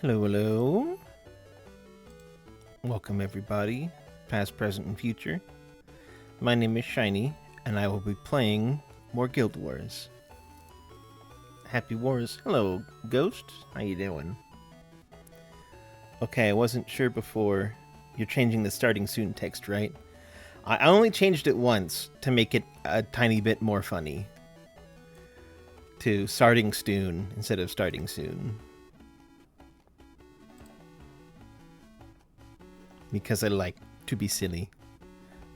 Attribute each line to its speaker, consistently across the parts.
Speaker 1: Hello, hello. Welcome, everybody, past, present, and future. My name is Shiny, and I will be playing more Guild Wars. Happy Wars. Hello, Ghost. How you doing? Okay, I wasn't sure before. You're changing the starting soon text, right? I only changed it once to make it a tiny bit more funny. To starting soon instead of starting soon. Because I like to be silly.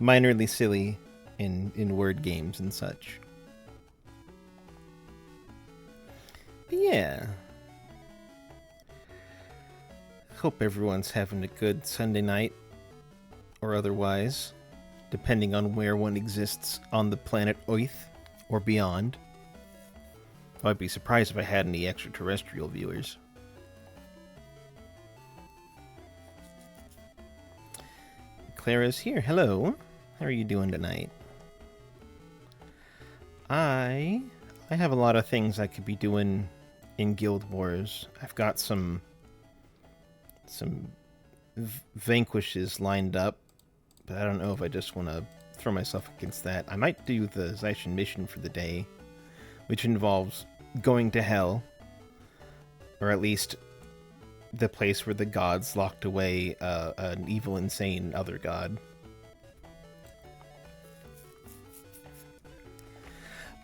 Speaker 1: Minorly silly in word games and such. But yeah. Hope everyone's having a good Sunday night. Or otherwise. Depending on where one exists on the planet Earth or beyond. I'd be surprised if I had any extraterrestrial viewers. Clara's here. Hello. How are you doing tonight? I have a lot of things I could be doing in Guild Wars. I've got some vanquishes lined up, but I don't know if I just want to throw myself against that. I might do the Zaishin mission for the day, which involves going to hell, or at least the place where the gods locked away an evil, insane other god.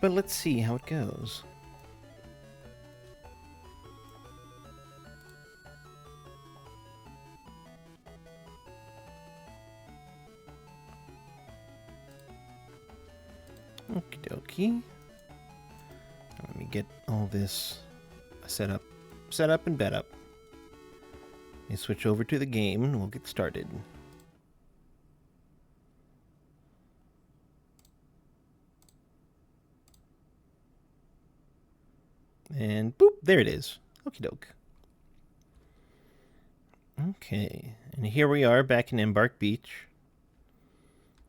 Speaker 1: But let's see how it goes. Okie dokie. Let me get all this set up and bed up. Let me switch over to the game and we'll get started. And boop, there it is. Okie doke. Okay, and here we are back in Embark Beach,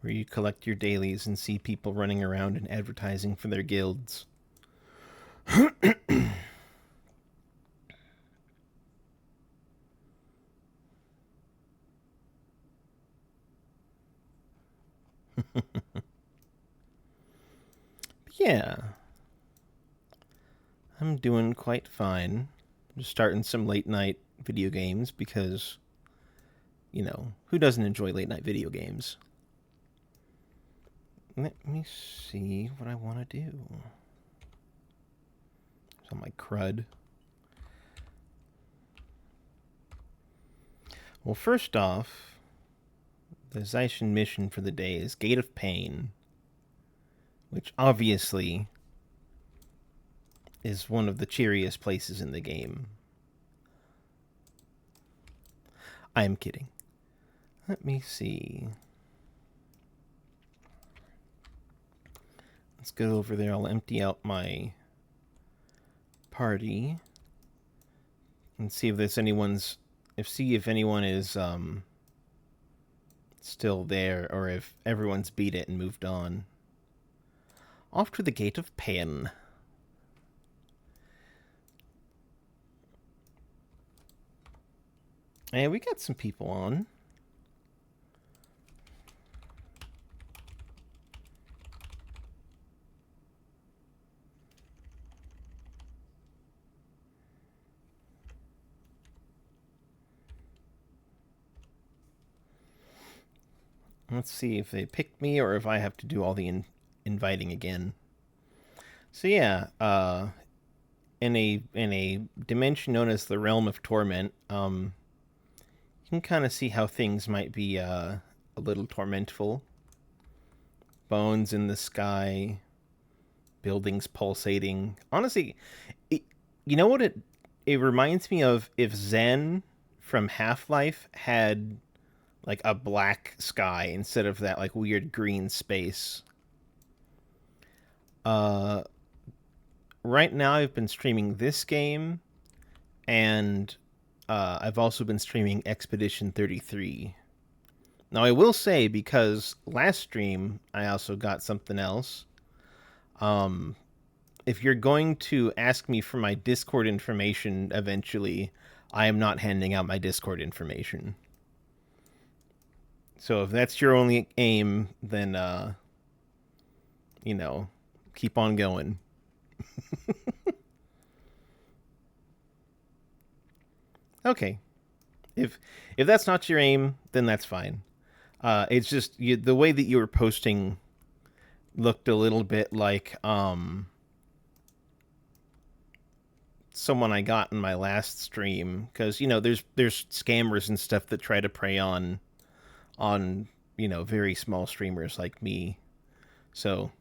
Speaker 1: where you collect your dailies and see people running around and advertising for their guilds. Yeah. I'm doing quite fine. I'm just starting some late night video games because, you know, who doesn't enjoy late night video games? Let me see what I want to do. So my crud. Well, first off, the Zaishin mission for the day is Gate of Pain, which obviously is one of the cheeriest places in the game. I'm kidding. Let me see. Let's go over there. I'll empty out my party and see if there's anyone's. See if anyone is still there, or if everyone's beat it and moved on. Off to the Gate of Pain. And we got some people on. Let's see if they picked me or if I have to do all the inviting again. So yeah, in a dimension known as the Realm of Torment, you can kind of see how things might be a little tormentful. Bones in the sky, buildings pulsating. Honestly, you know what it reminds me of? If Zen from Half-Life had like a black sky instead of that like weird green space. Right now I've been streaming this game, and I've also been streaming Expedition 33. Now I will say, because last stream I also got something else. If you're going to ask me for my Discord information eventually, I am not handing out my Discord information. So if that's your only aim, then you know, keep on going. Okay. If if that's not your aim, then that's fine. It's just the way that you were posting looked a little bit like someone I got in my last stream, because there's scammers and stuff that try to prey on very small streamers like me. So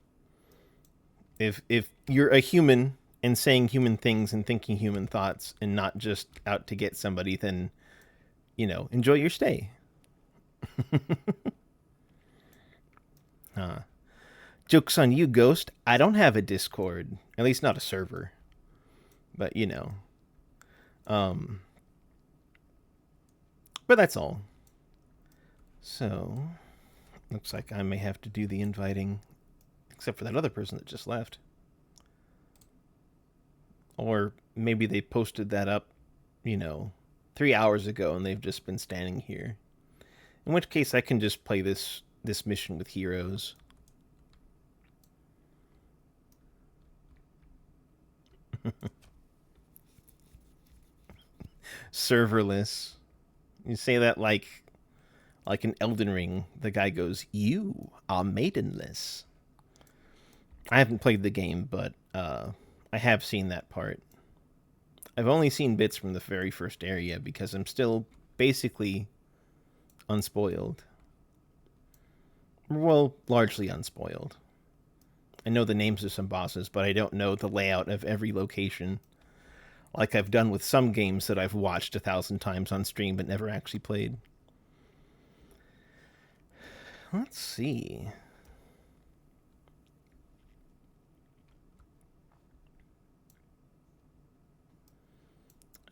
Speaker 1: if you're a human and saying human things and thinking human thoughts and not just out to get somebody, then enjoy your stay. uh, Joke's on you, Ghost. I don't have a Discord, at least not a server. But um, but that's all. So looks like I may have to do the inviting, except for that other person that just left. Or maybe they posted that up, 3 hours ago, and they've just been standing here. In which case, I can just play this mission with heroes. Serverless. You say that like an Elden Ring. The guy goes, "You are maidenless." I haven't played the game, but I have seen that part. I've only seen bits from the very first area because I'm still basically unspoiled. Well, largely unspoiled. I know the names of some bosses, but I don't know the layout of every location, like I've done with some games that I've watched 1,000 times on stream but never actually played. Let's see.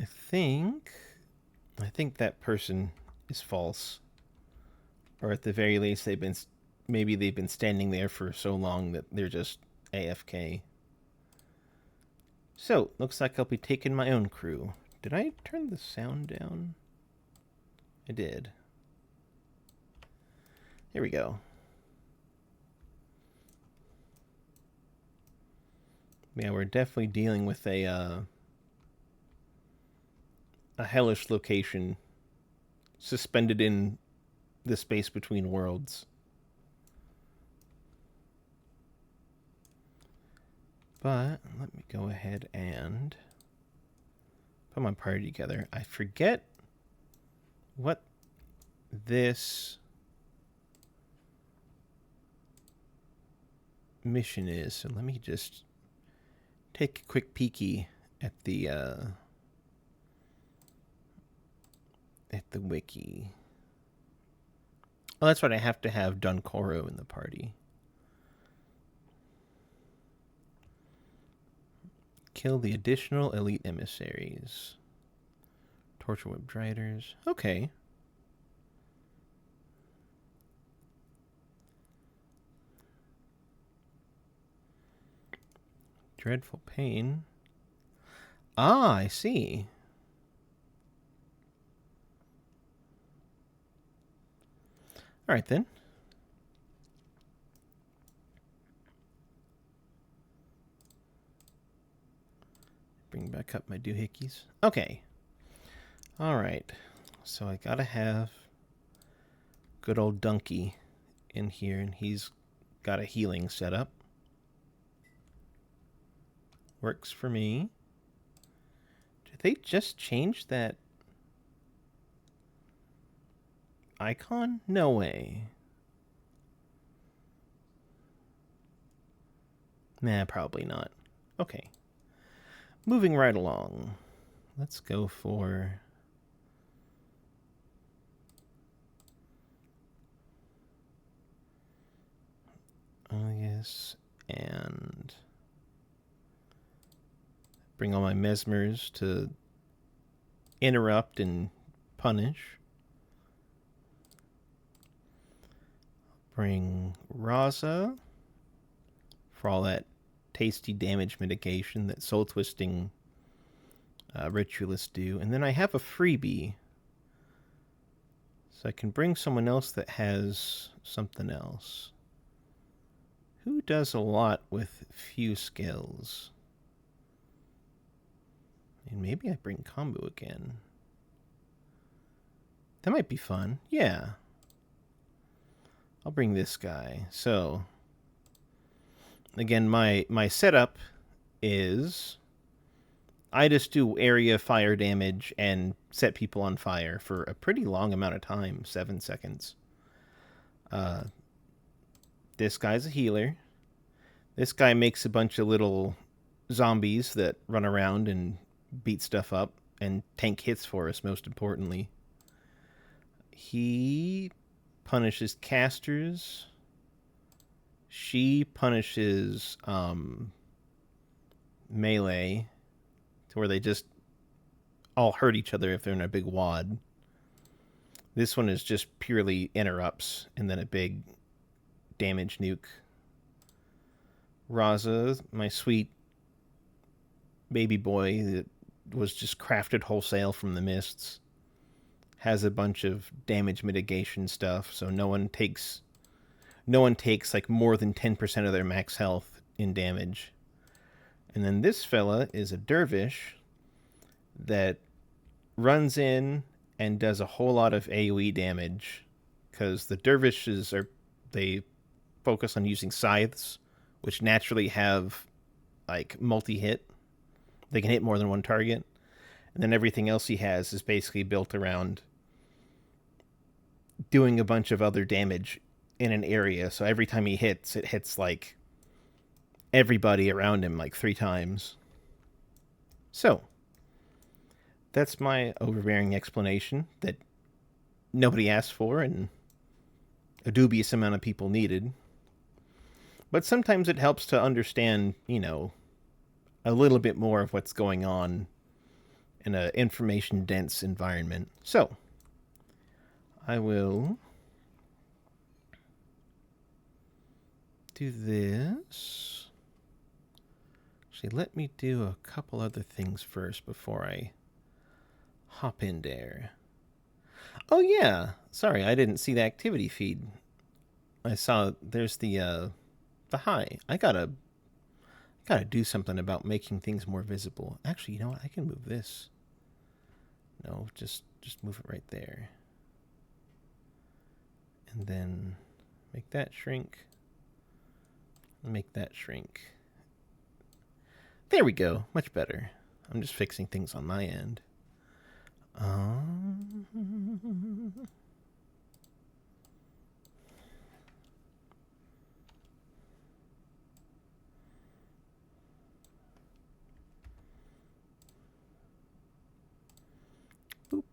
Speaker 1: I think that person is false, or at the very least maybe they've been standing there for so long that they're just AFK. So looks like I'll be taking my own crew. Did I turn the sound down? I did. Here we go. Yeah, we're definitely dealing with a hellish location suspended in the space between worlds. But let me go ahead and put my party together. I forget what this mission is, so let me just take a quick peeky at the wiki. Oh, that's right. I have to have Dunkoro in the party. Kill the additional elite emissaries. Torture whip driders. Okay. Dreadful pain. Ah, I see. All right, then. Bring back up my doohickeys. Okay. All right. So I gotta have good old Dunky in here, and he's got a healing set up. Works for me. Did they just change that icon? No way. Nah, probably not. Okay. Moving right along. Let's go for... yes, and... bring all my mesmers to interrupt and punish. Bring Raza for all that tasty damage mitigation that soul twisting ritualists do. And then I have a freebie. So I can bring someone else that has something else. Who does a lot with few skills? And maybe I bring Combo again. That might be fun. Yeah. I'll bring this guy. So, again, my setup is I just do area fire damage and set people on fire for a pretty long amount of time, 7 seconds. This guy's a healer. This guy makes a bunch of little zombies that run around and beat stuff up and tank hits for us, most importantly. He punishes casters. She punishes melee, to where they just all hurt each other if they're in a big wad. This one is just purely interrupts and then a big damage nuke. Raza, my sweet baby boy that was just crafted wholesale from the mists, has a bunch of damage mitigation stuff, so no one takes like more than 10% of their max health in damage. And then this fella is a dervish that runs in and does a whole lot of AoE damage, because the dervishes they focus on using scythes, which naturally have like multi-hit. They can hit more than one target. And then everything else he has is basically built around doing a bunch of other damage in an area. So every time he hits, it hits like everybody around him like 3 times. So that's my overbearing explanation that nobody asked for and a dubious amount of people needed. But sometimes it helps to understand, a little bit more of what's going on in an information-dense environment. So, I will do this. Actually, let me do a couple other things first before I hop in there. Oh, yeah. Sorry, I didn't see the activity feed. I saw there's the high. I gotta do something about making things more visible. Actually, you know what? I can move this. No, just move it right there. And then make that shrink. Make that shrink. There we go. Much better. I'm just fixing things on my end. Boop.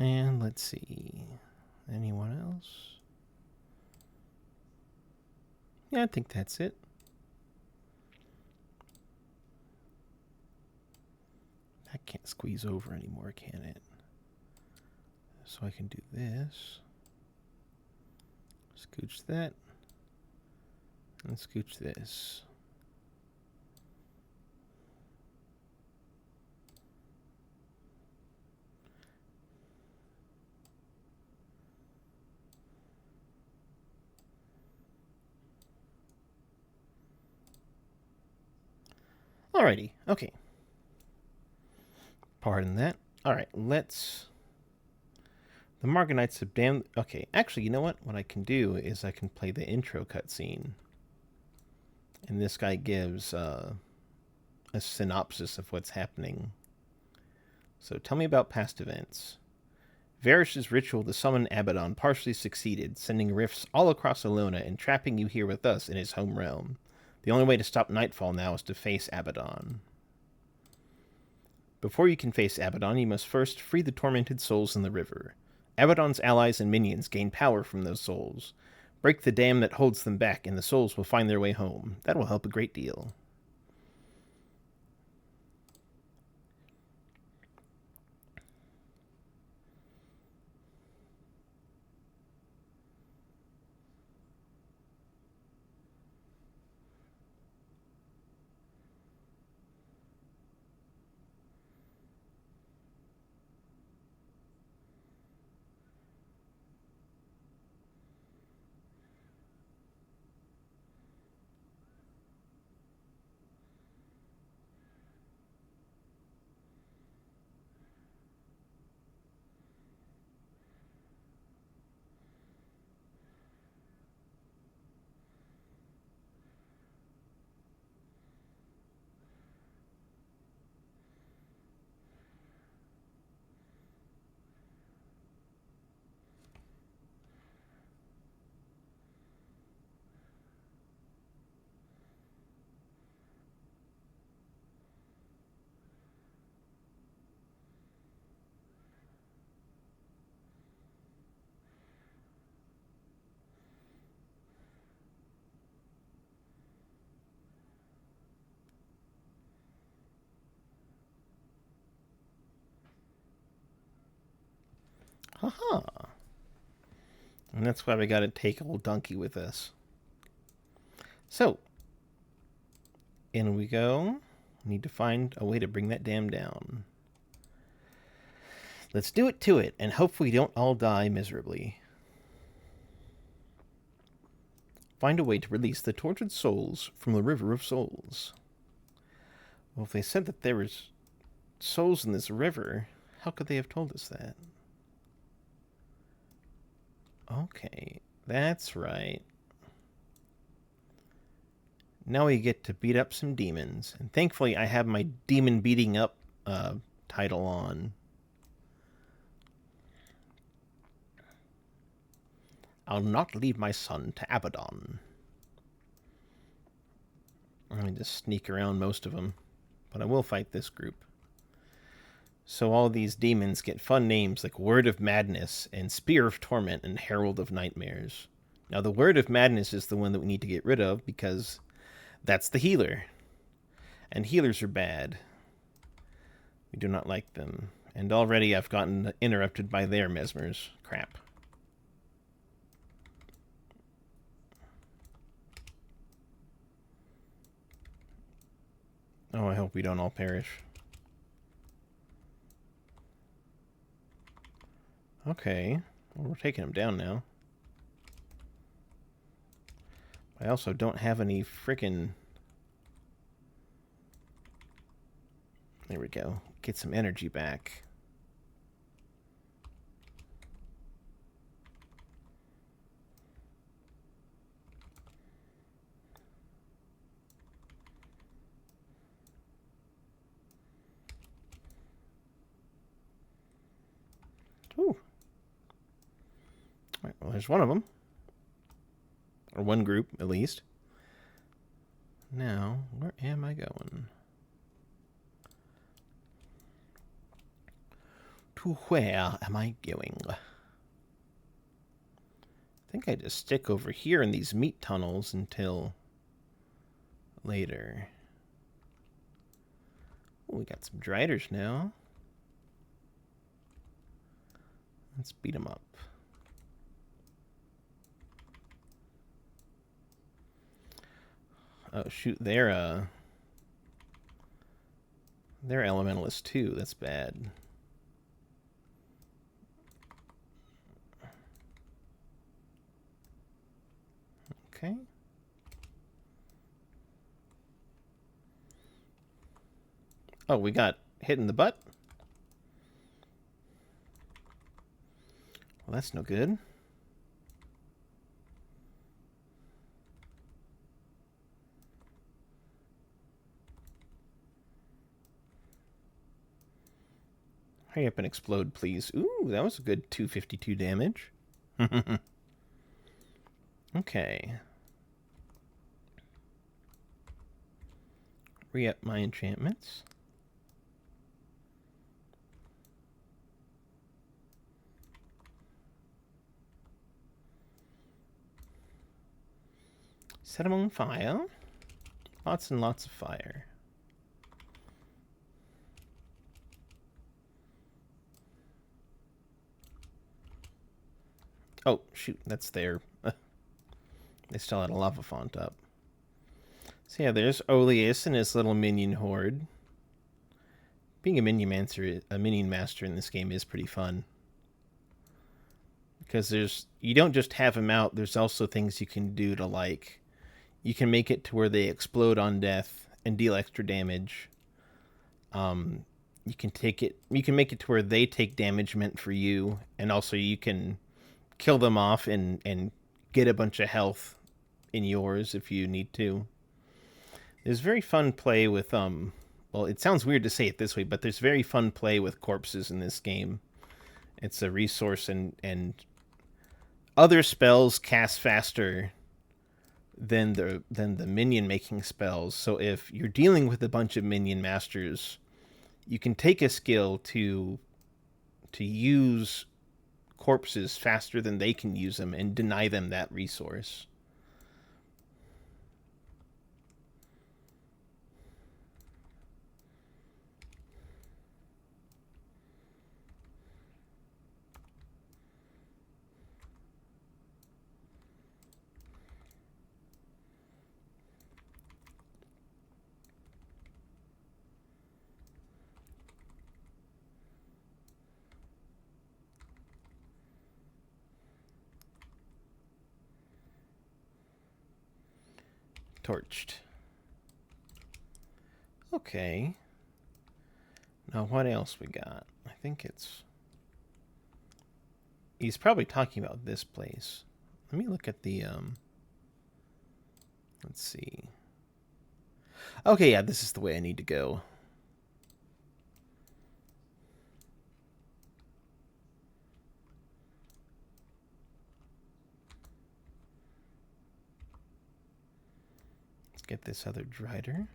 Speaker 1: And let's see. Anyone else? Yeah, I think that's it. That can't squeeze over anymore, can it? So I can do this. Scooch that. And scooch this. Alrighty, okay. Pardon that. Alright, let's... The Margonites have damned... Okay, actually, you know what? What I can do is I can play the intro cutscene. And this guy gives a synopsis of what's happening. So tell me about past events. Varish's ritual to summon Abaddon partially succeeded, sending rifts all across Alona and trapping you here with us in his home realm. The only way to stop Nightfall now is to face Abaddon. Before you can face Abaddon, you must first free the tormented souls in the river. Abaddon's allies and minions gain power from those souls. Break the dam that holds them back, and the souls will find their way home. That will help a great deal. Haha. And that's why we gotta take old donkey with us. So, in we go. Need to find a way to bring that dam down. Let's do it to it, and hope we don't all die miserably. Find a way to release the tortured souls from the River of Souls. Well, if they said that there was souls in this river, how could they have told us that? Okay, that's right. Now we get to beat up some demons. And thankfully, I have my demon beating up title on. I'll not leave my son to Abaddon. I'm going to just sneak around most of them. But I will fight this group. So all these demons get fun names like Word of Madness and Spear of Torment and Herald of Nightmares. Now the Word of Madness is the one that we need to get rid of because that's the healer. And healers are bad. We do not like them. And already I've gotten interrupted by their mesmers. Crap. Oh, I hope we don't all perish. Okay. Well, we're taking him down now. I also don't have any frickin'... There we go. Get some energy back. Ooh. All right, well, there's one of them. Or one group, at least. Now, where am I going? To where am I going? I think I just stick over here in these meat tunnels until later. Oh, we got some driders now. Let's beat them up. Oh shoot, they're elementalists too. That's bad. Okay. Oh, we got hit in the butt? Well, that's no good. Hurry up and explode, please. Ooh, that was a good 252 damage. Okay. Re-up my enchantments. Set them on fire. Lots and lots of fire. Oh, shoot, that's there. They still had a lava font up. So yeah, there's Oleus and his little minion horde. Being a minion master in this game is pretty fun. Because you don't just have them out, there's also things you can do to, like, you can make it to where they explode on death and deal extra damage. You can make it to where they take damage meant for you, and also you can kill them off and get a bunch of health in yours if you need to. There's very fun play with well, it sounds weird to say it this way, but there's very fun play with corpses in this game. It's a resource, and other spells cast faster than the minion making spells. So if you're dealing with a bunch of minion masters, you can take a skill to use corpses faster than they can use them and deny them that resource. torched. Okay. Now what else we got? I think it's... He's probably talking about this place. Let me look at the, let's see. Okay, yeah, this is the way I need to go. Let's get this other drider.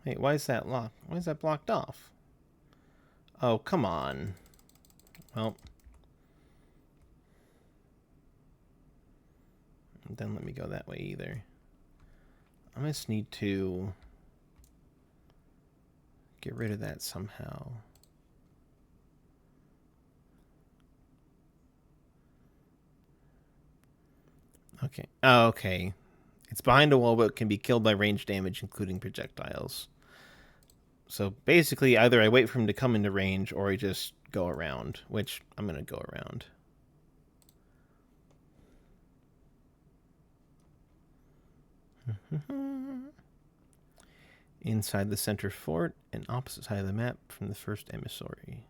Speaker 1: Wait, why is that locked? Why is that blocked off? Oh, come on. Well, don't let me go that way either. I just need to get rid of that somehow. Okay. Oh, okay. It's behind a wall, but can be killed by range damage, including projectiles. So basically, either I wait for him to come into range, or I just go around, which I'm going to go around. Inside the center fort and opposite side of the map from the first emissary.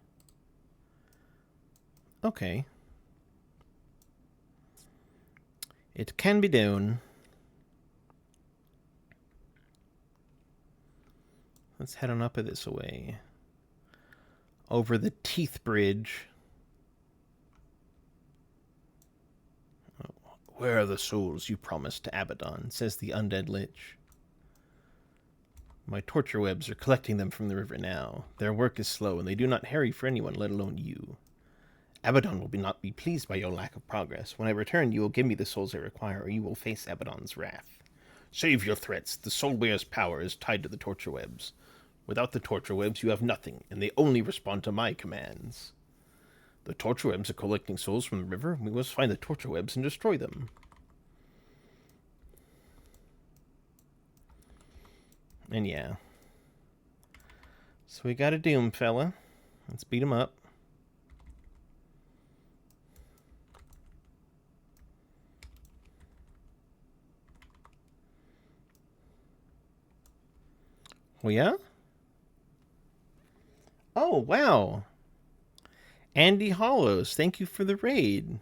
Speaker 1: Okay. It can be done. Let's head on up this way. Over the Teeth Bridge. Oh, where are the souls you promised to Abaddon, says the undead lich. My torture webs are collecting them from the river now. Their work is slow, and they do not harry for anyone, let alone you. Abaddon will not be pleased by your lack of progress. When I return, you will give me the souls I require, or you will face Abaddon's wrath. Save your threats. The Soulwearer's power is tied to the torture webs. Without the torture webs, you have nothing, and they only respond to my commands. The torture webs are collecting souls from the river. We must find the torture webs and destroy them. And yeah. So we got a Doom fella. Let's beat him up. Oh, yeah? Oh, wow. Andy Hollows, thank you for the raid.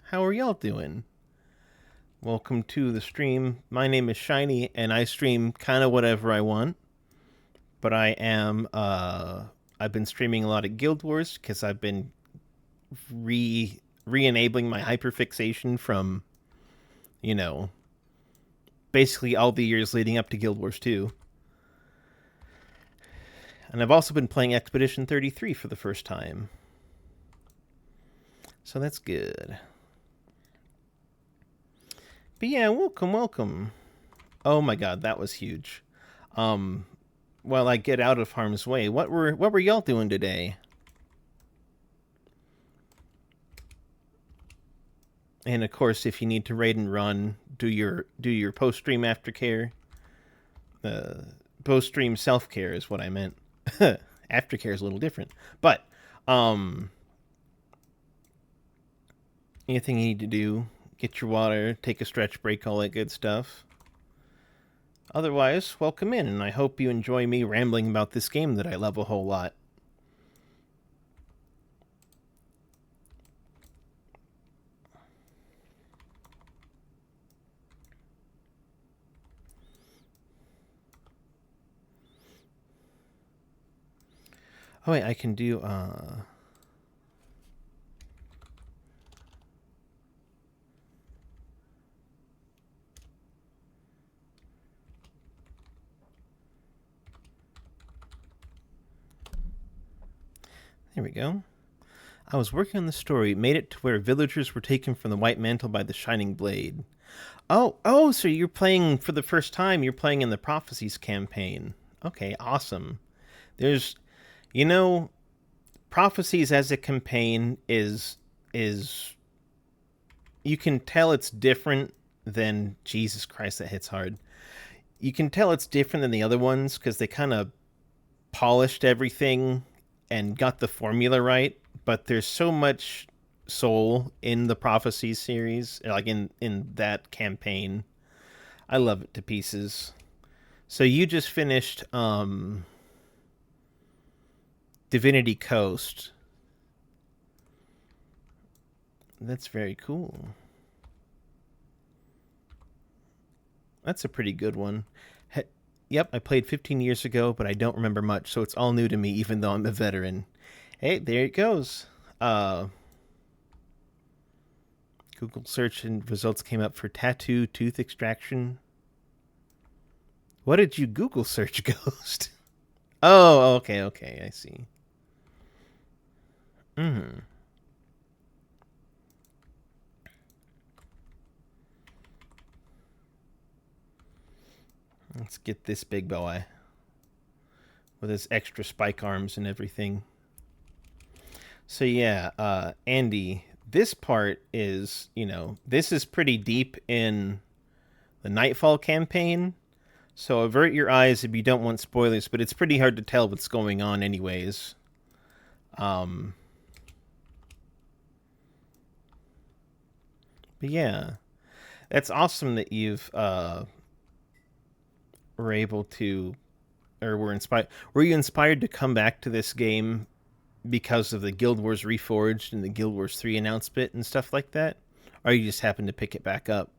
Speaker 1: How are y'all doing? Welcome to the stream. My name is Shiny, and I stream kind of whatever I want. But I am, I've been streaming a lot of Guild Wars, because I've been re-enabling my hyperfixation from, you know, basically all the years leading up to Guild Wars 2. And I've also been playing Expedition 33 for the first time. So that's good. But yeah, welcome. Oh my god, that was huge. While I get out of harm's way, what were y'all doing today? And of course, if you need to raid and run, do your post-stream aftercare. Post-stream self-care is what I meant. Aftercare is a little different. But, anything you need to do, get your water, take a stretch break, all that good stuff. Otherwise, welcome in, and I hope you enjoy me rambling about this game that I love a whole lot. Oh wait, I can do, There we go. I was working on the story, made it to where villagers were taken from the White Mantle by the Shining Blade. Oh, so you're playing for the first time, you're playing in the Prophecies campaign. Okay, awesome. There's, you know, Prophecies as a campaign is you can tell it's different than, Jesus Christ, that hits hard. You can tell it's different than the other ones because they kind of polished everything and got the formula right, but there's so much soul in the Prophecies series, like in that campaign, I love it to pieces. So you just finished Divinity Coast. That's very cool. That's a pretty good one. Yep, I played 15 years ago, but I don't remember much, so it's all new to me, even though I'm a veteran. Hey, there it goes. Uh, Google search and results came up for tattoo tooth extraction. What did you Google search, Ghost? Oh, okay, okay, I see. Hmm. Let's get this big boy with his extra spike arms and everything. So yeah, Andy, this part is, this is pretty deep in the Nightfall campaign. So avert your eyes if you don't want spoilers, but it's pretty hard to tell what's going on anyways. Um but yeah, that's awesome that you've were able to, or were inspired. Were you inspired to come back to this game because of the Guild Wars Reforged and the Guild Wars 3 announcement and stuff like that? Or you just happened to pick it back up?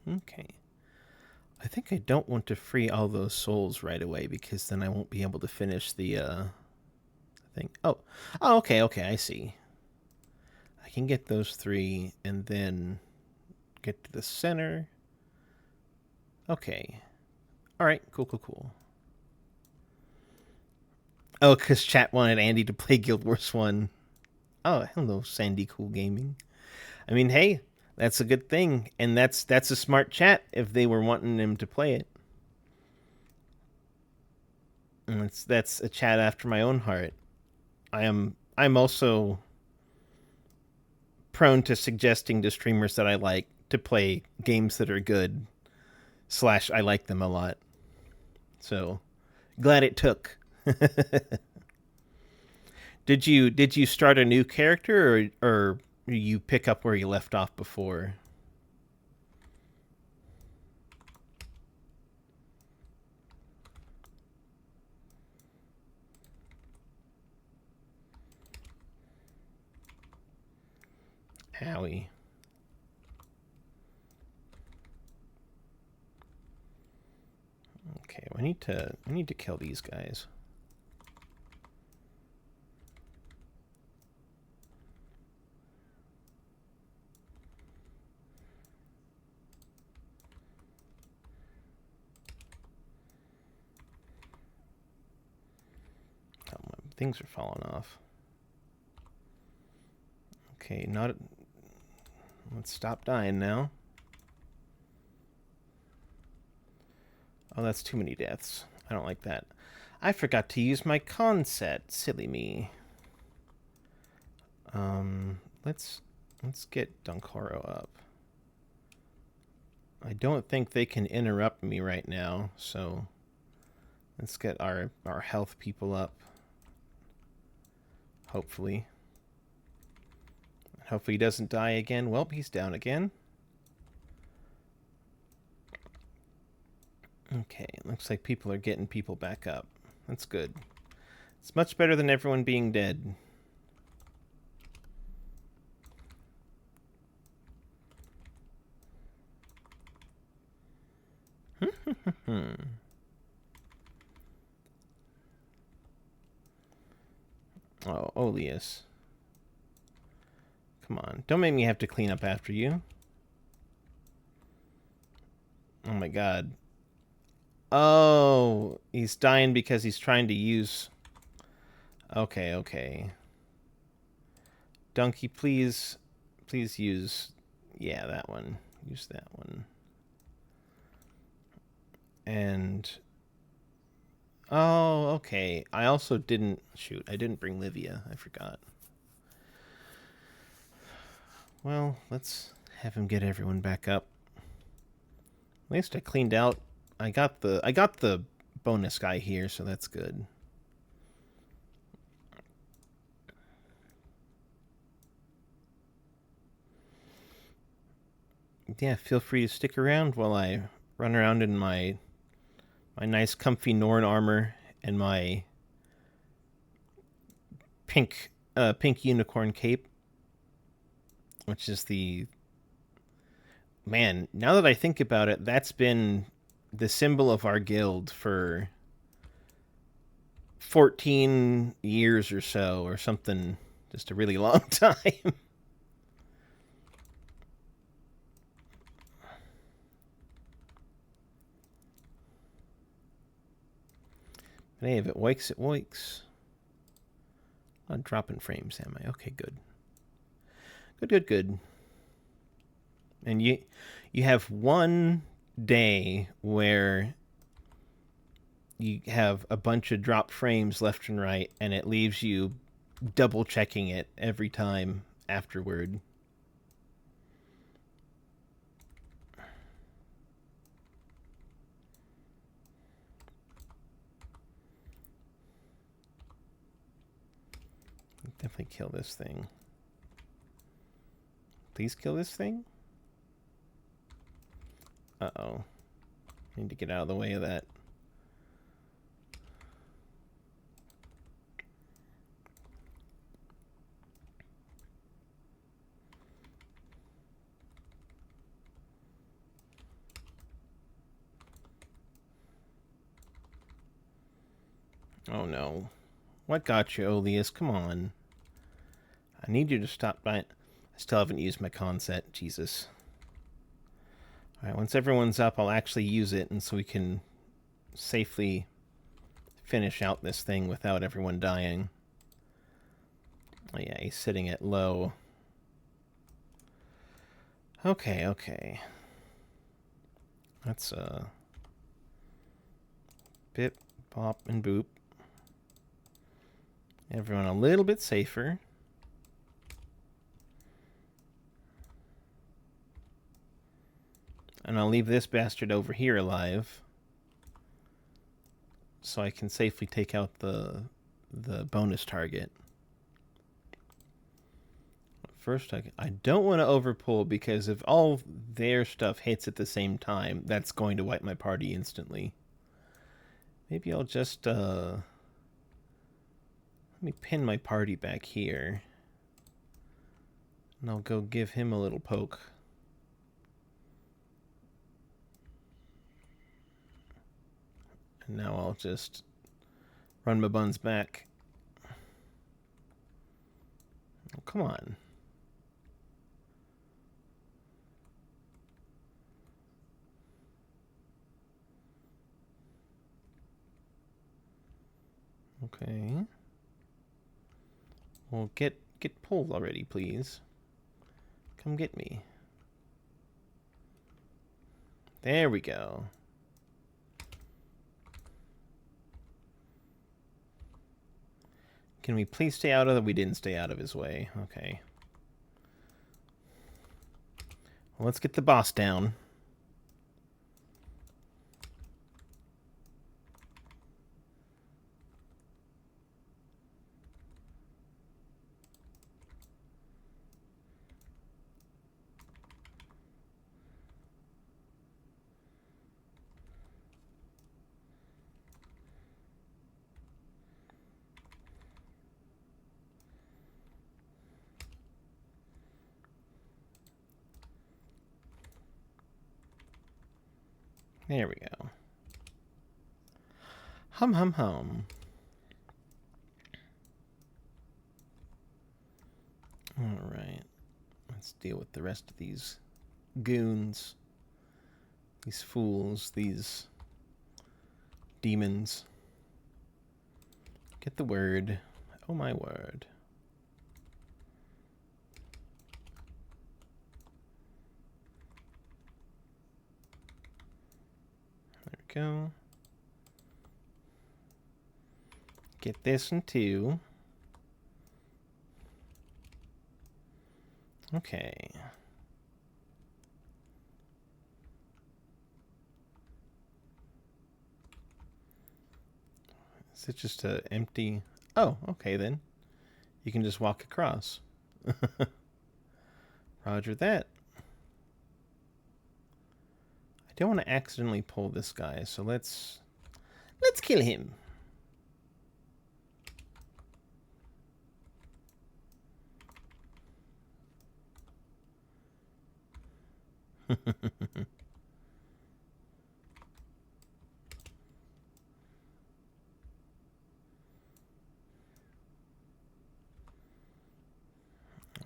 Speaker 1: Okay. I think I don't want to free all those souls right away because then I won't be able to finish the thing. Oh, okay, okay, I see. I can get those 3 and then get to the center. Okay. All right, cool, cool, cool. Oh, because chat wanted Andy to play Guild Wars 1. Oh, hello, Sandy Cool Gaming. I mean, hey, that's a good thing, and that's a smart chat if they were wanting him to play it. And that's a chat after my own heart. I'm also prone to suggesting to streamers that I like to play games that are good. Slash, I like them a lot. So glad it took. Did you start a new character or you pick up where you left off before? Howie. Okay, we need to kill these guys. Oh, my things are falling off. Okay, not. Let's stop dying now. Oh, that's too many deaths. I don't like that. I forgot to use my con set. Silly me. Let's get Dunkoro up. I don't think they can interrupt me right now, so let's get our health people up. Hopefully. Hopefully he doesn't die again. Well, he's down again. Okay, looks like people are getting people back up. That's good. It's much better than everyone being dead. Oh, Oleus. Come on. Don't make me have to clean up after you. Oh my god. Oh, he's dying because he's trying to use... Okay, okay. Donkey, please use... Yeah, that one. Use that one. And... Oh, okay. I also didn't... Shoot, I didn't bring Livia. I forgot. Well, let's have him get everyone back up. At least I cleaned out... I got the bonus guy here, so that's good. Yeah, feel free to stick around while I run around in my nice comfy Norn armor and my pink unicorn cape, which is the man, now that I think about it, that's been the symbol of our guild for 14 years or so, or something, just a really long time. But hey, if it wakes, it wakes. Not dropping frames, am I? Okay, good. Good. And you have one day where you have a bunch of drop frames left and right, and it leaves you double checking it every time afterward. Definitely kill this thing. Please kill this thing? Uh-oh. Need to get out of the way of that. Oh no. What got you, Oleus? Come on. I need you to stop by. I still haven't used my concept. Jesus. Alright, once everyone's up, I'll actually use it, and so we can safely finish out this thing without everyone dying. Oh yeah, he's sitting at low. Okay. That's bip, bop, and boop. Everyone a little bit safer. And I'll leave this bastard over here alive, so I can safely take out the bonus target. First, I don't want to overpull, because if all their stuff hits at the same time, that's going to wipe my party instantly. Maybe I'll just let me pin my party back here, and I'll go give him a little poke. And now I'll just run my buns back. Oh, come on. Okay. Well, get pulled already, please. Come get me. There we go. Can we please stay out of it? We didn't stay out of his way. Okay. Well, let's get the boss down. There we go. Hum. Alright. Let's deal with the rest of these goons. These fools. These demons. Get the word. Oh my word. There we go. Get this in two. Okay. Is it just a empty... Oh, okay then. You can just walk across. Roger that. I don't want to accidentally pull this guy, so let's kill him.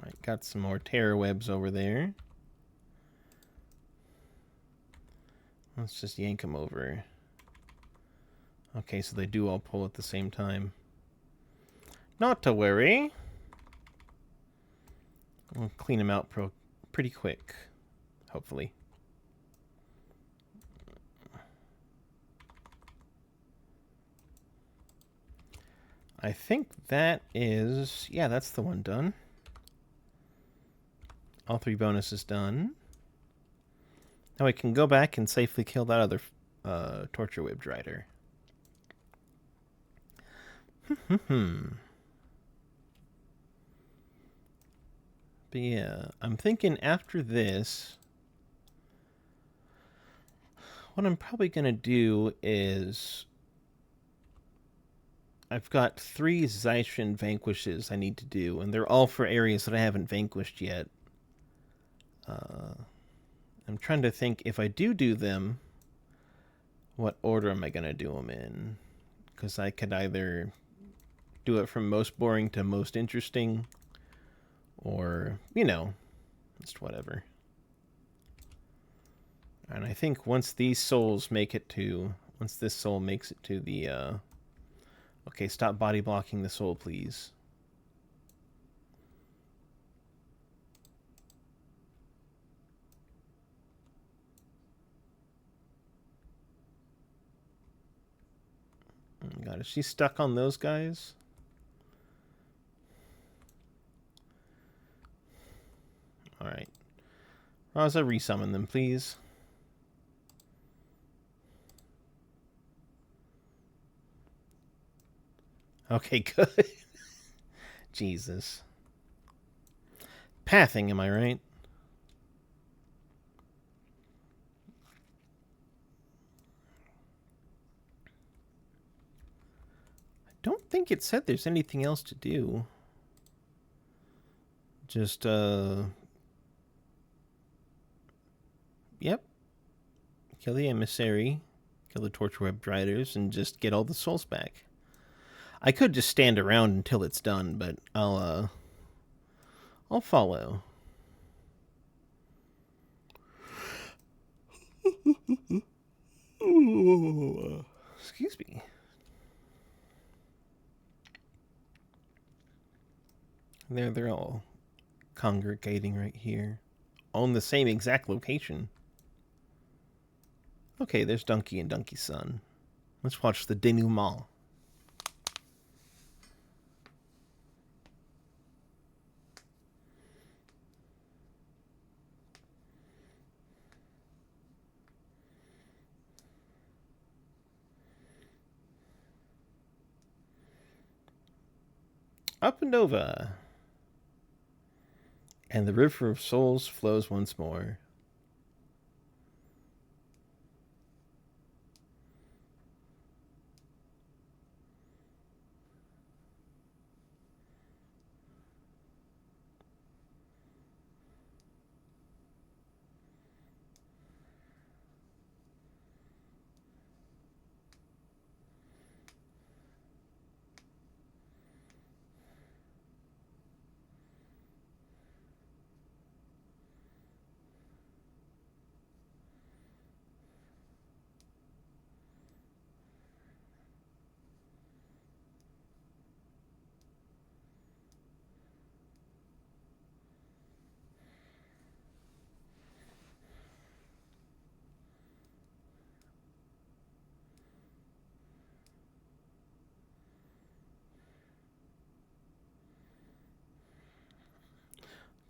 Speaker 1: Alright, got some more terror webs over there. Let's just yank them over. Okay, so they do all pull at the same time. Not to worry. We'll clean them out pretty quick, hopefully. I think that is... Yeah, that's the one done. All 3 bonuses done. Now we can go back and safely kill that other torture whipped rider. But yeah, I'm thinking after this, what I'm probably going to do is... I've got 3 Zaishin vanquishes I need to do, and they're all for areas that I haven't vanquished yet. I'm trying to think, if I do them, what order am I going to do them in? Because I could either do it from most boring to most interesting, or, you know, just whatever. And I think once these souls make it to... Once this soul makes it to the... Okay, stop body blocking the soul, please. Oh God, is she stuck on those guys? Alright. Raza, resummon them, please. Okay, good. Jesus. Pathing, am I right? I don't think it said there's anything else to do. Just, Yep. Kill the emissary, kill the torture web riders, and just get all the souls back. I could just stand around until it's done, but I'll follow. Excuse me. They're all congregating right here. On the same exact location. Okay, there's Donkey and Donkey's son. Let's watch the denouement. Up and over. And the river of souls flows once more.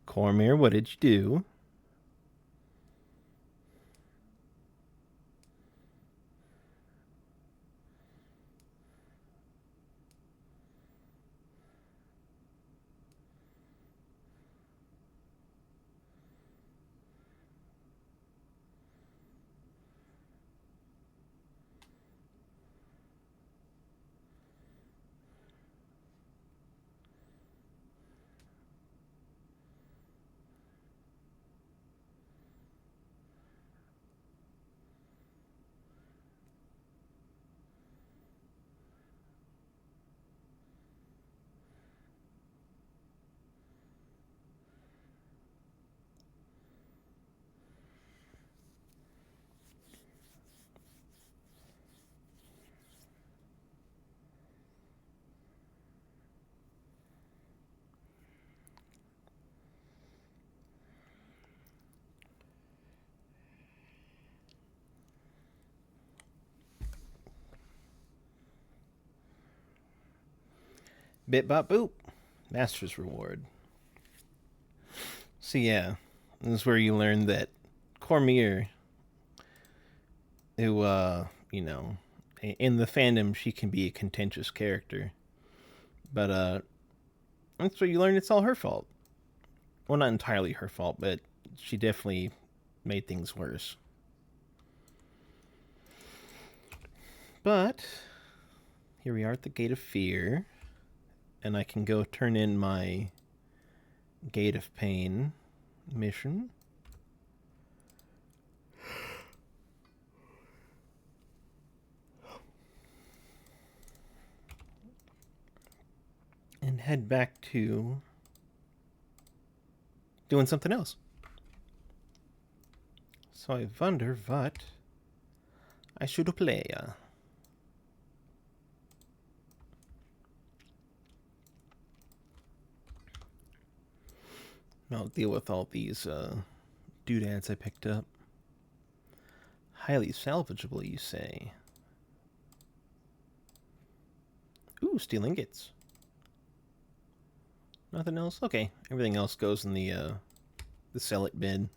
Speaker 1: Cormir, what did you do? Bit bop boop. Master's reward. So yeah, this is where you learn that Cormier, who in the fandom she can be a contentious character, but that's where you learn it's all her fault. Well, not entirely her fault, but she definitely made things worse. But here we are at the Gate of Fear, and I can go turn in my Gate of Pain mission. And head back to doing something else. So I wonder what I should play. I'll deal with all these doodads I picked up. Highly salvageable, you say? Ooh, steel ingots. Nothing else? Okay, everything else goes in the sell it bin.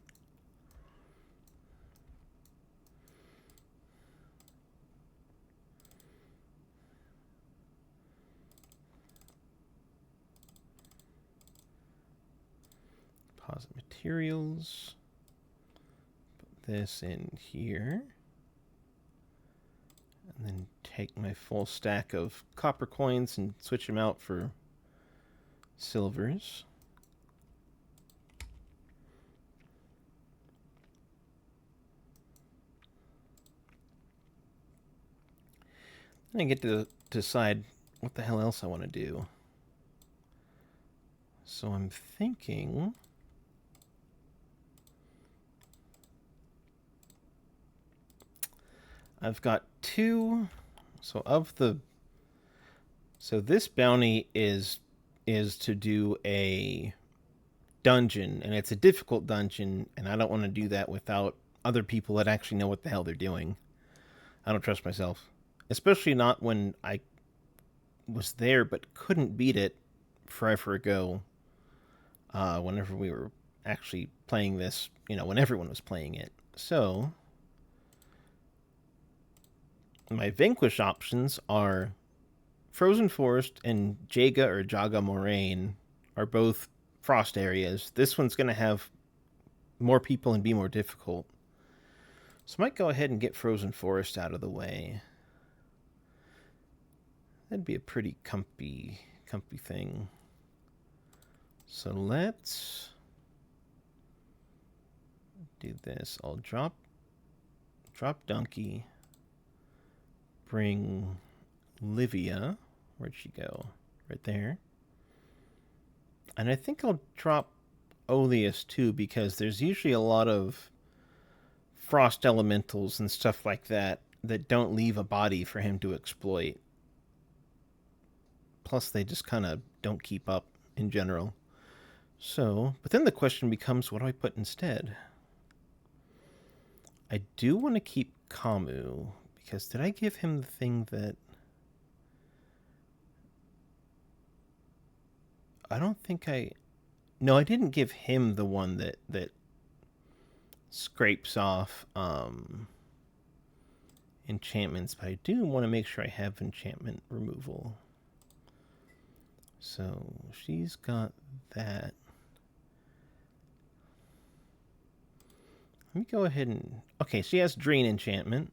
Speaker 1: Deposit materials. Put this in here. And then take my full stack of copper coins and switch them out for silvers. And I get to decide what the hell else I want to do. So I'm thinking I've got two. So this bounty is to do a dungeon, and it's a difficult dungeon, and I don't want to do that without other people that actually know what the hell they're doing. I don't trust myself, especially not when I was there but couldn't beat it forever ago. Whenever we were actually playing this, when everyone was playing it. So my Vanquish options are Frozen Forest and Jaga or Jaga Moraine are both frost areas. This one's going to have more people and be more difficult. So I might go ahead and get Frozen Forest out of the way. That'd be a pretty comfy thing. So let's do this. I'll drop Donkey. Bring Livia. Where'd she go? Right there. And I think I'll drop Oleus too, because there's usually a lot of frost elementals and stuff like that don't leave a body for him to exploit. Plus, they just kind of don't keep up in general. So, but then the question becomes, what do I put instead? I do want to keep Kamu, because did I give him the thing that... I don't think I... No, I didn't give him the one that scrapes off enchantments, but I do want to make sure I have enchantment removal. So she's got that. Let me go ahead and... Okay, she has Drain enchantment.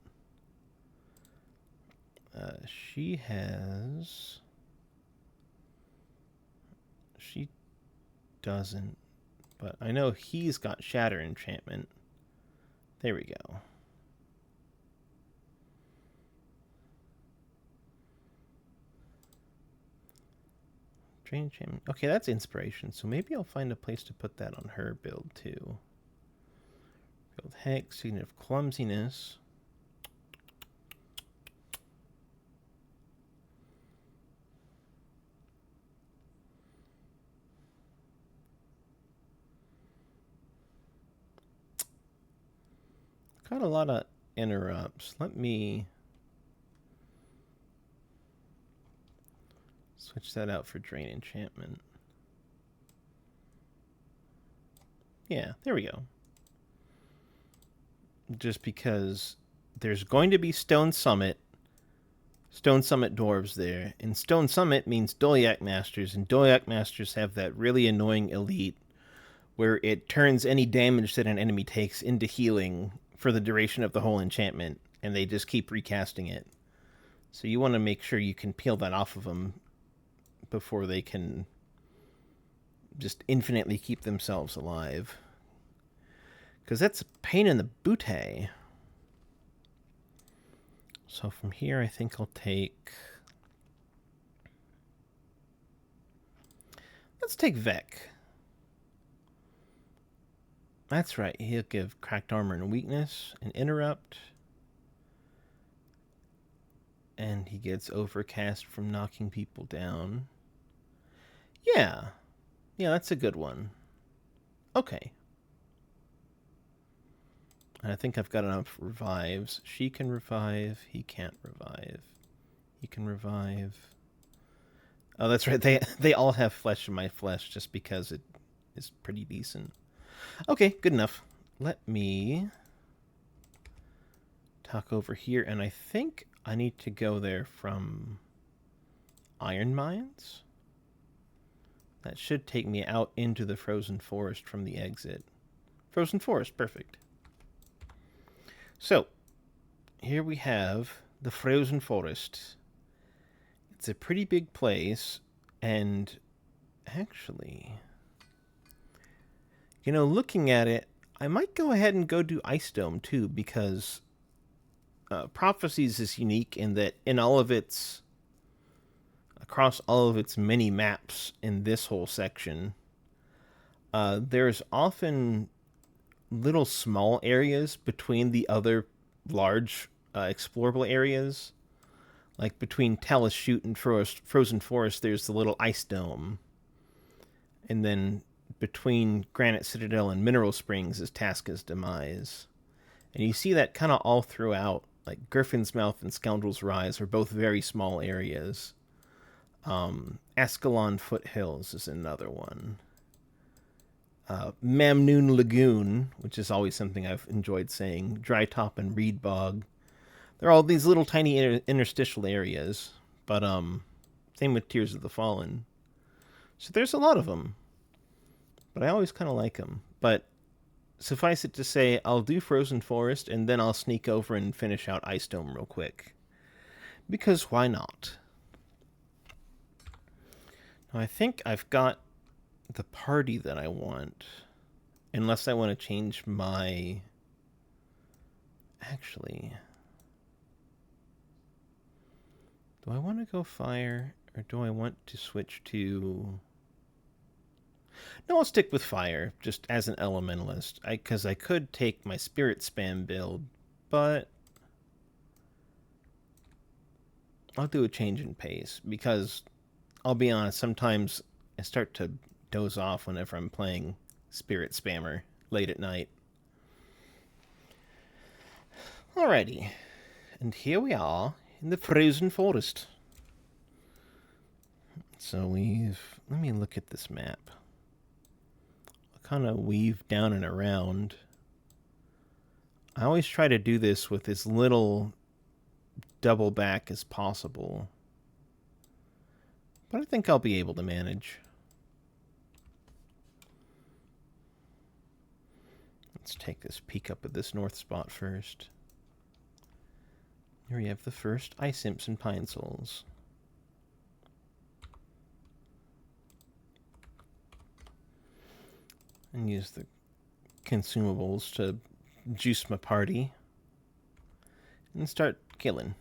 Speaker 1: She has... She doesn't, but I know he's got Shatter enchantment. There we go. Drain enchantment. Okay, that's inspiration, so maybe I'll find a place to put that on her build too. Build Hex, Signet of Clumsiness. Got a lot of interrupts. Let me Switch that out for Drain Enchantment. Yeah, there we go. Just because there's going to be Stone Summit dwarves there, and Stone Summit means Dolyak Masters, and Dolyak Masters have that really annoying elite where it turns any damage that an enemy takes into healing for the duration of the whole enchantment, and they just keep recasting it. So you want to make sure you can peel that off of them before they can just infinitely keep themselves alive. Because that's a pain in the bootay. So from here, I think I'll take... Let's take Vec. That's right. He'll give Cracked Armor and Weakness and Interrupt. And he gets Overcast from knocking people down. Yeah. Yeah, that's a good one. Okay. And I think I've got enough revives. She can revive. He can't revive. He can revive. Oh, that's right. They all have Flesh in my flesh just because it is pretty decent. Okay, good enough. Let me talk over here, and I think I need to go there from Iron Mines. That should take me out into the Frozen Forest from the exit. Frozen Forest, perfect. So, here we have the Frozen Forest. It's a pretty big place, and actually... You know, looking at it, I might go ahead and go do Ice Dome, too, because Prophecies is unique in that across all of its many maps in this whole section, there's often little small areas between the other large explorable areas. Like between Talus Chute and Frozen Forest, there's the little Ice Dome. And then between Granite Citadel and Mineral Springs is Tasca's Demise. And you see that kind of all throughout. Like Griffin's Mouth and Scoundrel's Rise are both very small areas. Ascalon Foothills is another one. Mamnoon Lagoon, which is always something I've enjoyed saying. Dry Top and Reed Bog. They're all these little tiny interstitial areas. But same with Tears of the Fallen. So there's a lot of them. But I always kind of like them. But suffice it to say, I'll do Frozen Forest, and then I'll sneak over and finish out Ice Dome real quick. Because why not? Now, I think I've got the party that I want. Unless I want to change my... Actually... Do I want to go fire, or do I want to switch to... No, I'll stick with fire, just as an elementalist. Because I could take my spirit spam build, but I'll do a change in pace. Because, I'll be honest, sometimes I start to doze off whenever I'm playing spirit spammer late at night. Alrighty. And here we are in the Frozen Forest. So let me look at this map. Kind of weave down and around. I always try to do this with as little double back as possible. But I think I'll be able to manage. Let's take this peek up at this north spot first. Here we have the first Ice Imps and Pine Souls. And use the consumables to juice my party. And start killing.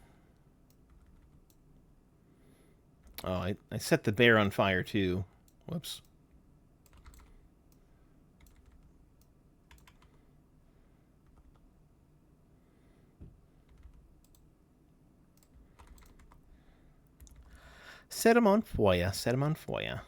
Speaker 1: Oh, I set the bear on fire too. Whoops. Set him on fire, set him on fire.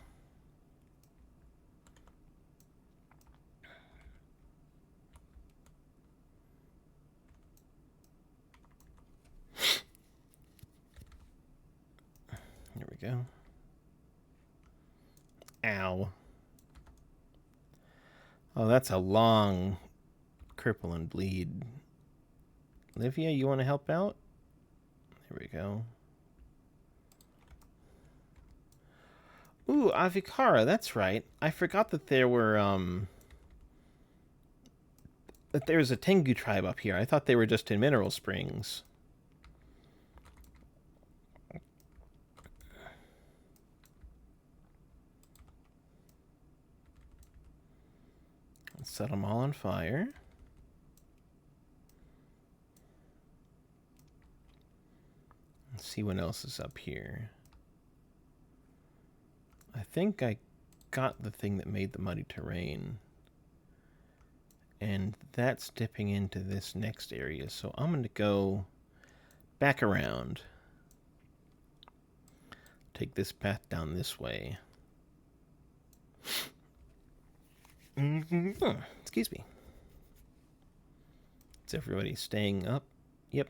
Speaker 1: Here we go. Ow. Oh, that's a long cripple and bleed. Livia, you want to help out? There we go. Ooh, Avikara, that's right. I forgot that there were, that there's a Tengu tribe up here. I thought they were just in Mineral Springs. Let's set them all on fire. Let's see what else is up here. I think I got the thing that made the muddy terrain. And that's dipping into this next area. So I'm going to go back around. Take this path down this way. Excuse me. Is everybody staying up? Yep.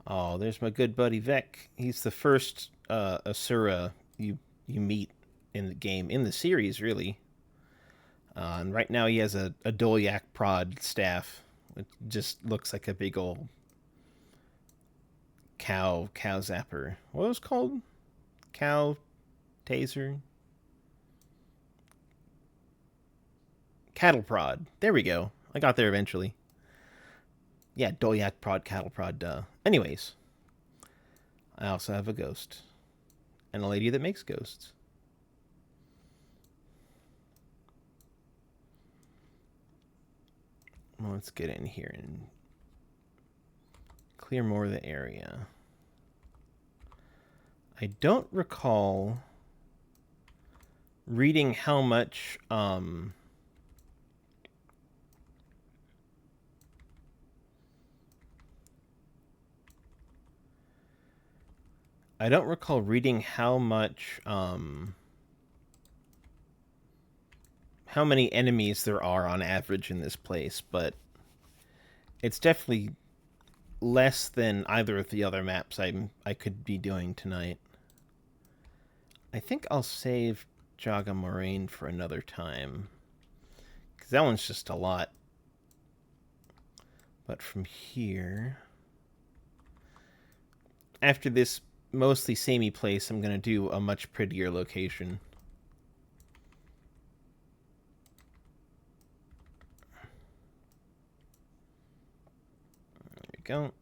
Speaker 1: Oh, there's my good buddy Vec. He's the first Asura you meet in the game, in the series, really. And right now he has a Dolyak prod staff. It just looks like a big old cow zapper. What was it called? Cow taser? Cattle prod. There we go. I got there eventually. Yeah, Dolyak prod, cattle prod, duh. Anyways, I also have a ghost. And a lady that makes ghosts. Well, let's get in here and clear more of the area. I don't recall reading how much I don't recall reading how much how many enemies there are on average in this place, but it's definitely less than either of the other maps I could be doing tonight. I think I'll save Jaga Moraine for another time, because that one's just a lot. But from here, after this mostly samey place, I'm going to do a much prettier location. There we go.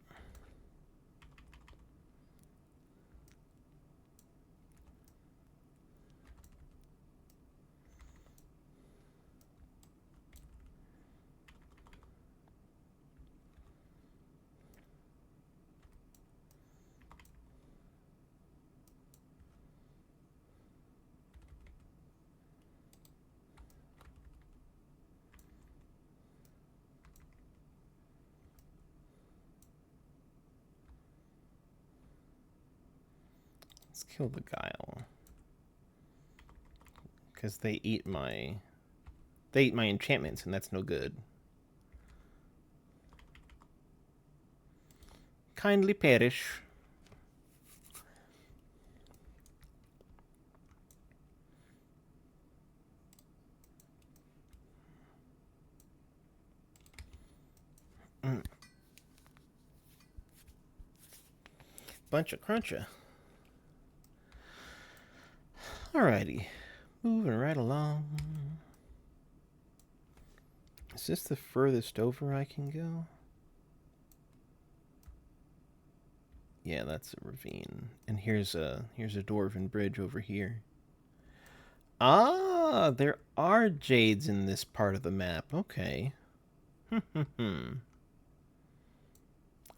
Speaker 1: Let's kill the Guile. Because they eat my enchantments, and that's no good. Kindly perish. Bunch of cruncher. Alrighty. Moving right along. Is this the furthest over I can go? Yeah, that's a ravine. And here's a dwarven bridge over here. Ah, there are jades in this part of the map. Okay. Well,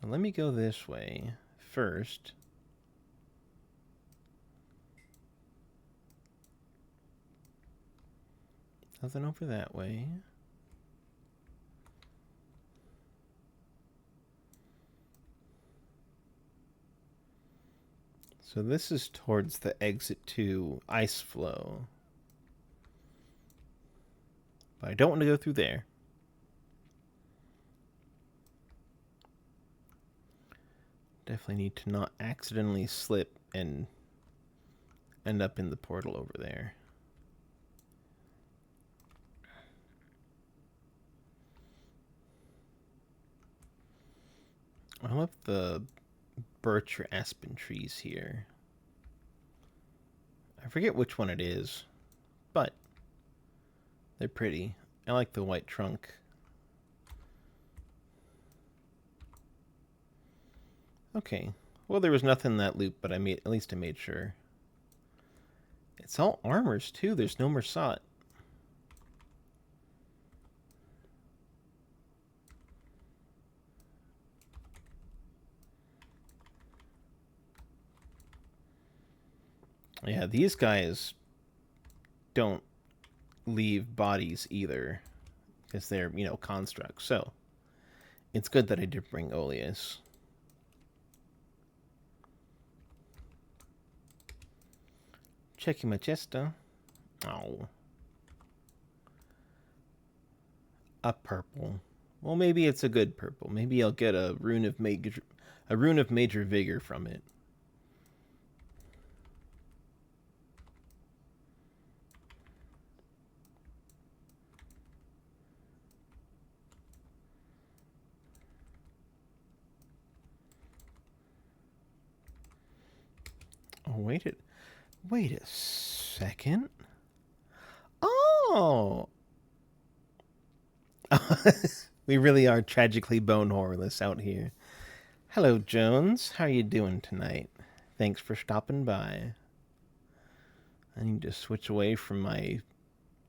Speaker 1: let me go this way first. Nothing over that way. So this is towards the exit to Ice Flow. But I don't want to go through there. Definitely need to not accidentally slip and end up in the portal over there. I love the birch or aspen trees here. I forget which one it is, but they're pretty. I like the white trunk. Okay. Well, there was nothing in that loop, but at least I made sure. It's all armors, too. There's no Mersat. Yeah, these guys don't leave bodies either, because they're, constructs. So, it's good that I did bring Oleus. Checking my chest, though. Oh. A purple. Well, maybe it's a good purple. Maybe I'll get a rune of major vigor from it. Oh, wait a second. Oh. We really are tragically bone horrorless out here. Hello, Jones. How are you doing tonight? Thanks for stopping by. I need to switch away from my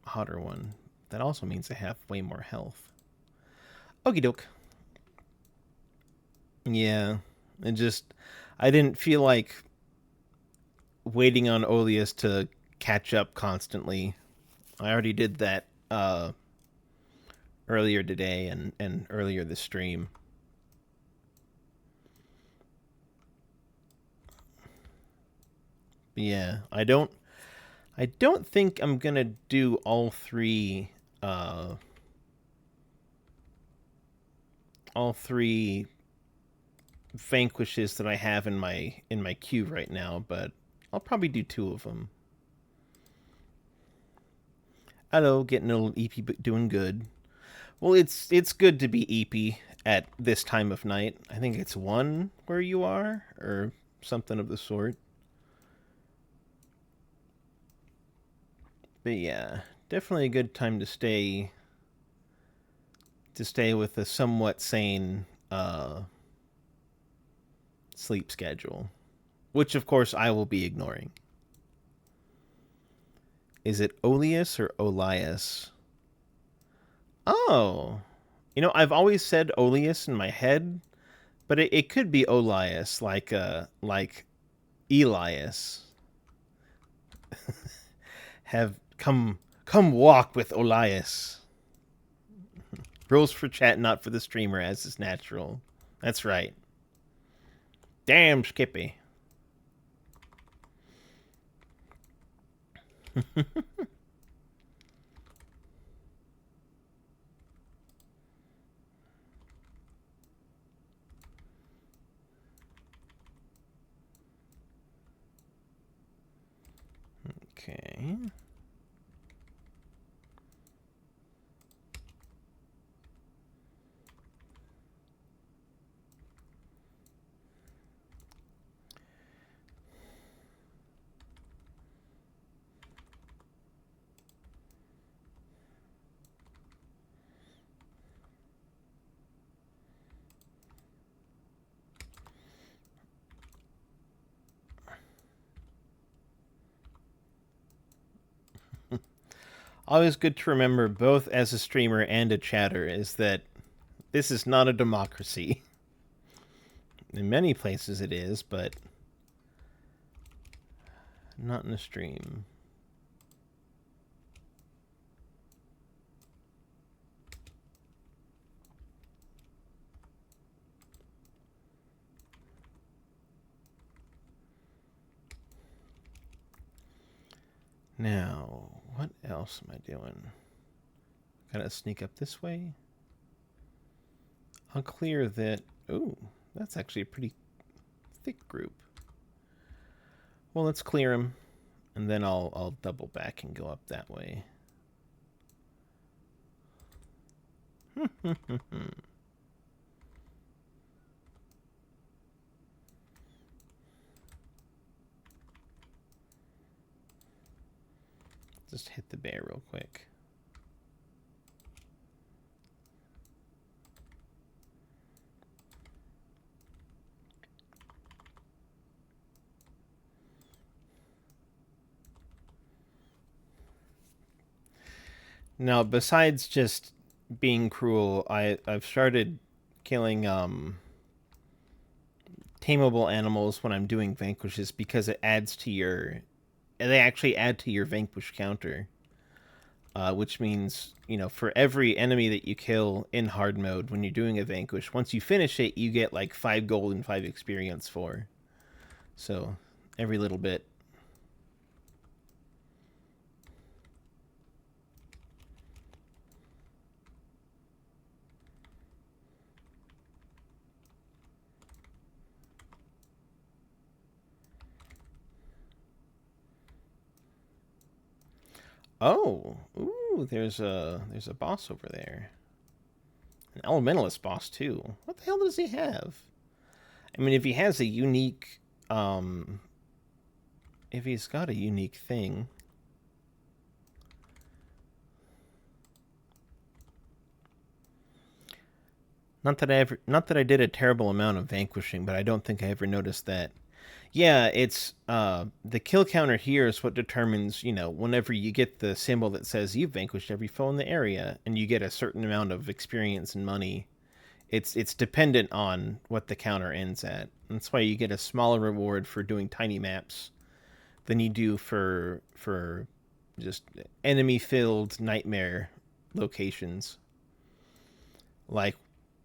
Speaker 1: hotter one. That also means I have way more health. Okie doke. Yeah. I didn't feel like waiting on Oleus to catch up constantly. I already did that earlier today and earlier this stream. But yeah, I don't think I'm gonna do all three vanquishes that I have in my queue right now, but I'll probably do 2 of them. Hello, getting a little EP, but doing good. Well, it's good to be EP at this time of night. I think it's 1 where you are, or something of the sort. But yeah, definitely a good time to stay with a somewhat sane sleep schedule, which of course I will be ignoring. Is it Oleus or Olias? Oh, I've always said Oleus in my head, but it could be Olias, like Elias. Have come walk with Olias. Rules for chat, not for the streamer, as is natural. That's right. Damn, Skippy. Okay. Always good to remember, both as a streamer and a chatter, is that this is not a democracy. In many places it is, but not in a stream. Now, what else am I doing? Gotta sneak up this way. I'll clear that. Ooh, that's actually a pretty thick group. Well, let's clear them. And then I'll double back and go up that way. Just hit the bear real quick. Now, besides just being cruel, I've started killing tameable animals when I'm doing vanquishes because it adds to your. They actually add to your vanquish counter, which means for every enemy that you kill in hard mode when you're doing a vanquish, once you finish it, you get like 5 gold and 5 experience for. So every little bit. Oh, ooh, there's a boss over there. An elementalist boss too. What the hell does he have? I mean, if he has a unique, if he's got a unique thing. Not that I did a terrible amount of vanquishing, but I don't think I ever noticed that. Yeah, it's the kill counter here is what determines, whenever you get the symbol that says you've vanquished every foe in the area and you get a certain amount of experience and money. It's dependent on what the counter ends at. That's why you get a smaller reward for doing tiny maps than you do for just enemy filled nightmare locations. Like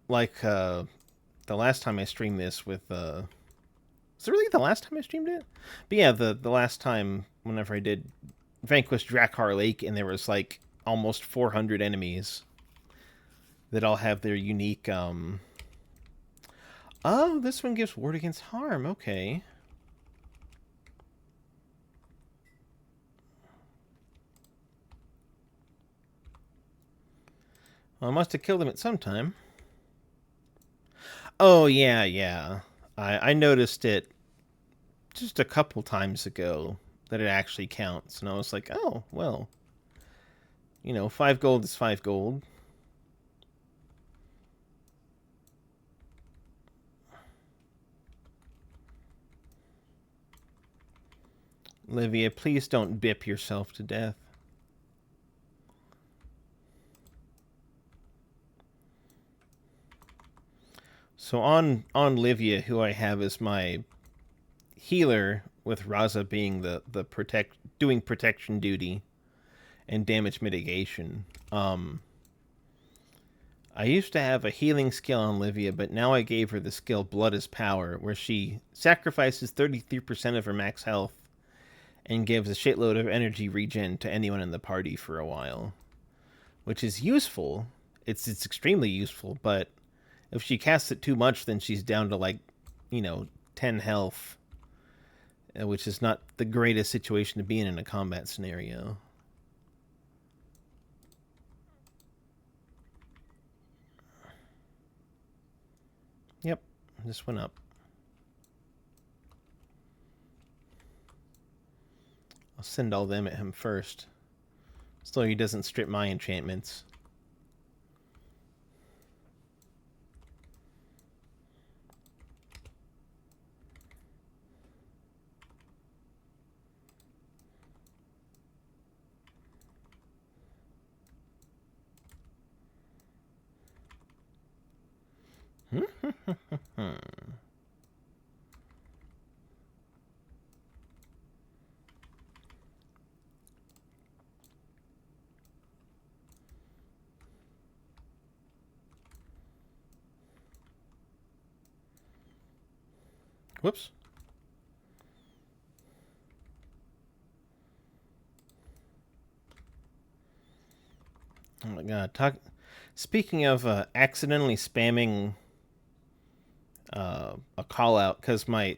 Speaker 1: the last time I streamed this with is it really the last time I streamed it? But yeah, the last time whenever I did Vanquish Drakkar Lake and there was like almost 400 enemies that all have their unique oh, this one gives ward against harm. Okay. Well, I must have killed him at some time. Oh, yeah, yeah. I noticed it just a couple times ago that it actually counts. And I was like, oh, well, 5 gold is 5 gold. Livia, please don't bip yourself to death. So on Livia, who I have as my healer, with Raza being the doing protection duty and damage mitigation. I used to have a healing skill on Livia, but now I gave her the skill Blood is Power, where she sacrifices 33% of her max health and gives a shitload of energy regen to anyone in the party for a while, which is useful. It's extremely useful, but if she casts it too much, then she's down to like, 10 health, which is not the greatest situation to be in a combat scenario. Yep, this went up. I'll send all them at him first, so he doesn't strip my enchantments. Whoops. Oh my god. Speaking of accidentally spamming a call out, because the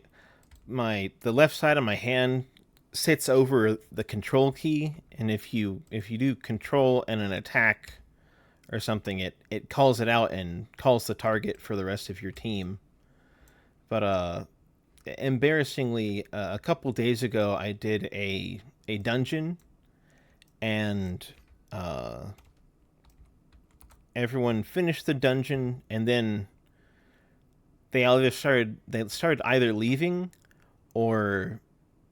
Speaker 1: left side of my hand sits over the control key, and if you do control and an attack or something, it calls it out and calls the target for the rest of your team. But embarrassingly, a couple days ago, I did a dungeon, and uh, everyone finished the dungeon, and then they started either leaving or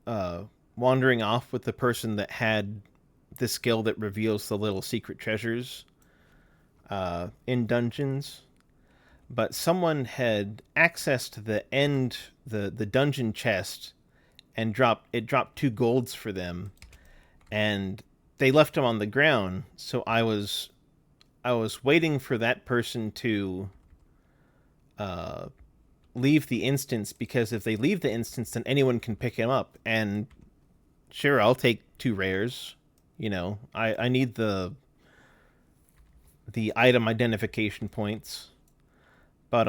Speaker 1: uh, wandering off with the person that had the skill that reveals the little secret treasures in dungeons. But someone had accessed the dungeon chest and dropped 2 golds for them, and they left them on the ground. So I was waiting for that person to uh, leave the instance, because if they leave the instance, then anyone can pick him up. And sure, I'll take 2 rares. I need the item identification points. But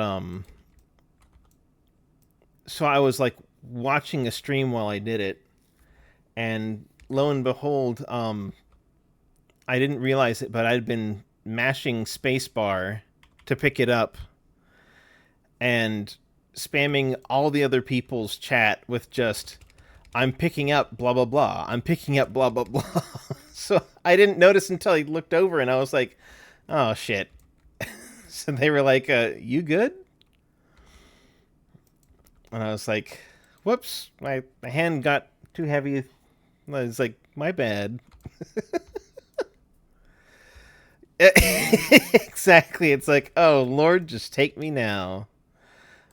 Speaker 1: so I was like watching a stream while I did it, and lo and behold, I didn't realize it, but I'd been mashing spacebar to pick it up and spamming all the other people's chat with just "I'm picking up blah blah blah. I'm picking up blah blah blah." So I didn't notice until I looked over, and I was like, "Oh shit." So they were like, "You good?" And I was like, "Whoops, my hand got too heavy." I was like, "My bad." Exactly. It's like, "Oh Lord, just take me now."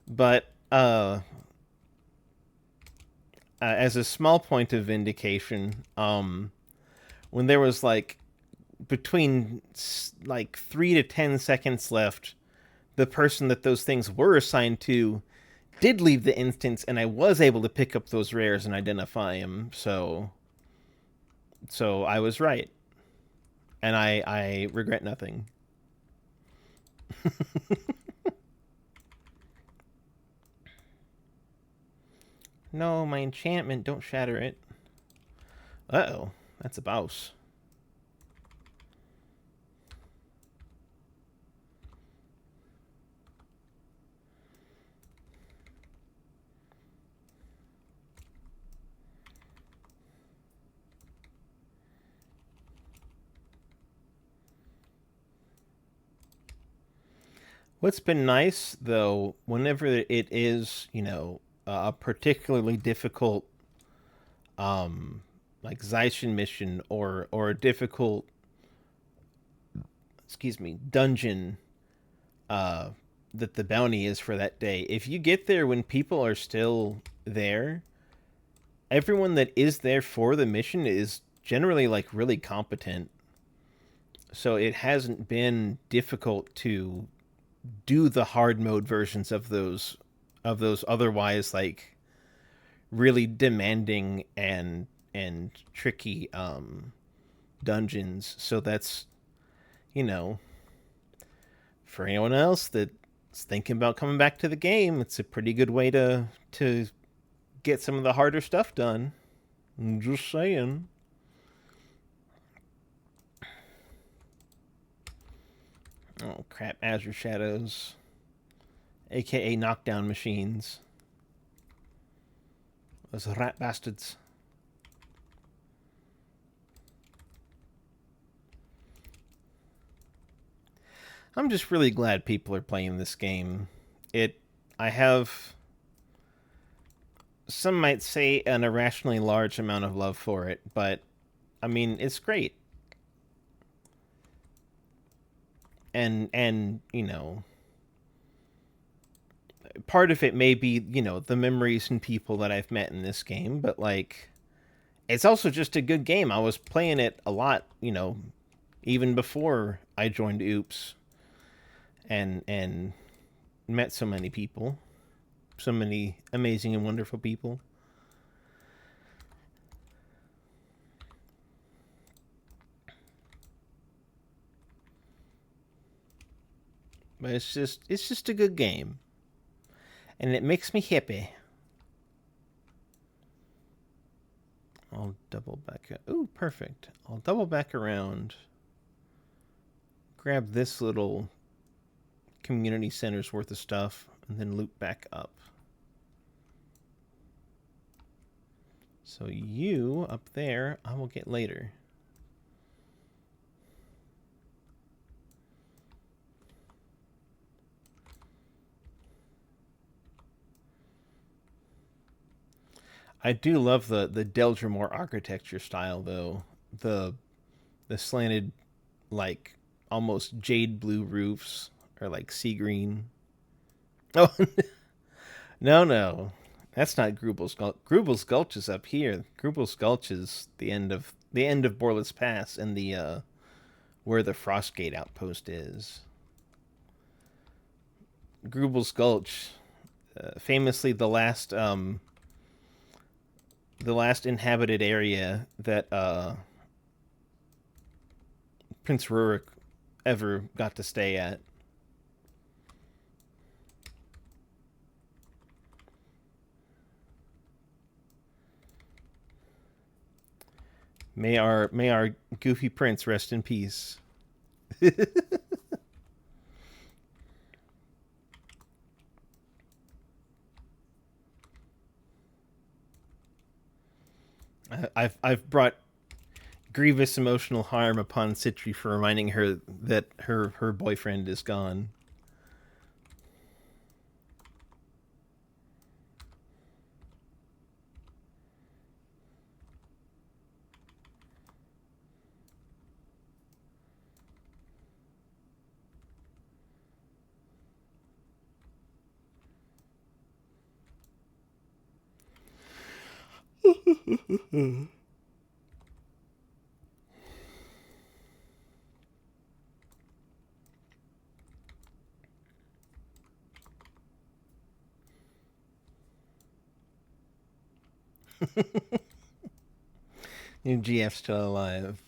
Speaker 1: But as a small point of vindication, when there was like between like 3 to 10 seconds left, the person that those things were assigned to did leave the instance, and I was able to pick up those rares and identify them. So I was right, and I regret nothing. No, my enchantment, don't shatter it. Uh-oh, that's a bouse. What's been nice, though, whenever it is, a particularly difficult, um, like Zaishin mission, or a difficult, excuse me, dungeon, uh, that the bounty is for that day. If you get there when people are still there, everyone that is there for the mission is generally like really competent. So it hasn't been difficult to do the hard mode versions of those otherwise like really demanding and tricky dungeons. So that's, you know for anyone else that's thinking about coming back to the game, it's a pretty good way to get some of the harder stuff done. I'm just saying. Oh crap, Azure Shadows, aka knockdown machines. Those rat bastards. I'm just really glad people are playing this game. I have, some might say, an irrationally large amount of love for it, but I mean, it's great. And part of it may be, the memories and people that I've met in this game, but like, it's also just a good game. I was playing it a lot, even before I joined Oops, and met so many people, so many amazing and wonderful people. But it's just a good game, and it makes me happy. I'll double back. Ooh, perfect. I'll double back around. Grab this little community center's worth of stuff, and then loop back up. So you up there, I will get later. I do love the Deldrimore architecture style, though. The the slanted, like, almost jade blue roofs, or like sea green. Oh no, no, that's not Grubel's Gulch. Grubel's Gulch is up here. Grubel's Gulch is the end of Borla's Pass, and the where the Frostgate outpost is. Grubel's Gulch, famously the last inhabited area that Prince Rurik ever got to stay at. May our goofy prince rest in peace. I've brought grievous emotional harm upon Citri for reminding her that her boyfriend is gone. New GF's still alive.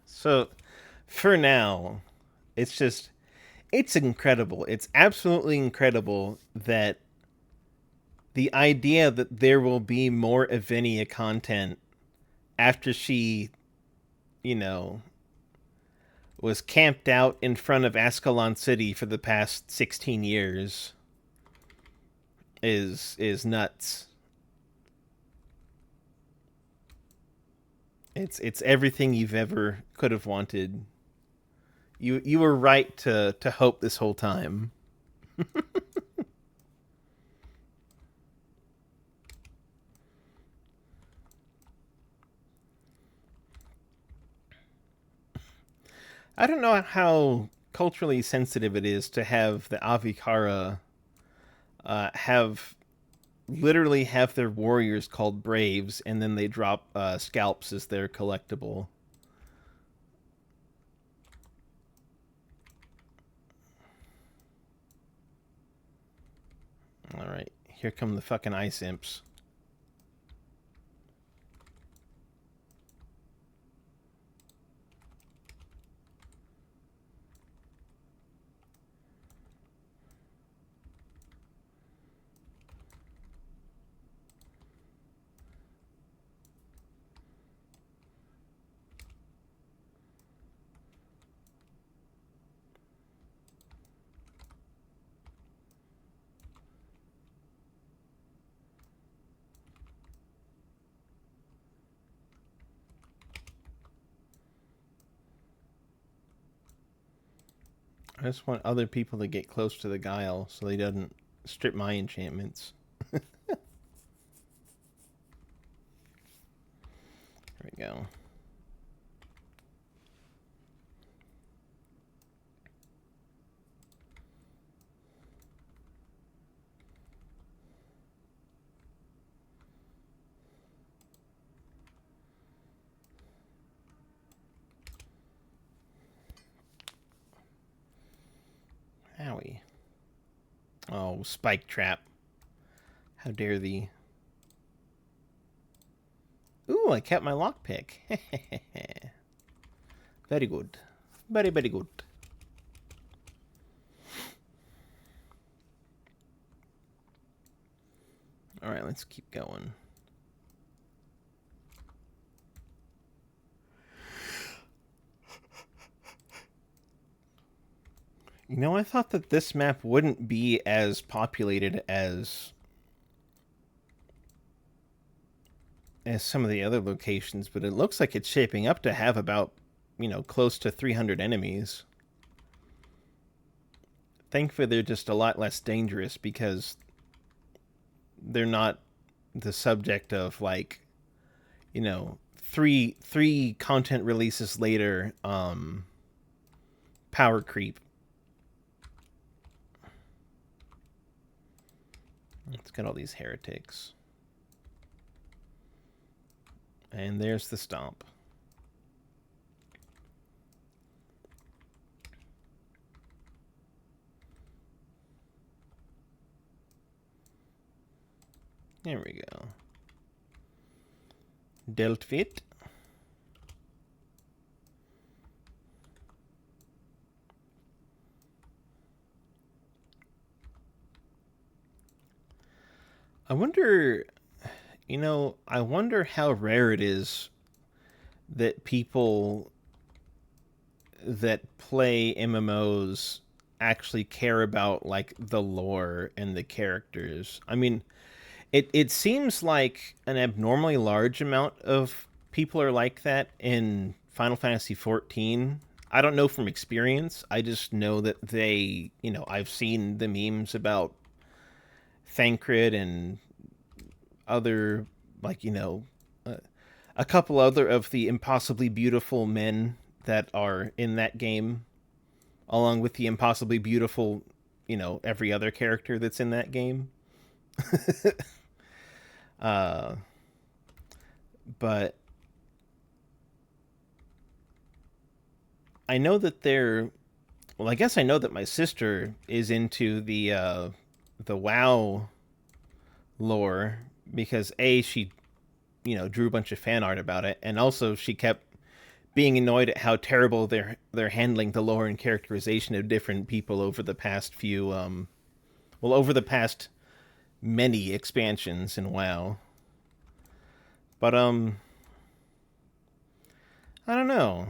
Speaker 1: So, for now, it's just it's incredible. It's absolutely incredible that the idea that there will be more Avinia content after she, you know, was camped out in front of Ascalon City for the past 16 years is nuts. It's everything you've ever could have wanted. You were right to hope this whole time. I don't know how culturally sensitive it is to have the Avikara have literally have their warriors called braves, and then they drop scalps as their collectible. All right, here come the fucking ice imps. I just want other people to get close to the guile so he doesn't strip my enchantments. There we go. Howie. Oh, spike trap. How dare thee. Ooh, I kept my lockpick. Very good. Very, very good. Alright, let's keep going. I thought that this map wouldn't be as populated as some of the other locations, but it looks like it's shaping up to have about, close to 300 enemies. Thankfully, they're just a lot less dangerous because they're not the subject of like, three content releases later, power creep. Let's get all these heretics. And there's the stomp. There we go. Dealt fit. I wonder, I wonder how rare it is that people that play MMOs actually care about like the lore and the characters. I mean, it seems like an abnormally large amount of people are like that in Final Fantasy 14. I don't know from experience. I just know that I've seen the memes about Thancred and other, like, a couple other of the impossibly beautiful men that are in that game, along with the impossibly beautiful, every other character that's in that game. uh, but I know that they're. Well, I guess I know that my sister is into the WoW lore because she drew a bunch of fan art about it, and also she kept being annoyed at how terrible they're handling the lore and characterization of different people over the past few over the past many expansions in WoW. But I don't know.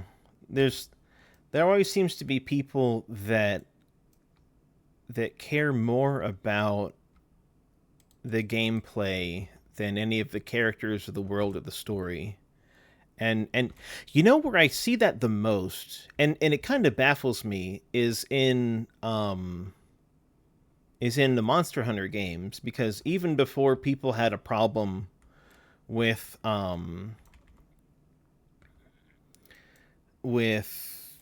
Speaker 1: There's there always seems to be people that care more about the gameplay than any of the characters or the world or the story. And where I see that the most, and it kind of baffles me, is in the Monster Hunter games, because even before people had a problem with with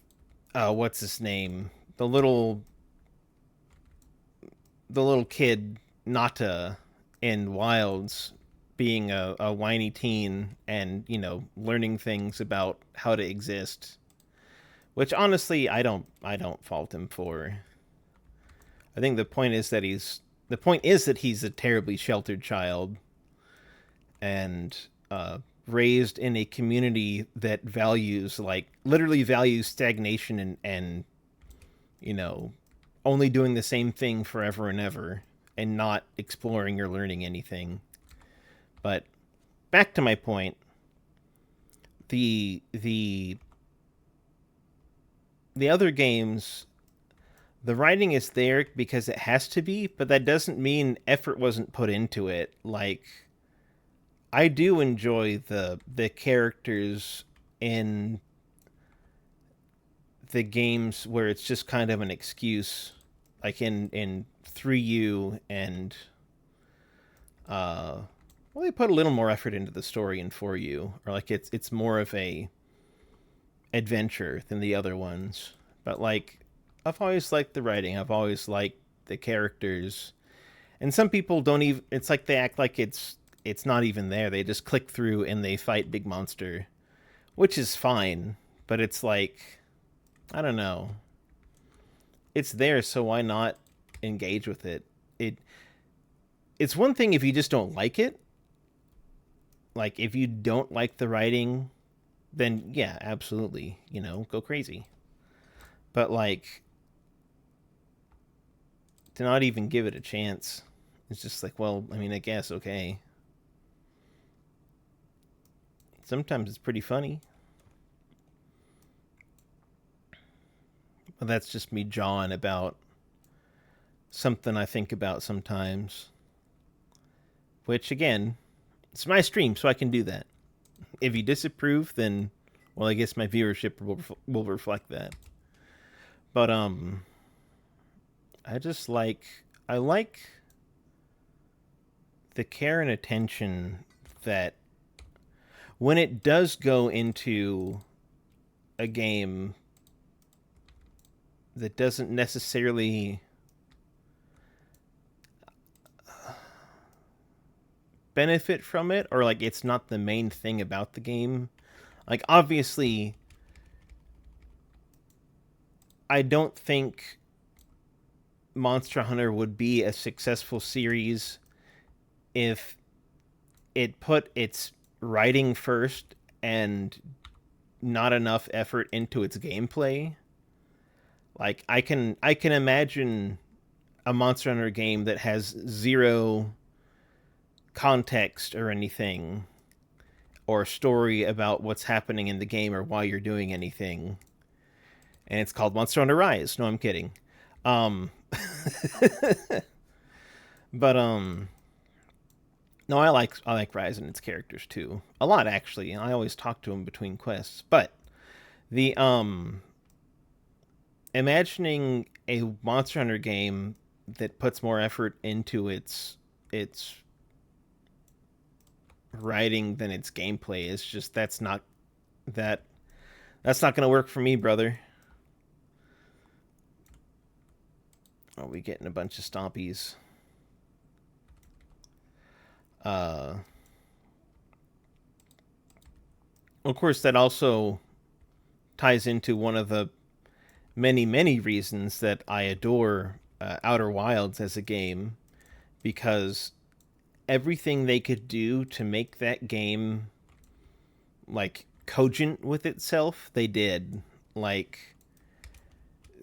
Speaker 1: what's his name, the little kid Nata in Wilds being a whiny teen and learning things about how to exist, which honestly I don't fault him for. I think the point is that he's a terribly sheltered child and raised in a community that values, like, literally values stagnation and you know only doing the same thing forever and ever and not exploring or learning anything. But back to my point, the the other games, the writing is there because it has to be, but that doesn't mean effort wasn't put into it. Like, I do enjoy the characters in the games where it's just kind of an excuse, like in 3U and uh well, they put a little more effort into the story in 4U, or like it's more of a adventure than the other ones. But like, I've always liked the writing. I've always liked the characters. And some people don't even, it's like they act like it's not even there. They just click through and they fight big monster, which is fine, but it's like, I don't know. It's there, so why not engage with it? It it's one thing if you just don't like it. Like, if you don't like the writing, then yeah, absolutely, go crazy. But like, to not even give it a chance, it's just like, well, I mean, I guess okay. Sometimes it's pretty funny. But that's just me jawing about something I think about sometimes. Which, again, it's my stream, so I can do that. If you disapprove, then, well, I guess my viewership will reflect that. But, I just like, I like the care and attention that when it does go into a game that doesn't necessarily benefit from it, or like it's not the main thing about the game. Like, obviously, I don't think Monster Hunter would be a successful series if it put its writing first and not enough effort into its gameplay. Like, I can imagine a Monster Hunter game that has zero context or anything, or story about what's happening in the game or why you're doing anything, and it's called Monster Hunter Rise. No, I'm kidding. Um, but no, I like Rise and its characters too a lot, actually. I always talk to them between quests. But the imagining a Monster Hunter game that puts more effort into its writing than its gameplay is just that that's not gonna work for me, brother. Are we getting a bunch of stompies? Uh, of course, that also ties into one of the many, many reasons that I adore Outer Wilds as a game, because everything they could do to make that game like cogent with itself, they did. Like,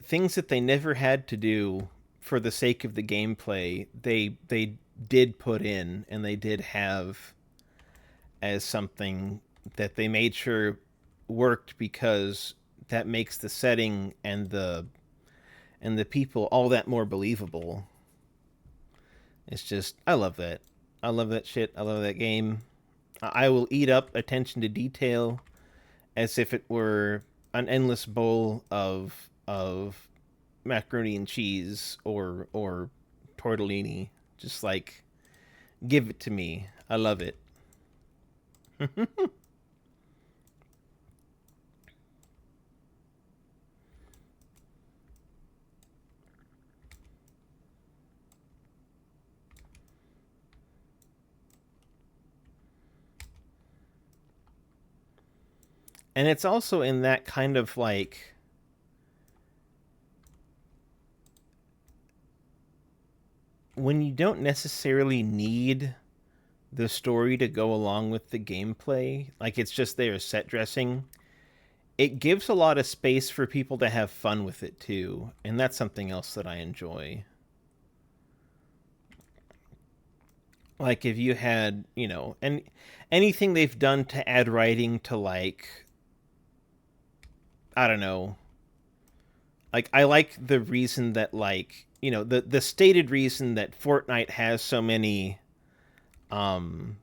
Speaker 1: things that they never had to do for the sake of the gameplay, they did put in, and they did have as something that they made sure worked, because that makes the setting and the people all that more believable. It's just, I love that. I love that shit. I love that game. I will eat up attention to detail as if it were an endless bowl of macaroni and cheese or tortellini. Just like, give it to me. I love it. And it's also in that kind of like, when you don't necessarily need the story to go along with the gameplay, like it's just there set dressing, it gives a lot of space for people to have fun with it too. And that's something else that I enjoy. Like, if you had, and anything they've done to add writing to, like, I don't know, like, I like the reason that, like, the stated reason that Fortnite has so many um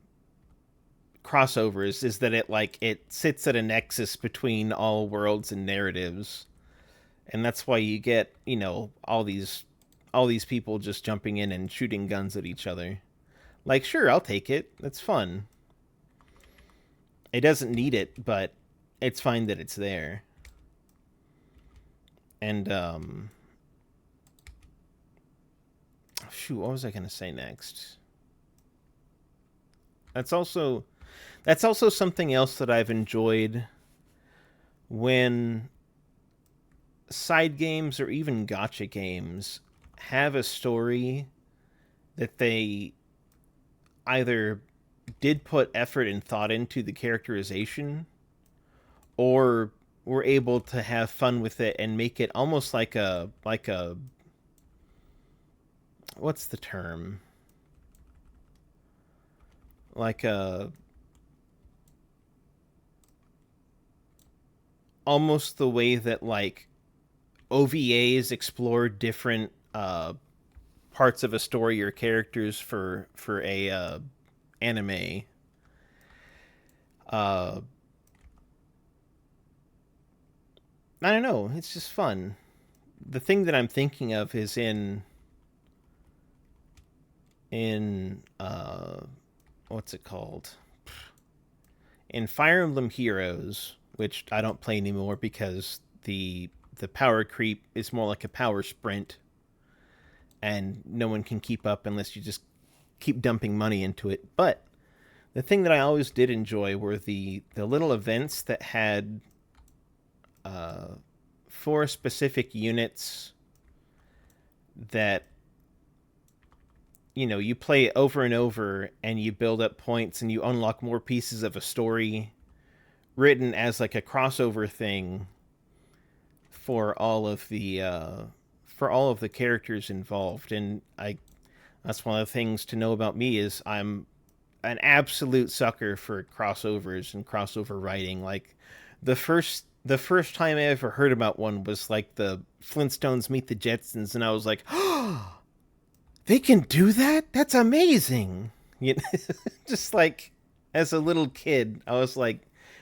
Speaker 1: crossovers is that it sits at a nexus between all worlds and narratives, and that's why you get, all these people just jumping in and shooting guns at each other. Like, sure, I'll take it. That's fun. It doesn't need it, but it's fine that it's there. And shoot, what was I gonna say next? That's also that's also something else that I've enjoyed, when side games or even gotcha games have a story that they either did put effort and thought into the characterization, or were able to have fun with it and make it almost like a what's the term, like a almost the way that, like, OVAs explore different parts of a story or characters for a anime. Uh, I don't know. It's just fun. The thing that I'm thinking of is in what's it called? In Fire Emblem Heroes, which I don't play anymore because the power creep is more like a power sprint, and no one can keep up unless you just keep dumping money into it. But the thing that I always did enjoy were the little events that had uh, four specific units that you play over and over, and you build up points and you unlock more pieces of a story written as like a crossover thing for all of the characters involved. And I that's one of the things to know about me is I'm an absolute sucker for crossovers and crossover writing. Like the first time I ever heard about one was like the Flintstones meet the Jetsons, and I was like, "Oh, they can do that? That's amazing!" You know, just like as a little kid, I was like,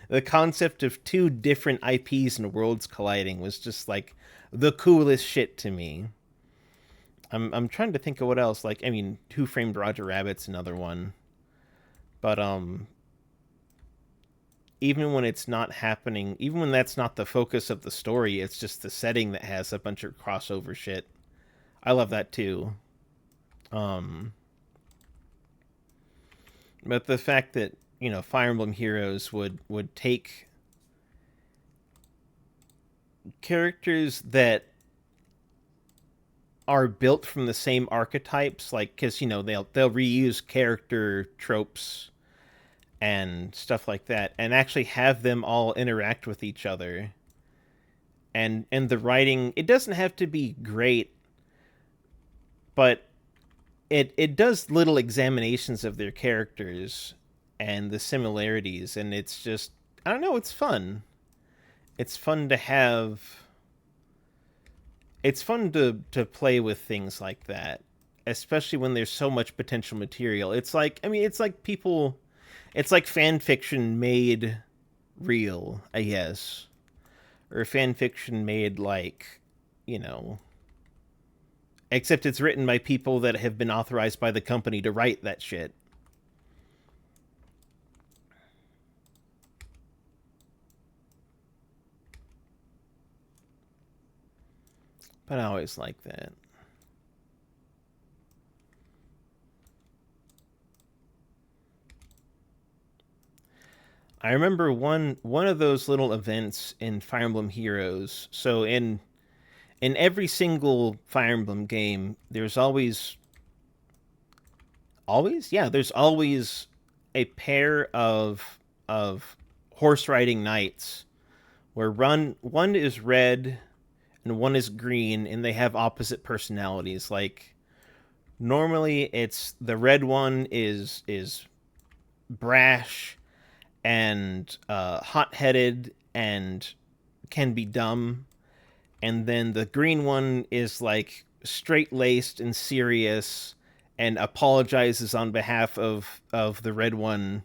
Speaker 1: the concept of two different IPs and worlds colliding was just like the coolest shit to me. I'm trying to think of what else. Like, I mean, Who Framed Roger Rabbit's another one, but even when it's not happening, even when that's not the focus of the story, it's just the setting that has a bunch of crossover shit. I love that too. Um, but the fact that Fire Emblem Heroes would take characters that are built from the same archetypes, like because they'll reuse character tropes and stuff like that, and actually have them all interact with each other. And the writing, it doesn't have to be great, but it does little examinations of their characters and the similarities, and it's just, I don't know, it's fun. It's fun to have it's fun to play with things like that, especially when there's so much potential material. It's like, I mean, it's like fan fiction made real, I guess, or fan fiction made like, you know, except it's written by people that have been authorized by the company to write that shit. But I always like that. I remember one of those little events in Fire Emblem Heroes. So in every single Fire Emblem game, there's always, yeah, there's always a pair of horse riding knights where one is red and one is green, and they have opposite personalities. Like, normally it's the red one is brash and hot-headed and can be dumb, and then the green one is like straight-laced and serious and apologizes on behalf of the red one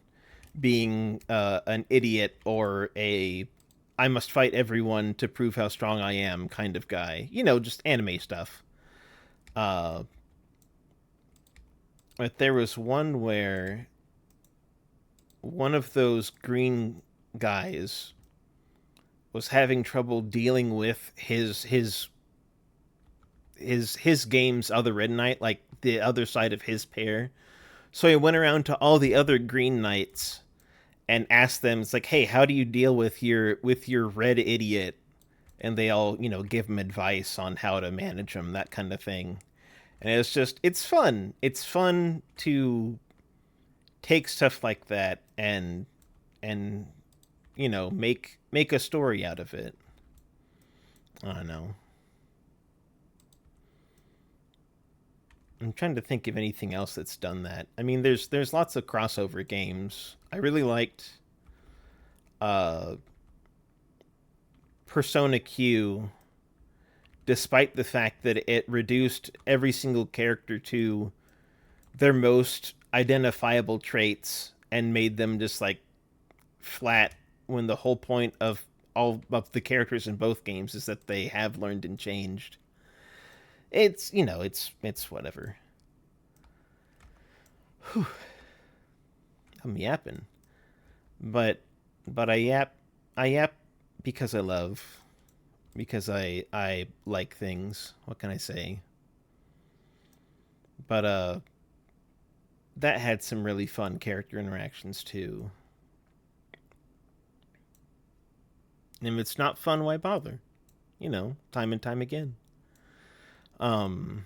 Speaker 1: being an idiot or a I must fight everyone to prove how strong I am kind of guy. Just anime stuff. Uh, but there was one where one of those green guys was having trouble dealing with his game's other red knight, like the other side of his pair. So he went around to all the other green knights and asked them, it's like, hey, how do you deal with your red idiot? And they all, give him advice on how to manage him, that kind of thing. And it's fun. It's fun to take stuff like that and make a story out of it. I don't know. I'm trying to think of anything else that's done that. I mean, there's lots of crossover games. I really liked uh Persona Q despite the fact that it reduced every single character to their most identifiable traits and made them just like flat, when the whole point of all of the characters in both games is that they have learned and changed. It's, it's whatever. Whew. I'm yapping. But I yap because I love, because I like things. What can I say? But that had some really fun character interactions too. And if it's not fun, why bother? Time and time again. Um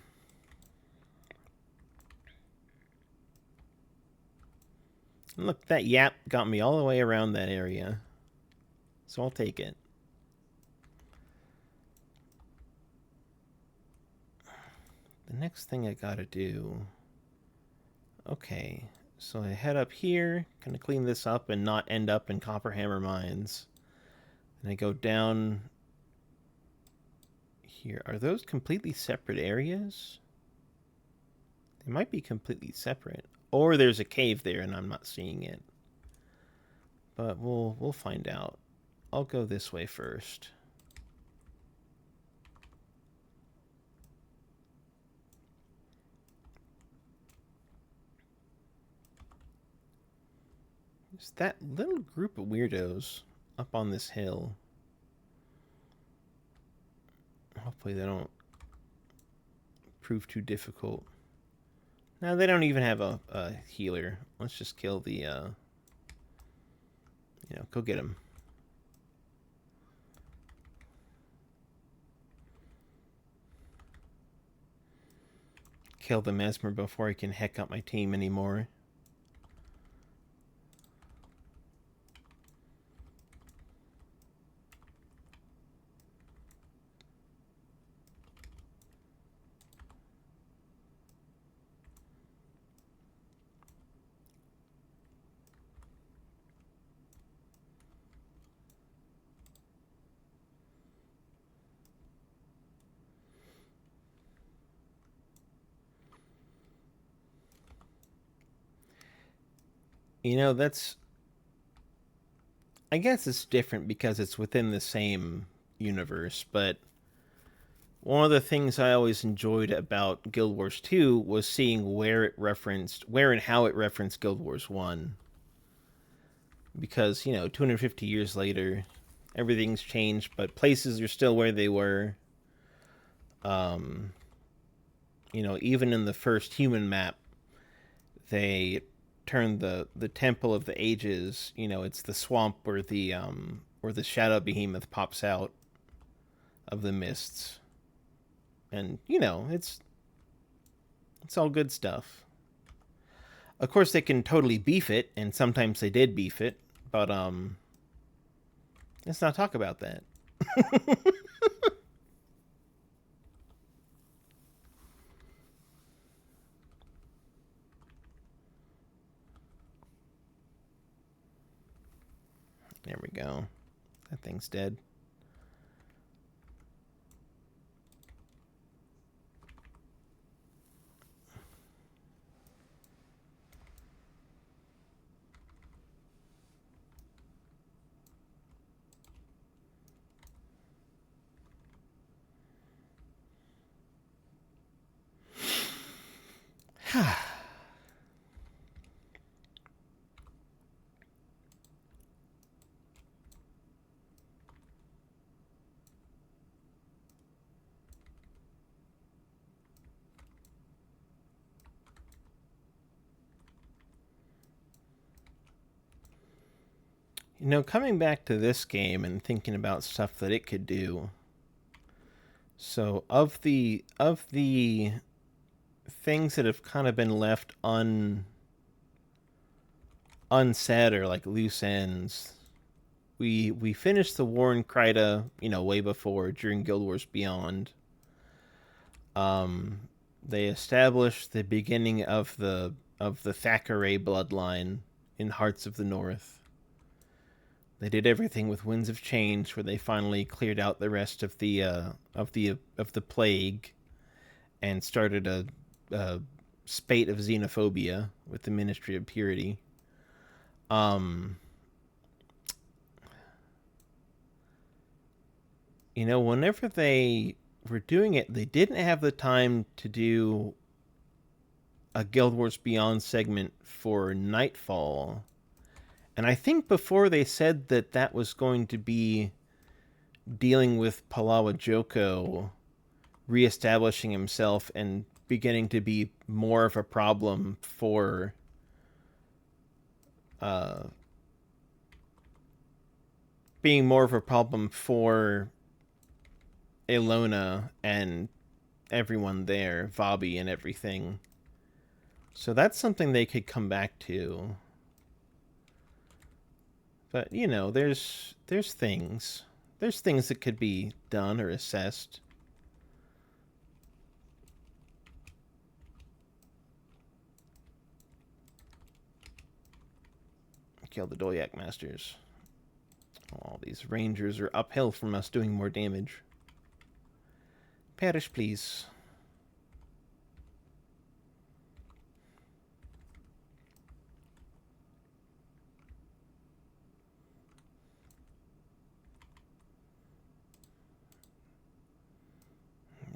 Speaker 1: Look, that yap got me all the way around that area. So I'll take it. The next thing I gotta do. Okay, so I head up here, gonna clean this up and not end up in Copperhammer Mines. And I go down here. Are those completely separate areas? They might be completely separate. Or there's a cave there and I'm not seeing it. But we'll find out. I'll go this way first. There's that little group of weirdos up on this hill. Hopefully they don't prove too difficult. No, they don't even have a healer. Let's just kill the, go get him. Kill the Mesmer before he can heck up my team anymore. That's. I guess it's different because it's within the same universe, but one of the things I always enjoyed about Guild Wars 2 was seeing where and how it referenced Guild Wars 1. Because, 250 years later, everything's changed, but places are still where they were. Even in the first human map, they turned the Temple of the Ages, it's the swamp where the shadow behemoth pops out of the mists. And, it's all good stuff. Of course they can totally beef it, and sometimes they did beef it, but let's not talk about that. There we go. That thing's dead. Coming back to this game and thinking about stuff that it could do. So of the things that have kind of been left unsaid or like loose ends, we finished the war in Kryta, way before, during Guild Wars Beyond. They established the beginning of the Thackeray bloodline in Hearts of the North. They did everything with Winds of Change, where they finally cleared out the rest of the plague and started a spate of xenophobia with the Ministry of Purity. Whenever they were doing it, they didn't have the time to do a Guild Wars Beyond segment for Nightfall. And I think before they said that that was going to be dealing with Palawa Joko reestablishing himself and beginning to be more of a problem for being more of a problem for Ilona and everyone there, Vabi and everything. So that's something they could come back to. But, there's things. There's things that could be done or assessed. Kill the Dolyak Masters. All these rangers are uphill from us doing more damage. Perish, please.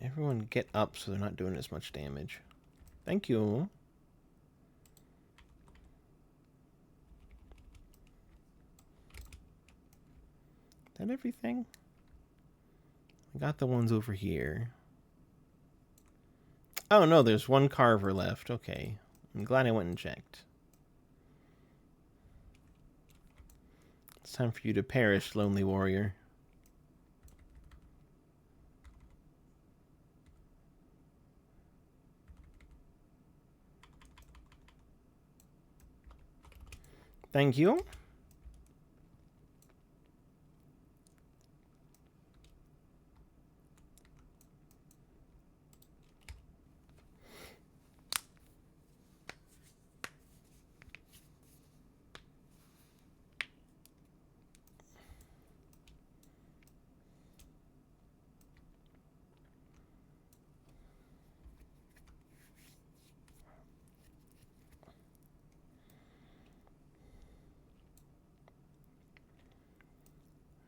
Speaker 1: Everyone get up so they're not doing as much damage. Thank you. Is that everything? I got the ones over here. Oh no, there's one carver left. Okay. I'm glad I went and checked. It's time for you to perish, lonely warrior. Thank you.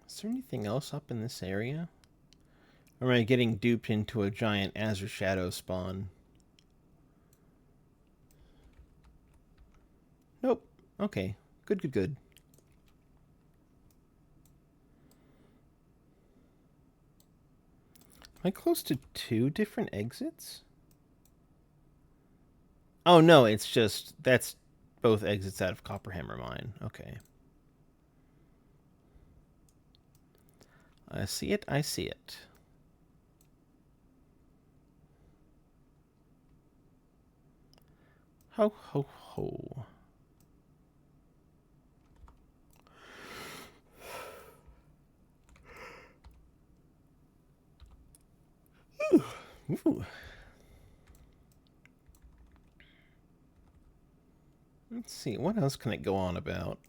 Speaker 1: Is there anything else up in this area? Or am I getting duped into a giant Azure Shadow spawn? Nope. Okay. Good, good, good. Am I close to 2 different exits? Oh, no, it's just... That's both exits out of Copperhammer Mine. Okay. I see it, I see it. Ho, ho, ho. Ooh. Let's see, what else can it go on about?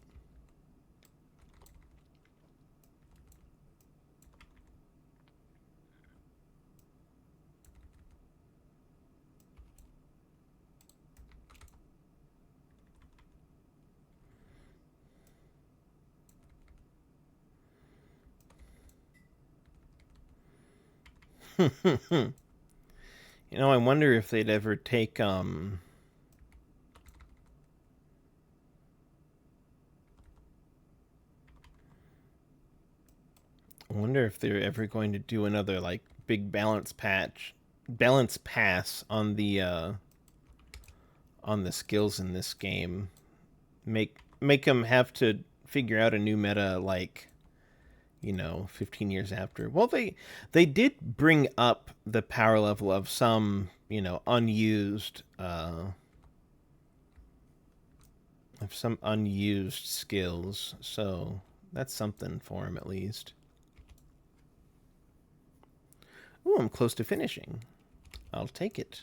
Speaker 1: I wonder if they'd ever take, I wonder if they're ever going to do another, like, big balance pass on the skills in this game. Make them have to figure out a new meta, like, 15 years after. Well, they did bring up the power level of some, unused skills. So that's something for him at least. Ooh, I'm close to finishing. I'll take it.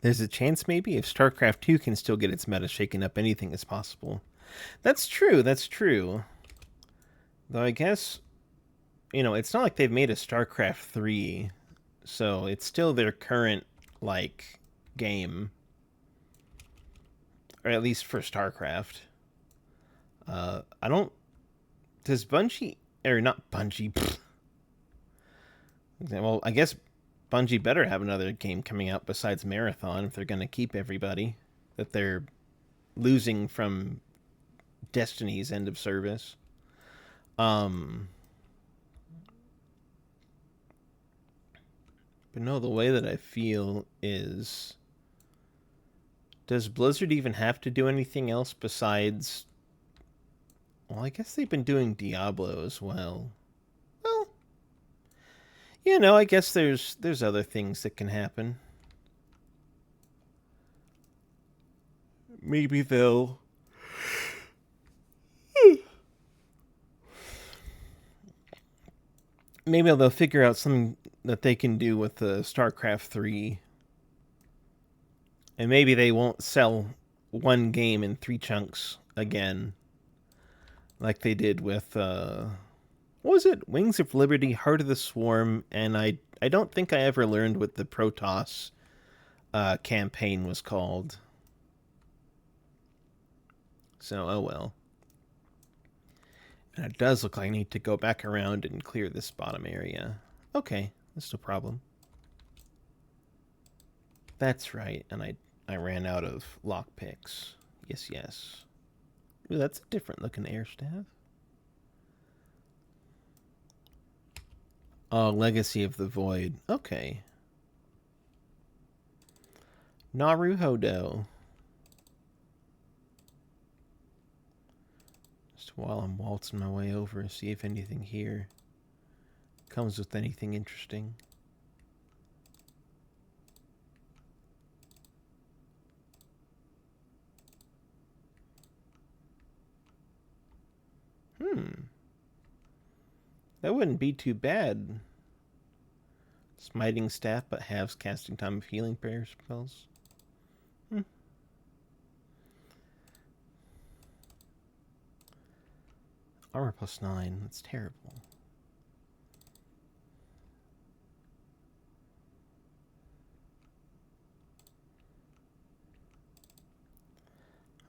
Speaker 1: There's a chance maybe if StarCraft 2 can still get its meta shaken up, anything is possible. That's true, that's true. Though I guess, it's not like they've made a StarCraft 3, so it's still their current, game. Or at least for StarCraft. I don't... Does Bungie... Or not Bungie... Pfft. Well, I guess Bungie better have another game coming out besides Marathon if they're going to keep everybody that they're losing from Destiny's end of service. But no, the way that I feel is... Does Blizzard even have to do anything else besides... Well, I guess they've been doing Diablo as well. Well, I guess there's other things that can happen. Maybe they'll... Maybe they'll figure out something that they can do with the StarCraft 3. And maybe they won't sell one game in 3 chunks again. Like they did with, what was it? Wings of Liberty, Heart of the Swarm, and I don't think I ever learned what the Protoss campaign was called. So, oh well. And it does look like I need to go back around and clear this bottom area. Okay, that's no problem. That's right, and I ran out of lockpicks. Yes. Ooh, that's a different looking air staff. Oh, Legacy of the Void. Okay. Naruhodo. Just while I'm waltzing my way over, see if anything here comes with anything interesting. That wouldn't be too bad. Smiting staff, but halves casting time of healing prayer spells. Armor +9. That's terrible.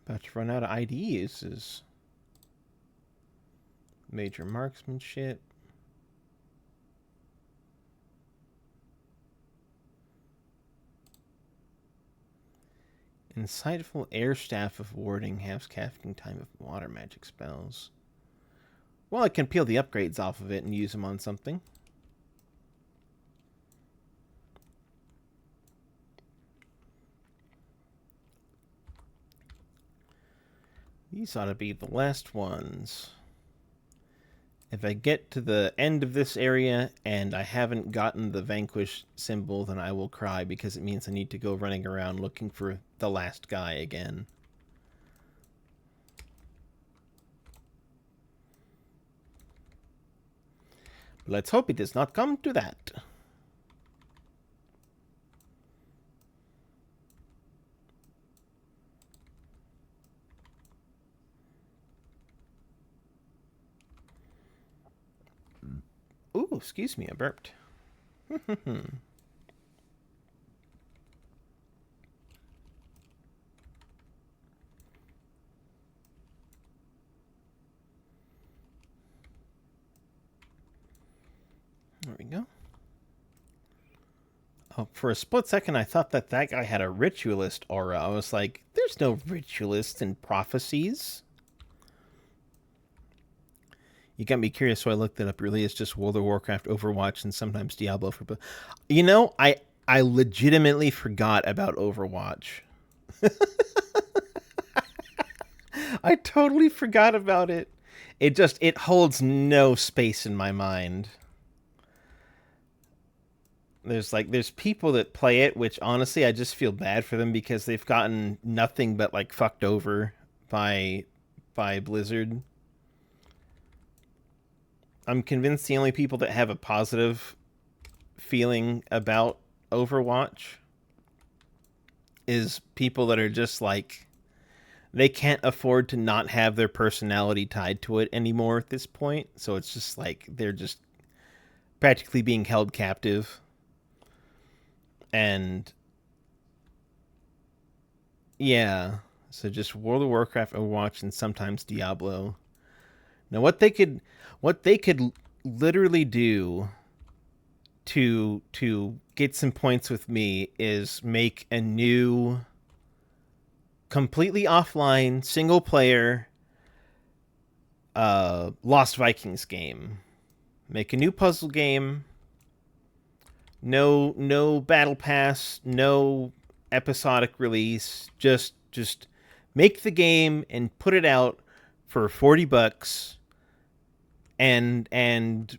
Speaker 1: About to run out of ID uses. Major marksmanship. Insightful air staff of warding, halves casting time of water magic spells. Well, I can peel the upgrades off of it and use them on something. These ought to be the last ones. If I get to the end of this area and I haven't gotten the vanquish symbol, then I will cry because it means I need to go running around looking for the last guy again. Let's hope it does not come to that. Ooh, excuse me, I burped. There we go. Oh, for a split second, I thought that guy had a ritualist aura. I was like, there's no ritualists in prophecies. You got me curious, so I looked it up. Really, it's just World of Warcraft, Overwatch, and sometimes Diablo. I legitimately forgot about Overwatch. I totally forgot about it. It holds no space in my mind. There's people that play it, which honestly I just feel bad for them because they've gotten nothing but fucked over by Blizzard. I'm convinced the only people that have a positive feeling about Overwatch is people that are just like, they can't afford to not have their personality tied to it anymore at this point. So it's just like they're just practically being held captive. And yeah, so just World of Warcraft, Overwatch, and sometimes Diablo. Now what they could literally do to get some points with me is make a new completely offline single player Lost Vikings game. Make a new puzzle game. No battle pass, no episodic release. Just make the game and put it out for $40, and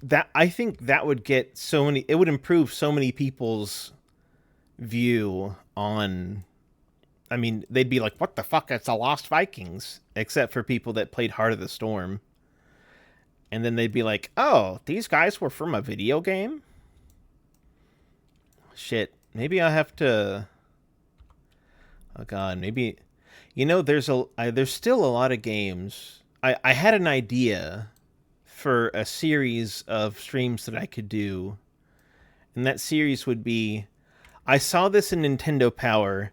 Speaker 1: that, I think that would get so many, it would improve so many people's view on, I mean, they'd be like, what the fuck, it's a Lost Vikings, except for people that played Heart of the Storm. And then they'd be like, oh, these guys were from a video game? Shit, maybe I have to, oh god, maybe, there's still a lot of games. I had an idea for a series of streams that I could do, and that series would be, I saw this in Nintendo Power,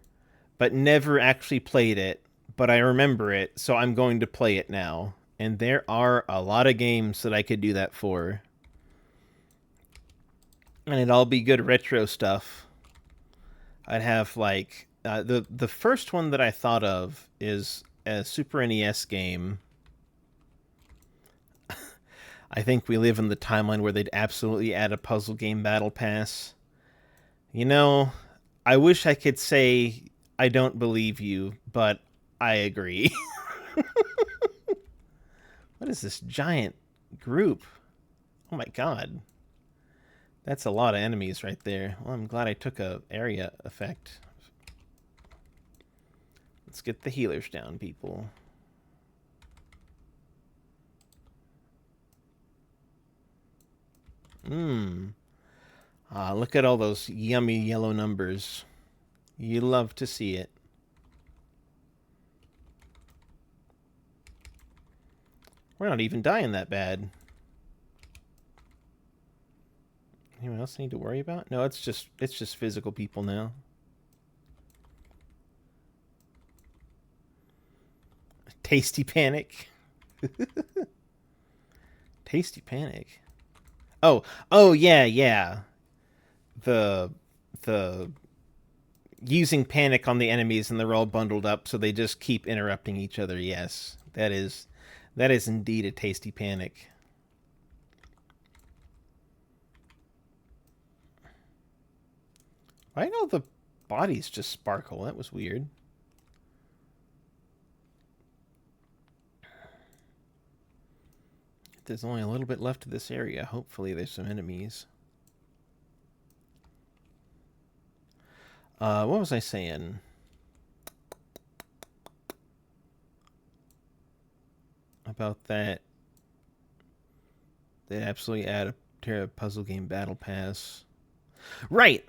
Speaker 1: but never actually played it, but I remember it, so I'm going to play it now. And there are a lot of games that I could do that for. And it'd all be good retro stuff. I'd have like the first one that I thought of is a Super NES game. I think we live in the timeline where they'd absolutely add a puzzle game battle pass. You know, I wish I could say I don't believe you, but I agree. What is this giant group? Oh my god. That's a lot of enemies right there. Well, I'm glad I took a area effect. Let's get the healers down, people. Look at all those yummy yellow numbers. You love to see it. We're not even dying that bad. Anyone else need to worry about? No, it's just physical people now. Tasty panic. Tasty panic. Oh yeah. The using panic on the enemies, and they're all bundled up, so they just keep interrupting each other. Yes, that is indeed a tasty panic. Why did all the bodies just sparkle? That was weird. There's only a little bit left of this area. Hopefully there's some enemies. What was I saying? About that. They absolutely add a puzzle game battle pass. Right.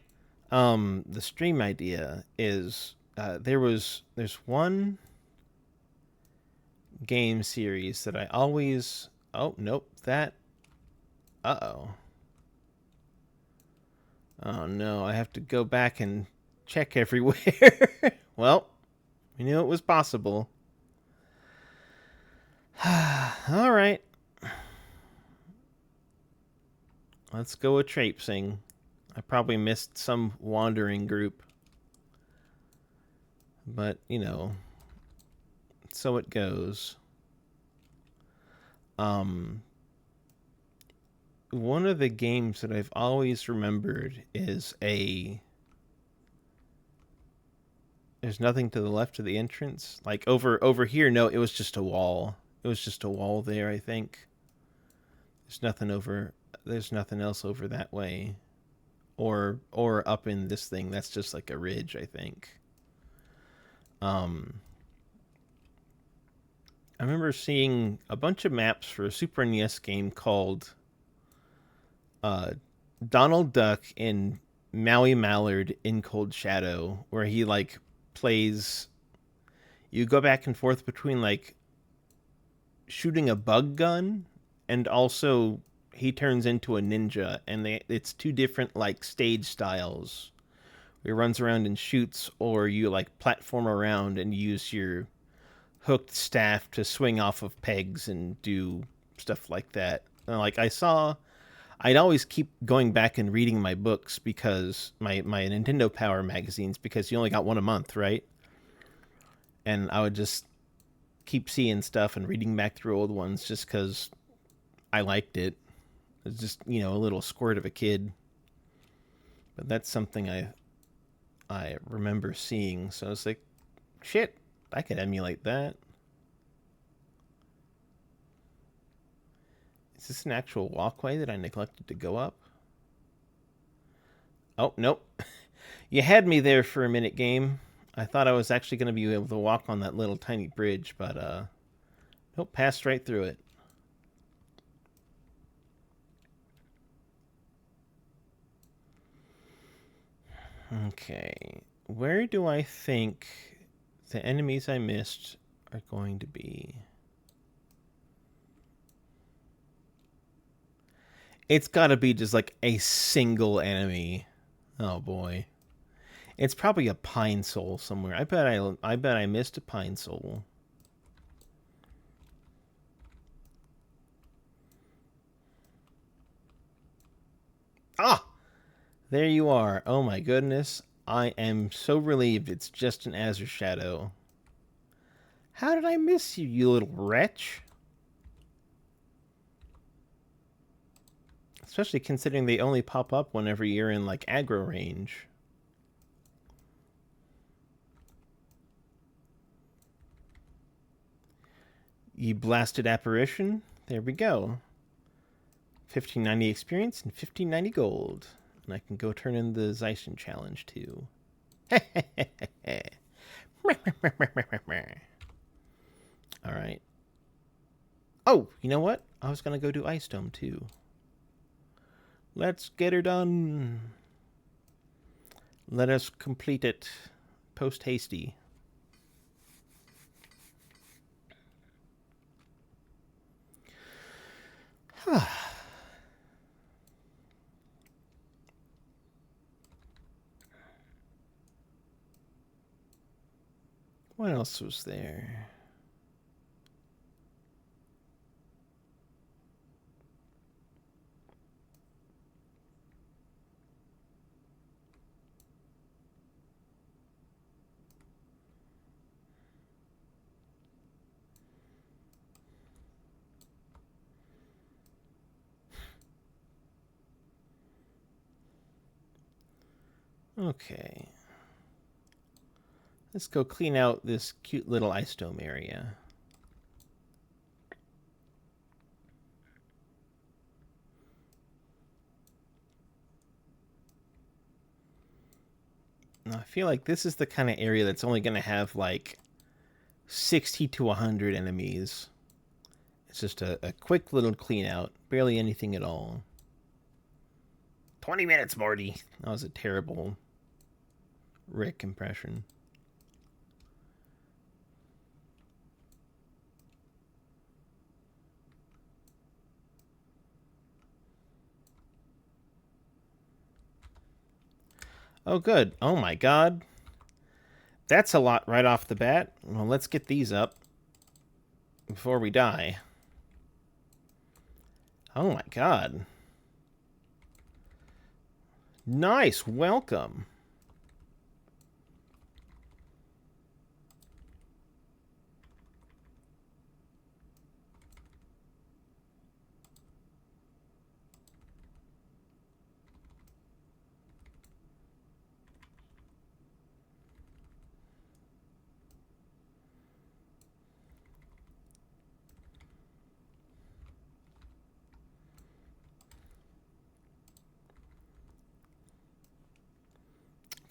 Speaker 1: The stream idea is there's one game series that I always, oh nope, that, oh no, I have to go back and check everywhere. Well, we knew it was possible. All right, let's go with traipsing. I probably missed some wandering group, but you know, so it goes. One of the games that I've always remembered is there's nothing to the left of the entrance. Like over here, no, it was just a wall. It was just a wall there, I think. There's nothing else over that way. Or up in this thing, that's just like a ridge, I think. I remember seeing a bunch of maps for a Super NES game called Donald Duck in Maui Mallard in Cold Shadow, where he like plays. You go back and forth between like shooting a bug gun and also he turns into a ninja, and it's two different like stage styles. He runs around and shoots, or you like platform around and use your hooked staff to swing off of pegs and do stuff like that. Like I'd always keep going back and reading my books because my Nintendo Power magazines, because you only got one a month, right? And I would just keep seeing stuff and reading back through old ones just because I liked it. It's just, a little squirt of a kid. But that's something I remember seeing. So it's like, shit, I could emulate that. Is this an actual walkway that I neglected to go up? Oh, nope. You had me there for a minute, game. I thought I was actually going to be able to walk on that little tiny bridge, but nope, passed right through it. Okay, where do I think the enemies I missed are going to be? It's got to be just like a single enemy. Oh boy. It's probably a pine soul somewhere. I bet I missed a pine soul. Ah! There you are. Oh my goodness. I am so relieved it's just an Azure Shadow. How did I miss you, you little wretch? Especially considering they only pop up whenever you're in, like, aggro range. You blasted apparition. There we go. 1590 experience and 1590 gold. And I can go turn in the Zeisen challenge, too. Alright. Oh, you know what? I was going to go do Ice Dome, too. Let's get her done. Let us complete it post-hasty. What else was there? Okay. Let's go clean out this cute little ice dome area. Now, I feel like this is the kind of area that's only going to have like 60 to 100 enemies. It's just a quick little clean out. Barely anything at all. 20 minutes, Morty. That was a terrible Rick impression. Oh, good. Oh, my God. That's a lot right off the bat. Well, let's get these up before we die. Oh, my God. Nice. Welcome.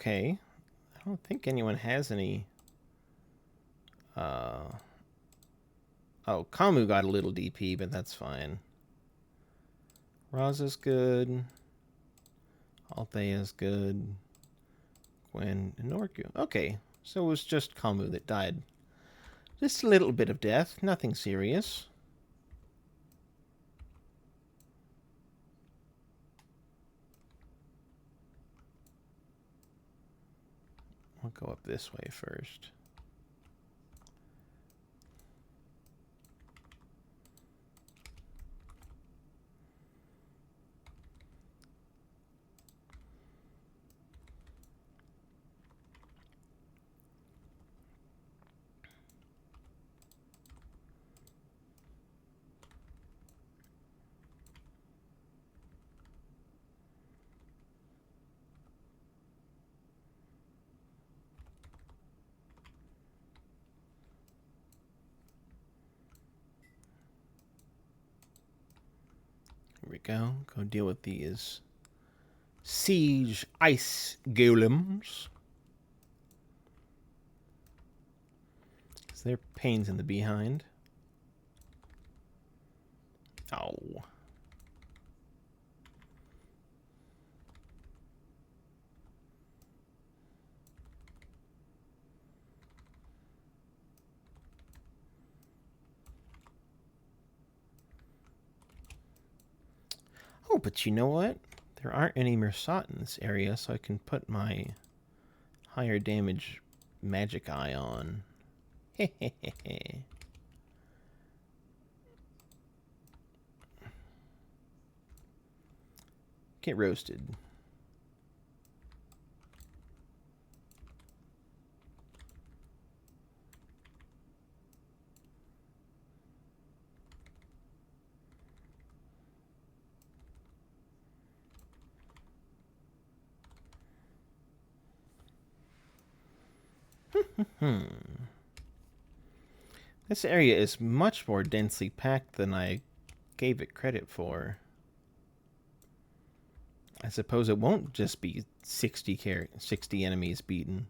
Speaker 1: Okay. I don't think anyone has any. Oh, Kamu got a little DP, but that's fine. Raza's good. Althea's good. Gwen and Norku. Okay, so it was just Kamu that died. Just a little bit of death, nothing serious. I'll go up this way first. Here we go. Go deal with these siege ice golems. Because they're pains in the behind. Oh. Oh, but you know what? There aren't any Mersat in this area, so I can put my higher damage magic eye on. Hehehe. Get roasted. This area is much more densely packed than I gave it credit for. I suppose it won't just be 60 enemies beaten.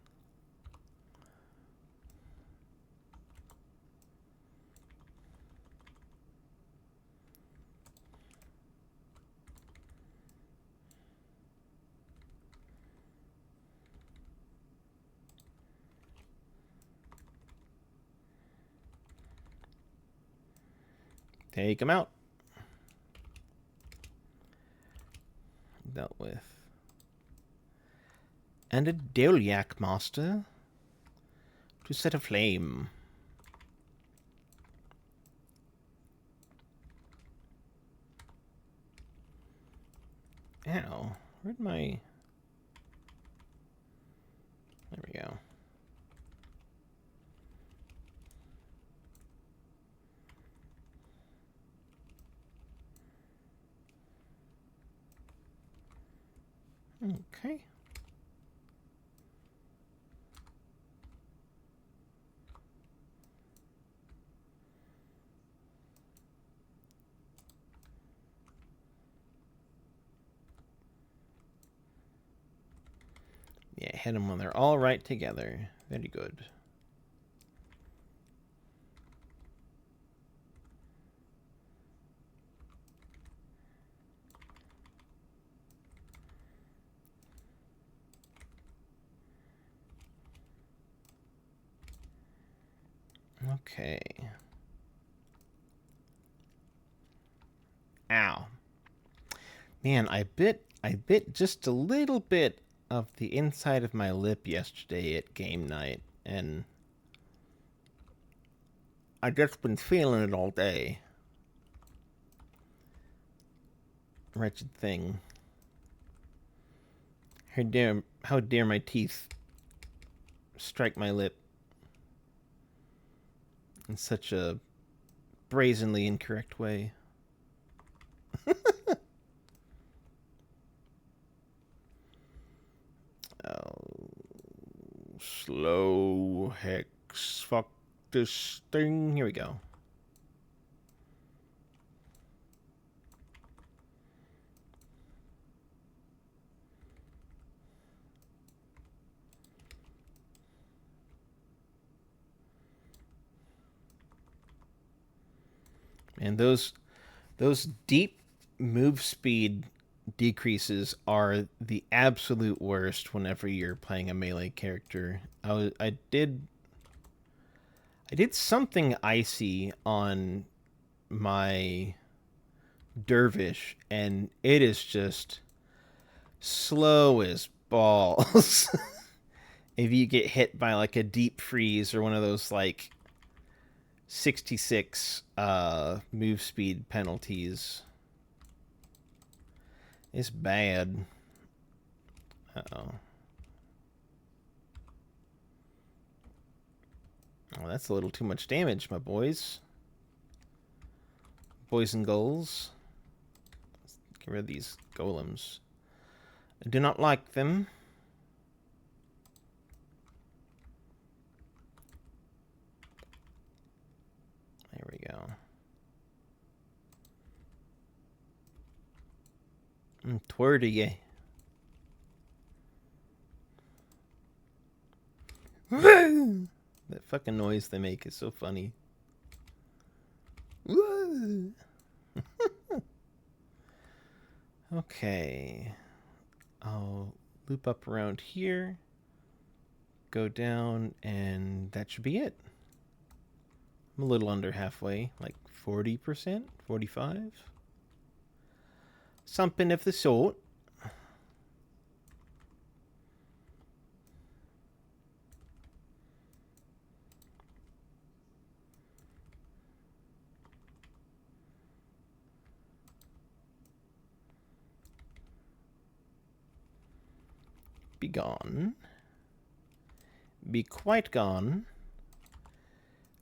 Speaker 1: Take him out. Dealt with. And a Doliac master to set aflame. Ow. Where'd my... There we go. Okay. Yeah, hit them when they're all right together. Very good. Okay. Ow. Man, I bit just a little bit of the inside of my lip yesterday at game night, and I just been feeling it all day. Wretched thing. How dare my teeth strike my lip in such a brazenly incorrect way. Oh, slow hex. Fuck this thing. Here we go. And those deep move speed decreases are the absolute worst whenever you're playing a melee character. I did something icy on my dervish, and it is just slow as balls. If you get hit by like a deep freeze or one of those like 66 move speed penalties, it's bad. Uh-oh. Oh, that's a little too much damage, my boys. Boys and goals. Let's get rid of these golems. I do not like them. There we go. Twerdy ye. That fucking noise they make is so funny. Okay. I'll loop up around here, go down, and that should be it. I'm a little under halfway, like 40%, 45%. Something of the sort. Be gone. Be quite gone.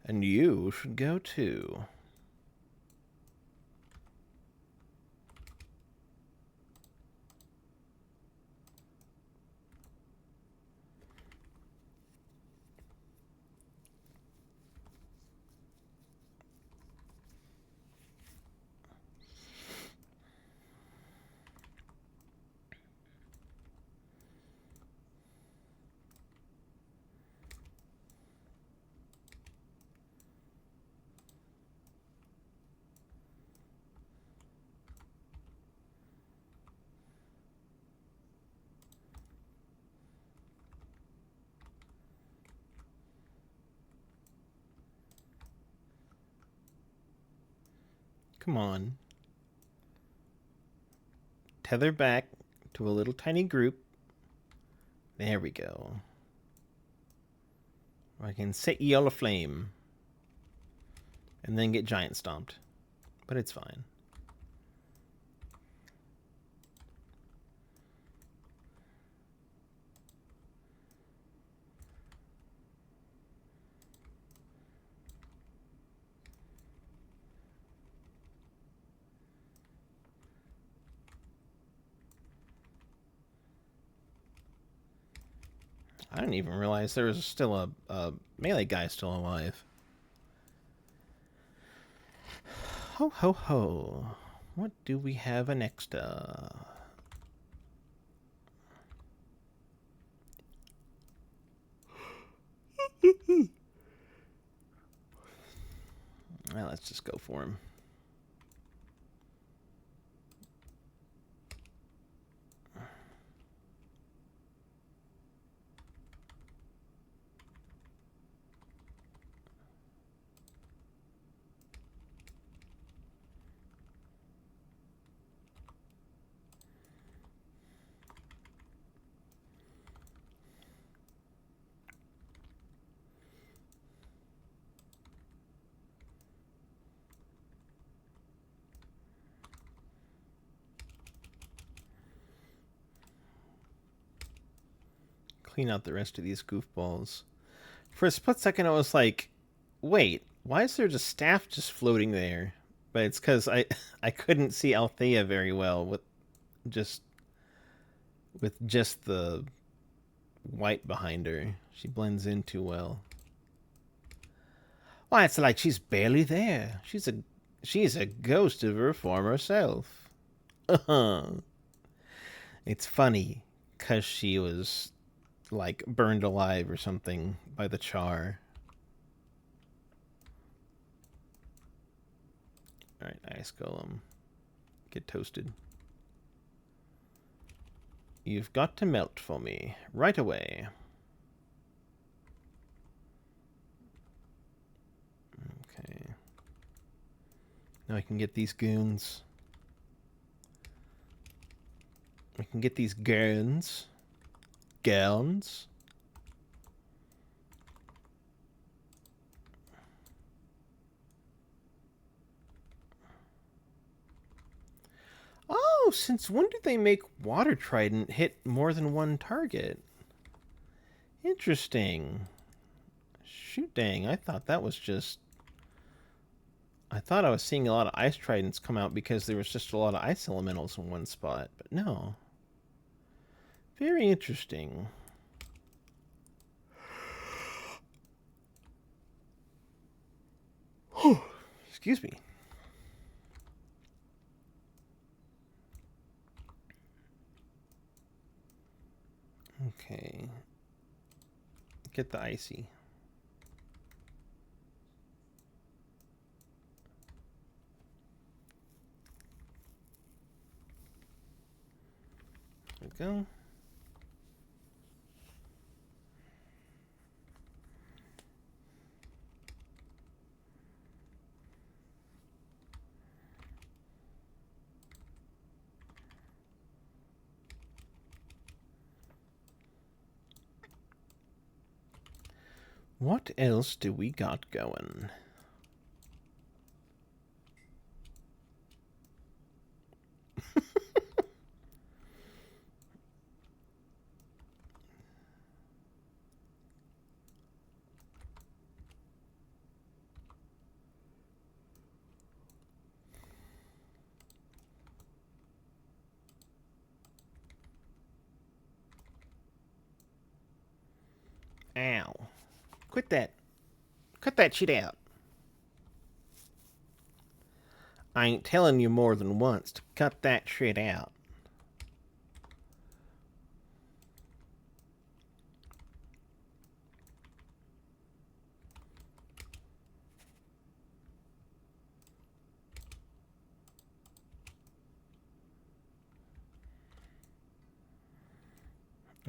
Speaker 1: And you should go too. Come on. Tether back to a little tiny group. There we go. I can set ye all aflame. And then get giant stomped. But it's fine. I didn't even realize there was still a melee guy still alive. Ho ho ho. What do we have next? Well, let's just go for him. Clean out the rest of these goofballs. For a split second, I was like, wait, why is there just staff just floating there? But it's because I couldn't see Althea very well just with just the white behind her. She blends in too well. Why, it's like she's barely there. She's a ghost of her former self. It's funny because she was like burned alive or something by the char. All right, ice golem, get toasted. You've got to melt for me. Right away. Okay. Now I can get these goons. I can get these goons. Gowns. Oh, since when did they make Water Trident hit more than one target? Interesting. Shoot dang, I thought that was just... I thought I was seeing a lot of Ice Tridents come out because there was just a lot of Ice Elementals in one spot, but no. Very interesting. Excuse me. Okay. Get the icy. There we go. What else do we got going? Ow. Quit that. Cut that shit out. I ain't telling you more than once to cut that shit out.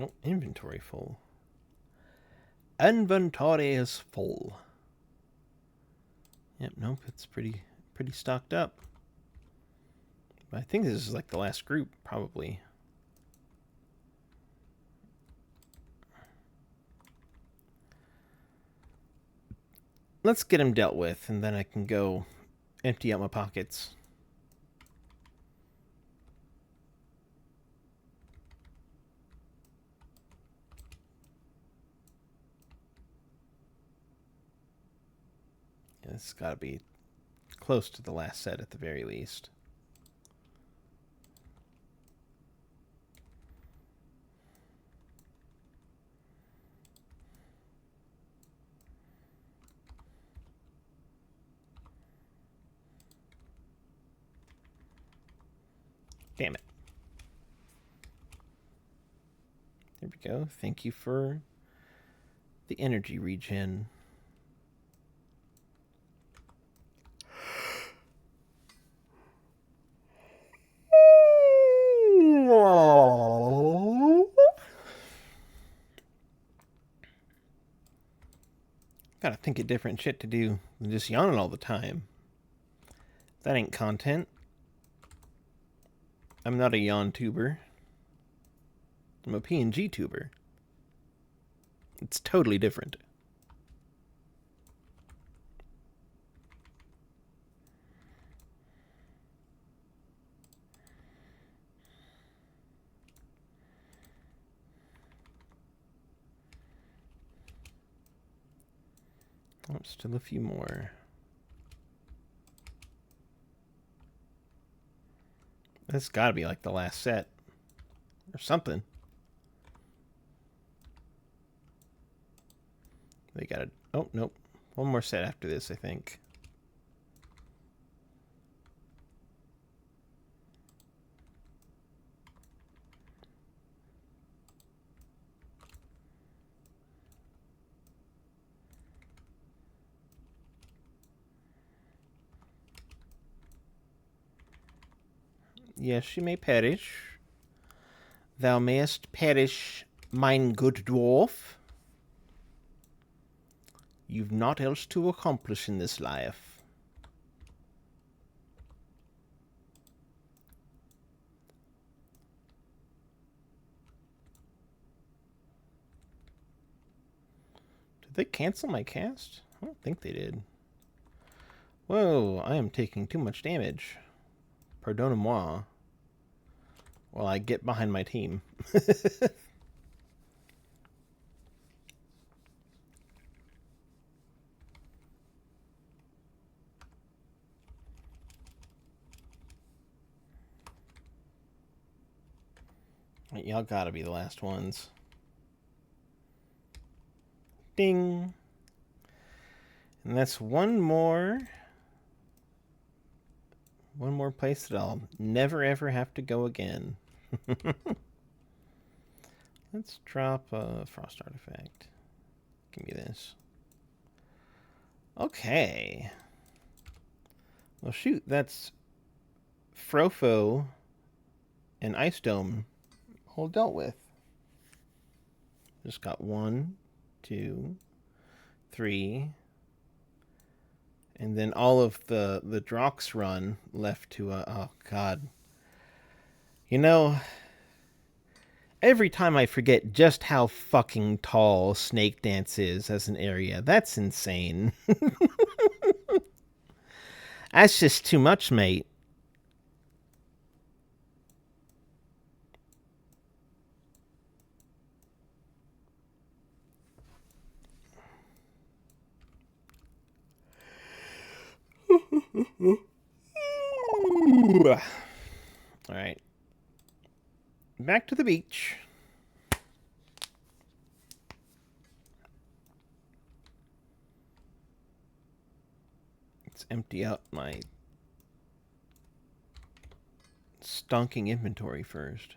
Speaker 1: Oh, inventory full. Inventory is full. Yep, nope, it's pretty stocked up. But I think this is like the last group, probably. Let's get him dealt with, and then I can go empty out my pockets. Yeah, this has got to be close to the last set at the very least. Damn it. There we go. Thank you for the energy regen. Gotta think of different shit to do than just yawning all the time. That ain't content. I'm not a yawn tuber. I'm a PNG tuber. It's totally different. Oh, still a few more. That's gotta be like the last set. Or something. They gotta... Oh, nope. One more set after this, I think. Yes, she may perish. Thou mayest perish, mine good dwarf. You've naught else to accomplish in this life. Did they cancel my cast? I don't think they did. Whoa, I am taking too much damage. Pardonnez-moi. While I get behind my team. Y'all gotta be the last ones. Ding. And that's one more place that I'll never ever have to go again. Let's drop a frost artifact. Give me this. Okay. Well, shoot, that's Frofo and Ice Dome all dealt with. Just got 1, 2, 3, and then all of the Drox run left to oh god. You know, every time I forget just how fucking tall Snake Dance is as an area. That's insane. That's just too much, mate. All right. Back to the beach. Let's empty out my stonking inventory first.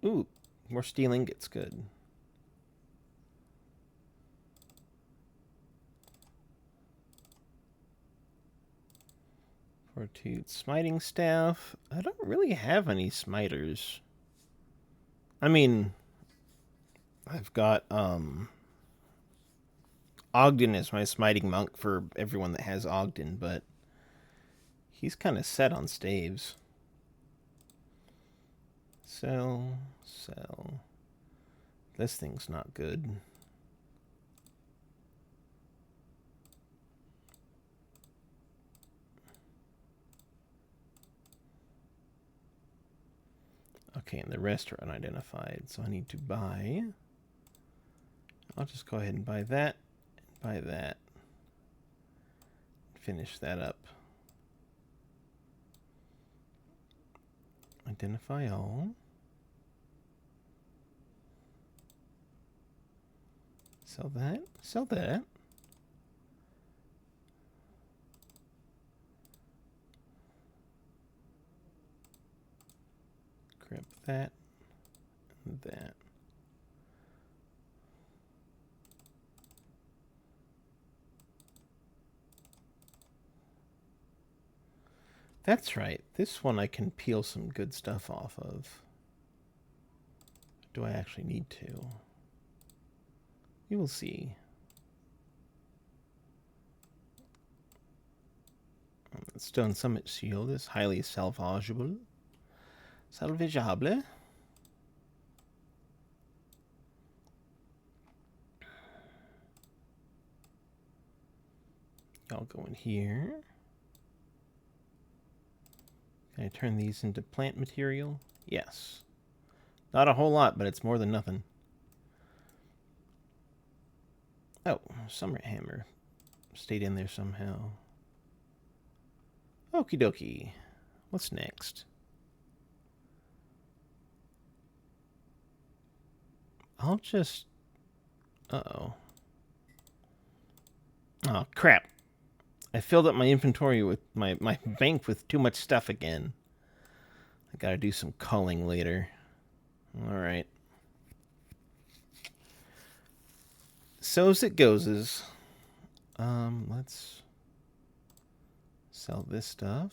Speaker 1: Ooh, more steel ingots, good. Fortitude smiting staff. I don't really have any smiters. I mean, I've got Ogden as my smiting monk for everyone that has Ogden, but he's kind of set on staves. Sell. This thing's not good. Okay, and the rest are unidentified, so I need to buy. I'll just go ahead and buy that, and buy that. Finish that up. Identify all. Sell that. Sell that. Grab that and that. That's right. This one I can peel some good stuff off of. Do I actually need to? You will see. Stone Summit Shield is highly salvageable. Salvageable. I'll go in here. Can I turn these into plant material? Yes. Not a whole lot, but it's more than nothing. Oh, Summer Hammer. Stayed in there somehow. Okie dokie. What's next? I'll just... Uh-oh. Oh, crap. I filled up my inventory with my bank with too much stuff again. I gotta do some culling later. Alright. So's it goes. Let's sell this stuff.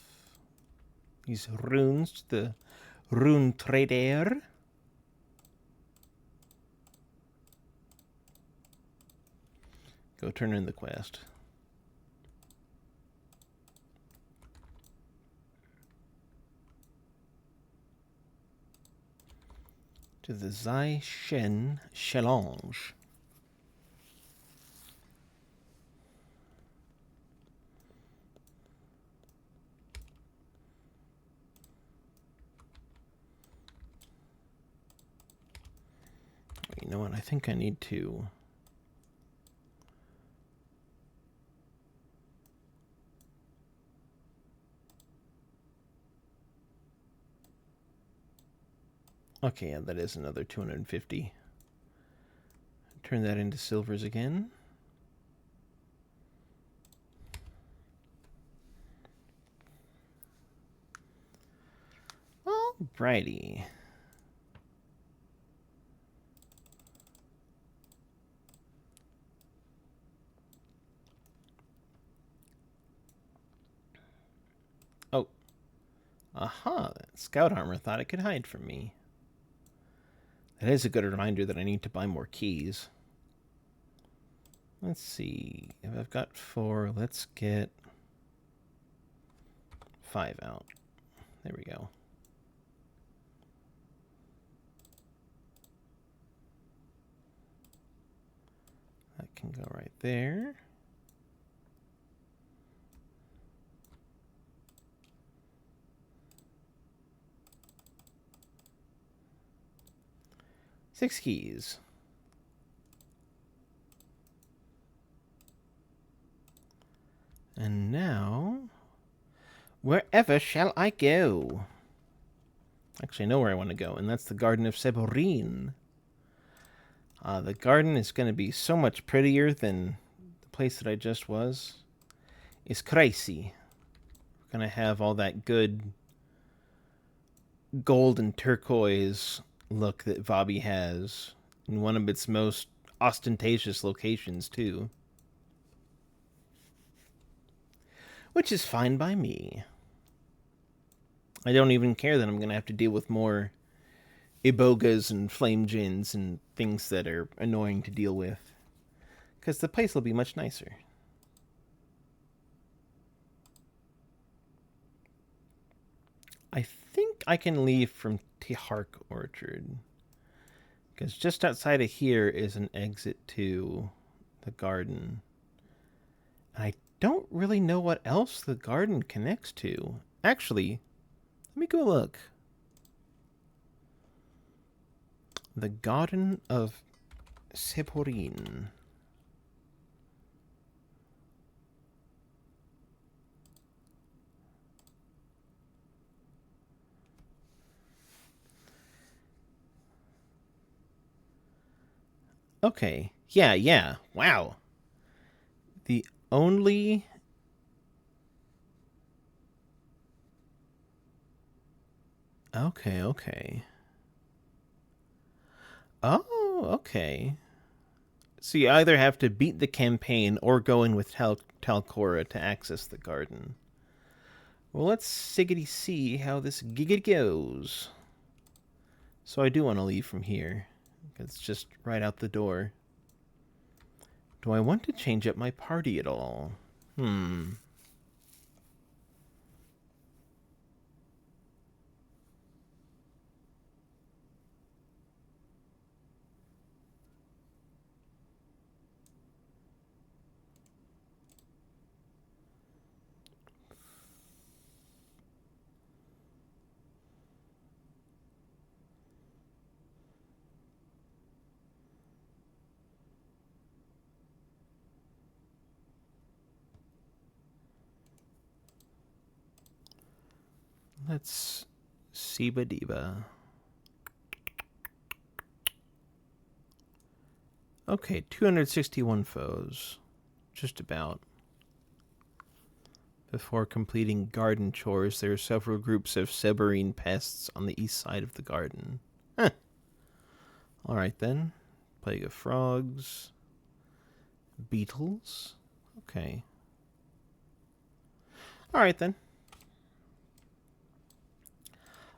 Speaker 1: These runes to the rune trader. Go turn in the quest. To the Zai Shen Challenge. You know what? I think I need to... Okay, yeah, that is another 250. Turn that into silvers again. Alrighty. Oh. Aha, that scout armor thought it could hide from me. That is a good reminder that I need to buy more keys. Let's see. If I've got 4, let's get 5 out. There we go. That can go right there. Six keys. And now, wherever shall I go? Actually, I know where I want to go, and that's the Garden of Seborin. The garden is going to be so much prettier than the place that I just was. It's crazy. We're going to have all that good gold and turquoise look that Vabi has in one of its most ostentatious locations, too. Which is fine by me. I don't even care that I'm going to have to deal with more ibogas and flame gins and things that are annoying to deal with. Because the place will be much nicer. I think I can leave from Tihark Orchard. Because just outside of here is an exit to the garden. And I don't really know what else the garden connects to. Actually, let me go look. The Garden of Seporin. Okay. Yeah. Wow. The only... Okay. Oh, okay. So you either have to beat the campaign or go in with Talcora to access the garden. Well, let's siggity see how this giggity goes. So I do want to leave from here. It's just right out the door. Do I want to change up my party at all? Let's Siba Diba. Okay, 261 foes. Just about. Before completing garden chores, there are several groups of seborrheic pests on the east side of the garden. Huh. Alright then. Plague of frogs. Beetles. Okay. Alright then.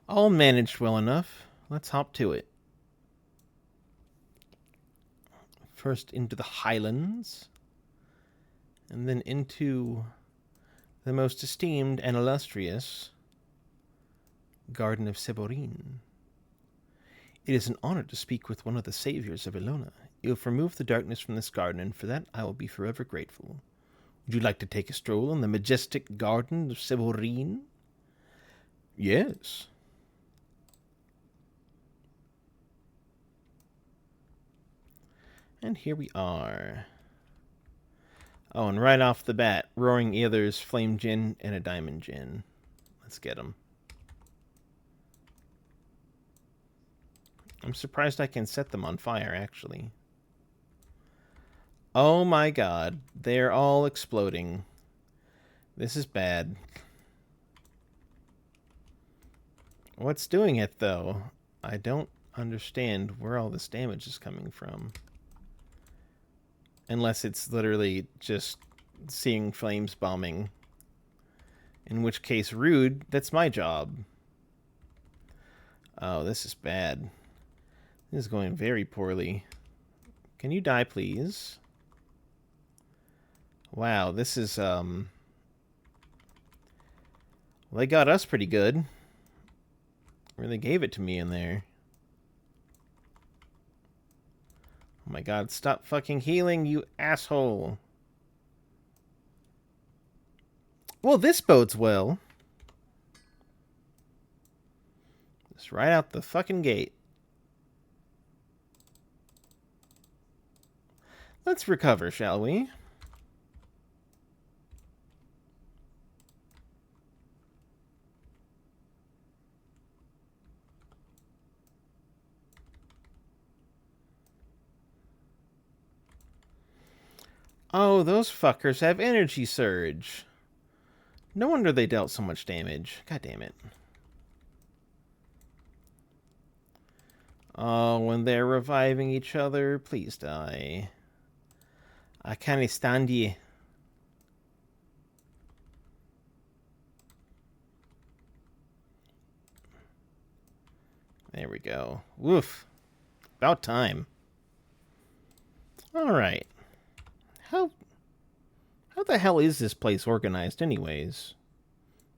Speaker 1: All managed well enough. Let's hop to it. First into the highlands. And then into the most esteemed and illustrious Garden of Seborrheic. It is an honor to speak with one of the saviors of Ilona. You have removed the darkness from this garden, and for that I will be forever grateful. Would you like to take a stroll in the majestic Garden of Seborrheic? Yes. And here we are. Oh, and right off the bat, Roaring Aether's Flame Gin and a Diamond Gin. Let's get them. I'm surprised I can set them on fire, actually. Oh my god, they're all exploding. This is bad. What's doing it, though? I don't understand where all this damage is coming from. Unless it's literally just seeing flames bombing. In which case, rude, that's my job. Oh, this is bad. This is going very poorly. Can you die, please? Wow, this is, well, they got us pretty good. Really gave it to me in there. Oh my god, stop fucking healing, you asshole. Well, this bodes well. Just right out the fucking gate. Let's recover, shall we? Oh, those fuckers have energy surge. No wonder they dealt so much damage. God damn it. Oh, when they're reviving each other, please die. I can't stand ye. There we go. Woof. About time. Alright. How the hell is this place organized anyways?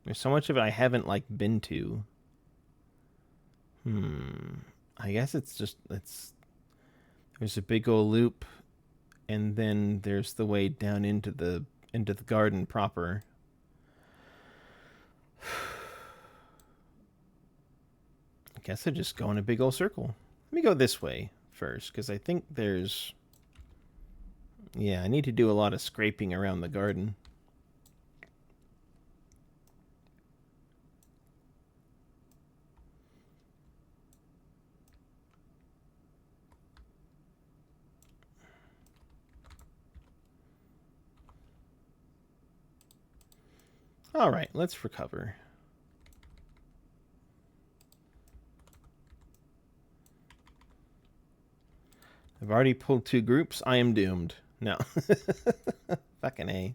Speaker 1: There's so much of it I haven't, like, been to. I guess it's just, there's a big old loop, and then there's the way down into the garden proper. I guess I just go in a big old circle. Let me go this way first, because I think there's... Yeah, I need to do a lot of scraping around the garden. Alright, let's recover. I've already pulled 2 groups. I am doomed. No. Fucking A.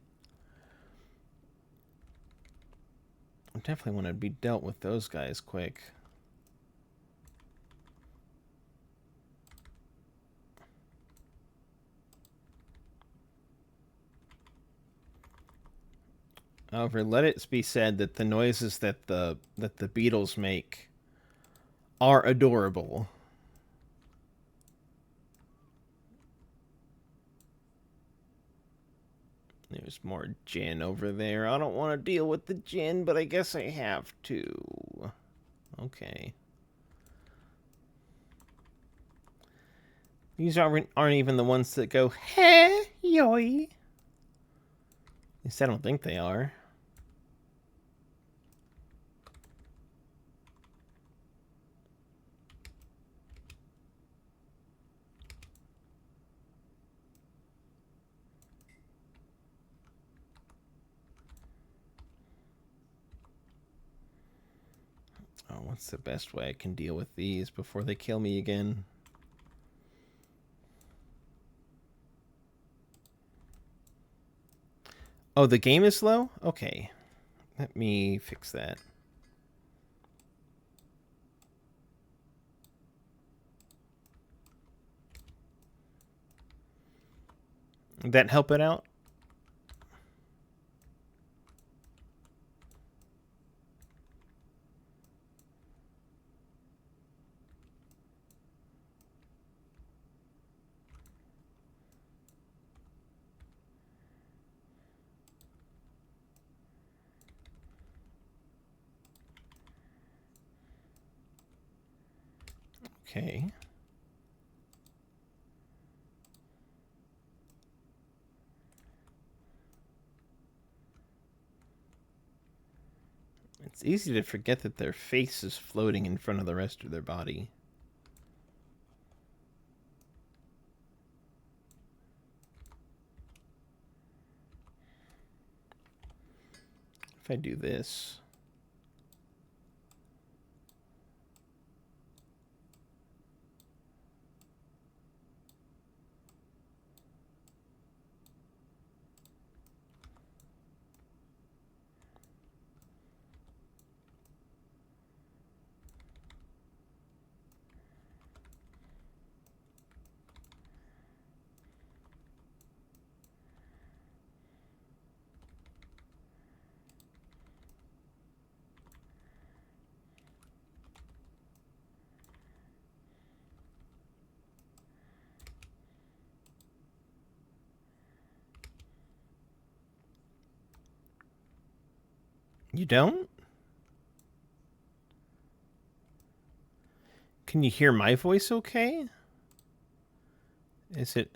Speaker 1: I definitely want to be dealt with those guys quick. However, let it be said that the noises that the beetles make are adorable. There's more gin over there. I don't want to deal with the gin, but I guess I have to. Okay. These aren't even the ones that go, hey, yoy. At least I don't think they are. What's the best way I can deal with these before they kill me again? Oh, the game is slow? Okay. Let me fix that. Did that help it out? Okay. It's easy to forget that their face is floating in front of the rest of their body. If I do this... You don't? Can you hear my voice okay? Is it...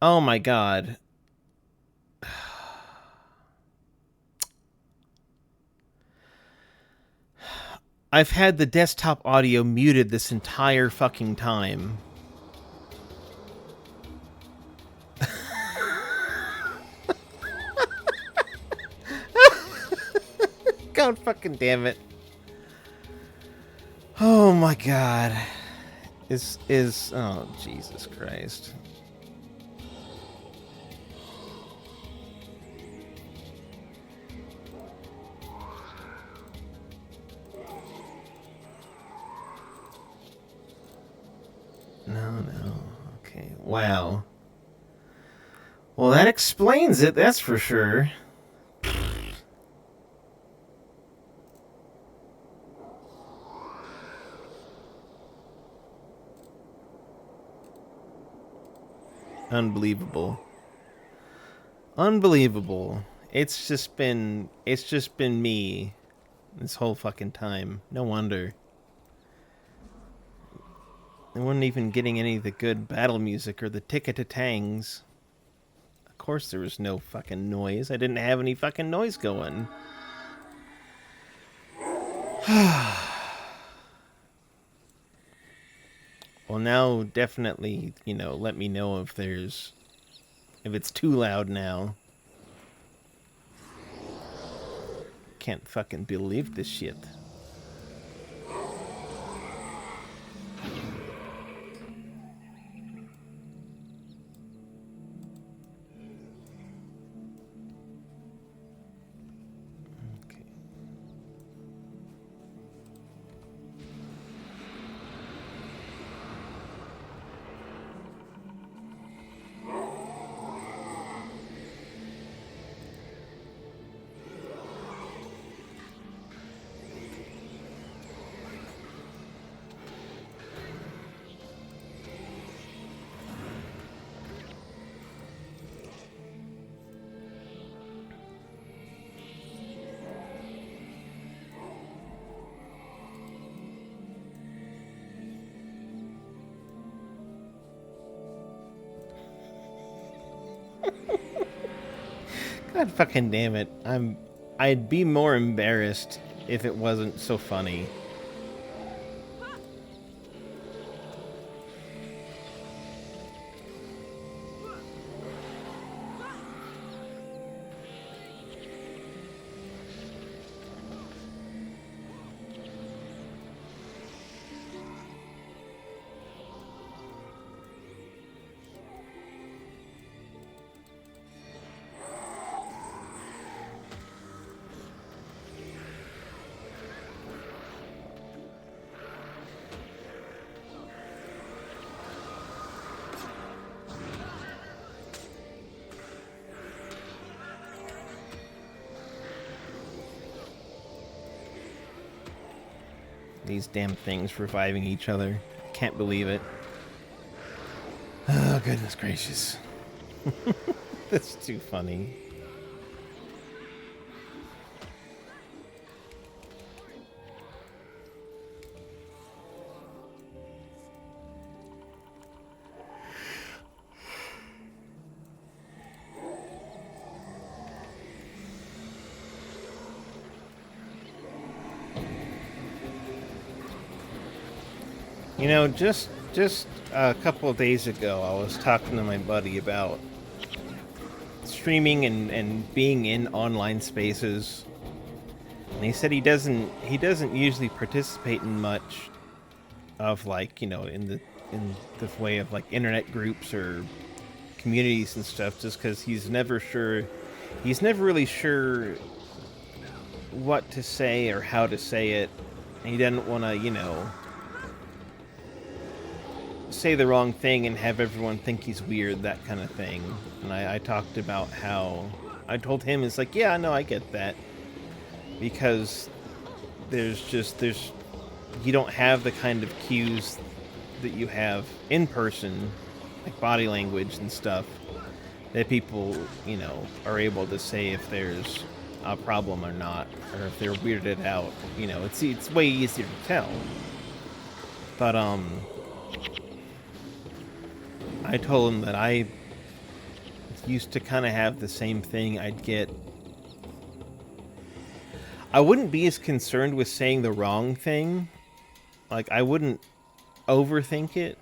Speaker 1: Oh my god. I've had the desktop audio muted this entire fucking time. God fucking damn it. Oh my god. Oh, Jesus Christ. No. Okay, wow. Well, that explains it, that's for sure. Unbelievable. Unbelievable. It's just been me this whole fucking time. No wonder. I wasn't even getting any of the good battle music or the tick-a-tangs. Of course there was no fucking noise. I didn't have any fucking noise going. Well, now definitely, let me know if it's too loud now. Can't fucking believe this shit. God fucking damn it. I'd be more embarrassed if it wasn't so funny. These damn things reviving each other. Can't believe it. Oh, goodness gracious. That's too funny. You know, just a couple of days ago, I was talking to my buddy about streaming and being in online spaces, and he said he doesn't usually participate in much of, like, you know, in the way of like internet groups or communities and stuff, just because he's never really sure what to say or how to say it. And he doesn't want to, you know, say the wrong thing and have everyone think he's weird, that kind of thing. And I talked about how I told him, it's like, yeah, no, I get that, because there's you don't have the kind of cues that you have in person, like body language and stuff, that people, you know, are able to say if there's a problem or not, or if they're weirded out. You know, it's way easier to tell. But I told him that I used to kind of have the same thing. I wouldn't be as concerned with saying the wrong thing. Like, I wouldn't overthink it.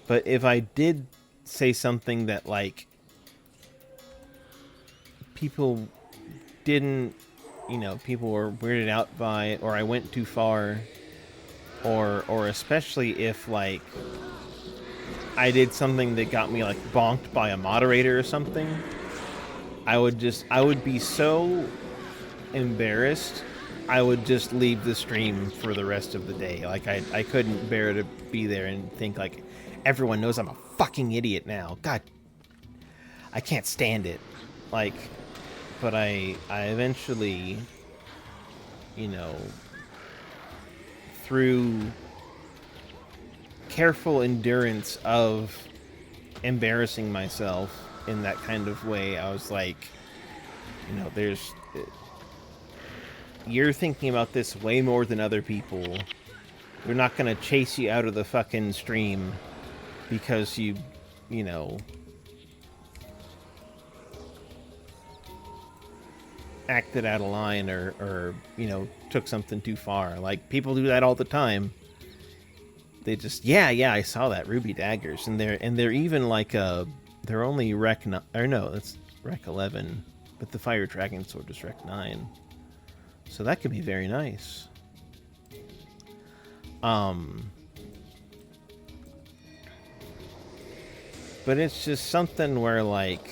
Speaker 1: But if I did say something that, like, people didn't, you know, people were weirded out by it, or I went too far, or especially if, like, I did something that got me, like, bonked by a moderator or something, I would be so embarrassed, I would just leave the stream for the rest of the day. Like, I couldn't bear to be there and think, like, everyone knows I'm a fucking idiot now. God, I can't stand it. Like, but I eventually, you know, through careful endurance of embarrassing myself in that kind of way, I was like, you know, you're thinking about this way more than other people. They're not gonna chase you out of the fucking stream because you know, acted out of line, or you know, took something too far. Like, people do that all the time. They just, yeah, I saw that, ruby daggers, and they're even like they're only rec or no, that's rec 11, but the fire dragon sword is rec 9, so that could be very nice. But it's just something where, like,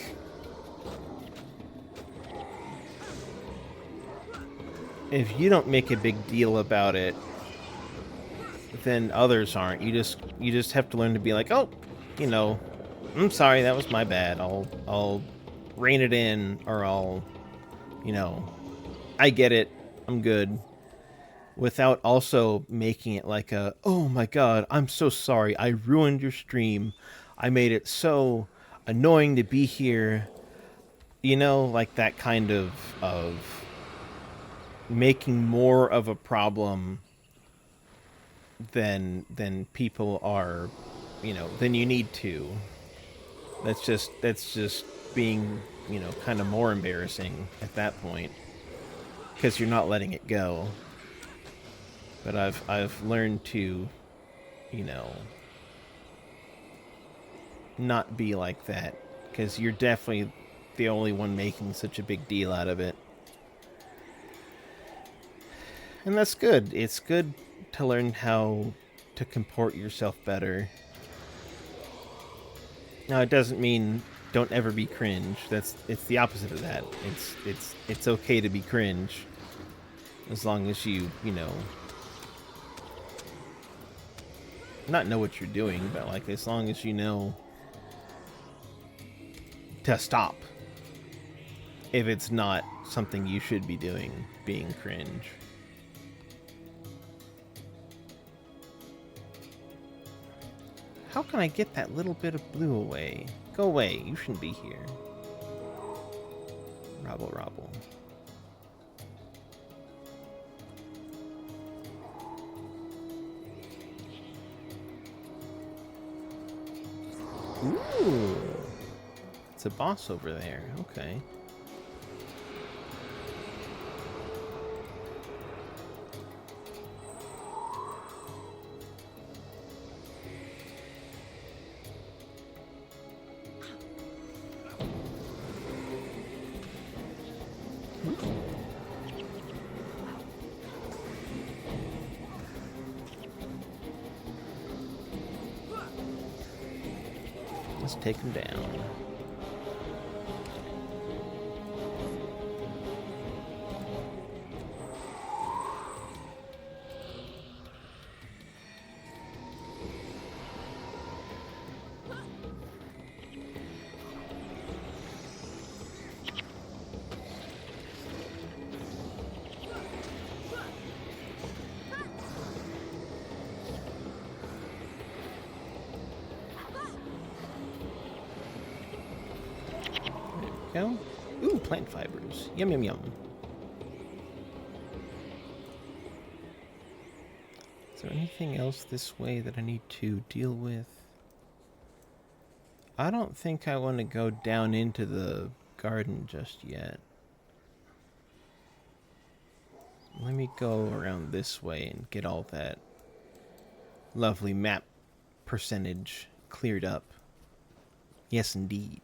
Speaker 1: if you don't make a big deal about it, then others aren't. You just have to learn to be like, oh, you know, I'm sorry, that was my bad. I'll rein it in, or I'll, you know, I get it, I'm good. Without also making it like a, oh my god, I'm so sorry, I ruined your stream. I made it so annoying to be here. You know, like that kind of making more of a problem than people are, you know, than you need to. That's just being, you know, kind of more embarrassing at that point, because you're not letting it go. But I've learned to, you know, not be like that, because you're definitely the only one making such a big deal out of it. And that's good. It's good to learn how to comport yourself better. Now, it doesn't mean don't ever be cringe. It's the opposite of that. It's okay to be cringe, as long as you know, not know what you're doing, but, like, as long as you know to stop if it's not something you should be doing, being cringe. How can I get that little bit of blue away? Go away. You shouldn't be here. Robble, robble. Ooh. It's a boss over there. Okay. Let's take him down. Go. Ooh, plant fibers. Yum, yum, yum. Is there anything else this way that I need to deal with? I don't think I want to go down into the garden just yet. Let me go around this way and get all that lovely map percentage cleared up. Yes, indeed.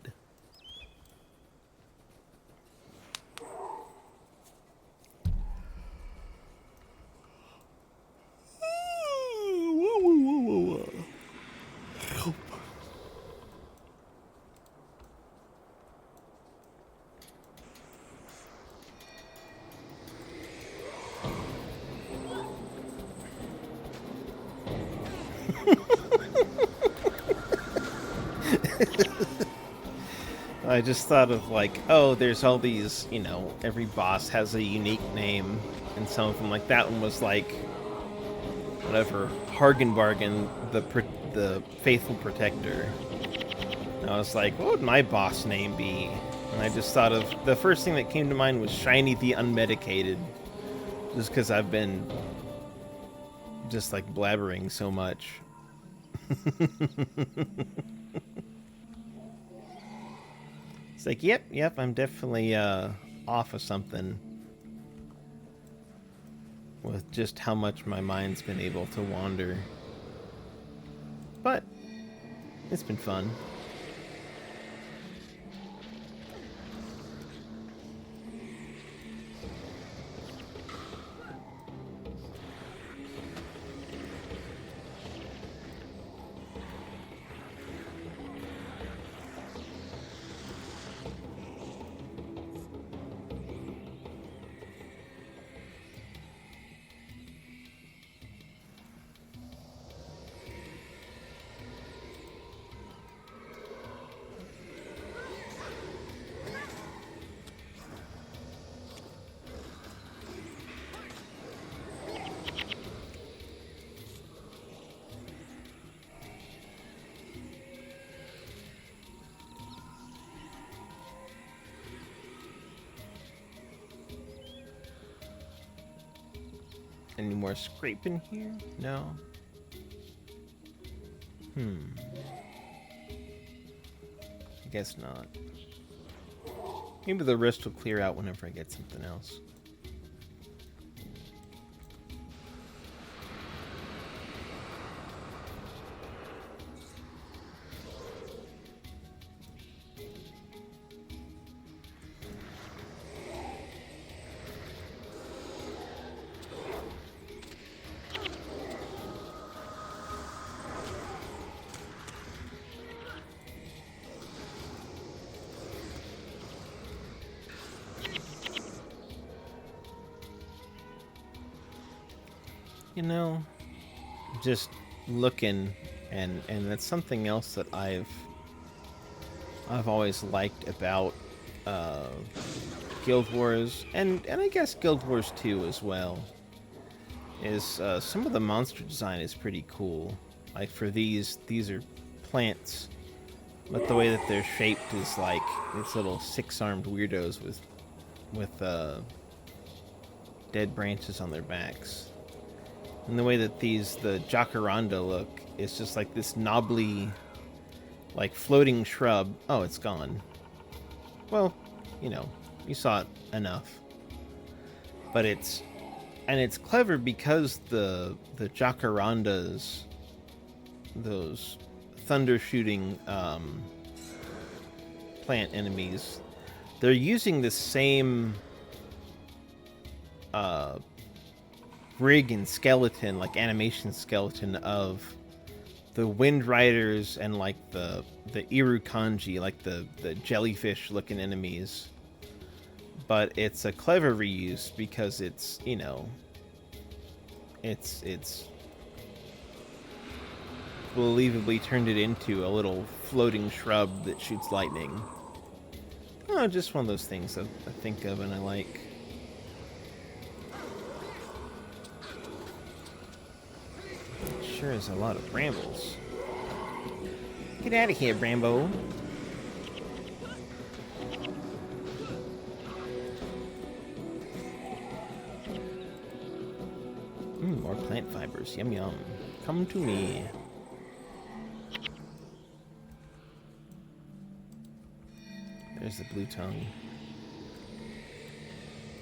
Speaker 1: I just thought of like, oh, there's all these, you know, every boss has a unique name, and some of them, like that one was like, whatever, Hargenbargen, the Faithful Protector. And I was like, what would my boss name be? And I just thought of, the first thing that came to mind was Shiny the Unmedicated, just because I've been just like blabbering so much. It's like, yep, I'm definitely off of something with just how much my mind's been able to wander. But it's been fun. Any more scraping here? No. I guess not. Maybe the rest will clear out whenever I get something else. You know, just looking, and that's something else that I've always liked about Guild Wars, and I guess Guild Wars 2 as well, is some of the monster design is pretty cool. Like for these are plants, but the way that they're shaped is like these little six-armed weirdos with dead branches on their backs. And the way that the jacaranda look is just like this knobbly, like floating shrub. Oh, it's gone. Well, you know, you saw it enough. But it's clever because the jacarandas, those thunder shooting plant enemies, they're using the same rig and skeleton, like animation skeleton of the Wind Riders and like the Irukanji, like the jellyfish looking enemies. But it's a clever reuse because it's, you know, it's believably turned it into a little floating shrub that shoots lightning. Oh, just one of those things that I think of and I like. Sure is a lot of brambles. Get out of here, Brambo. More plant fibers. Yum yum. Come to me. There's the blue tongue.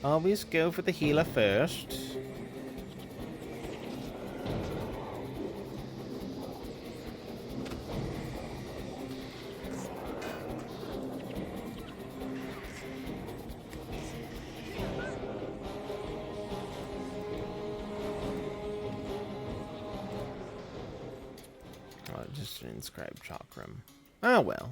Speaker 1: Always go for the healer first. Oh, just an inscribed chakram. Oh well.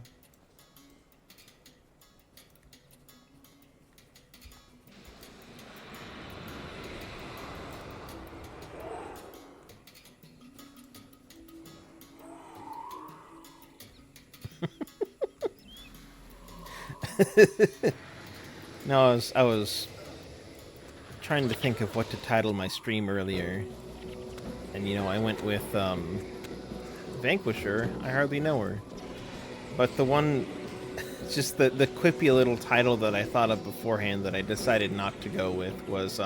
Speaker 1: No, I was trying to think of what to title my stream earlier. And, you know, I went with, Vanquisher. I hardly know her. But the one, just the quippy little title that I thought of beforehand that I decided not to go with was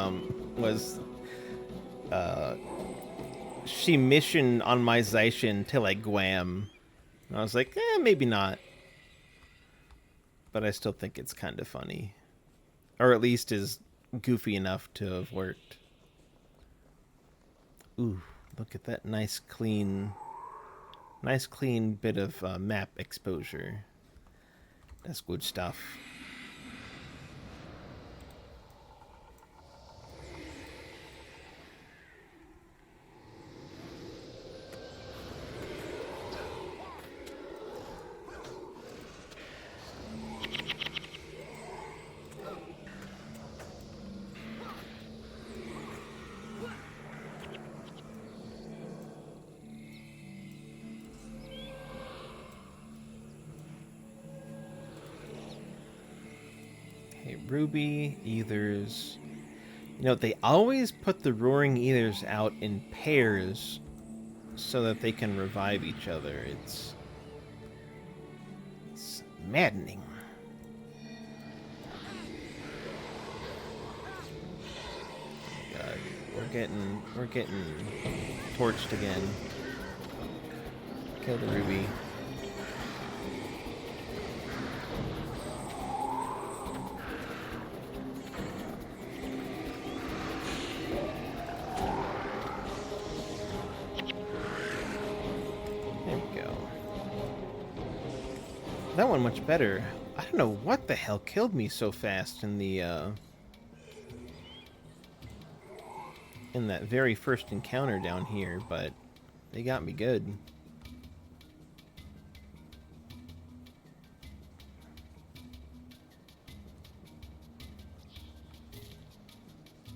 Speaker 1: She Mission on My Zaishin till I Guam. And I was like, maybe not. But I still think it's kind of funny. Or at least is goofy enough to have worked. Ooh, look at that nice clean bit of map exposure. That's good stuff. Ruby, Ethers. You know, they always put the Roaring Ethers out in pairs so that they can revive each other. It's maddening. God, we're getting torched again. Kill the Ruby. That one much better. I don't know what the hell killed me so fast in the in that very first encounter down here, but they got me good.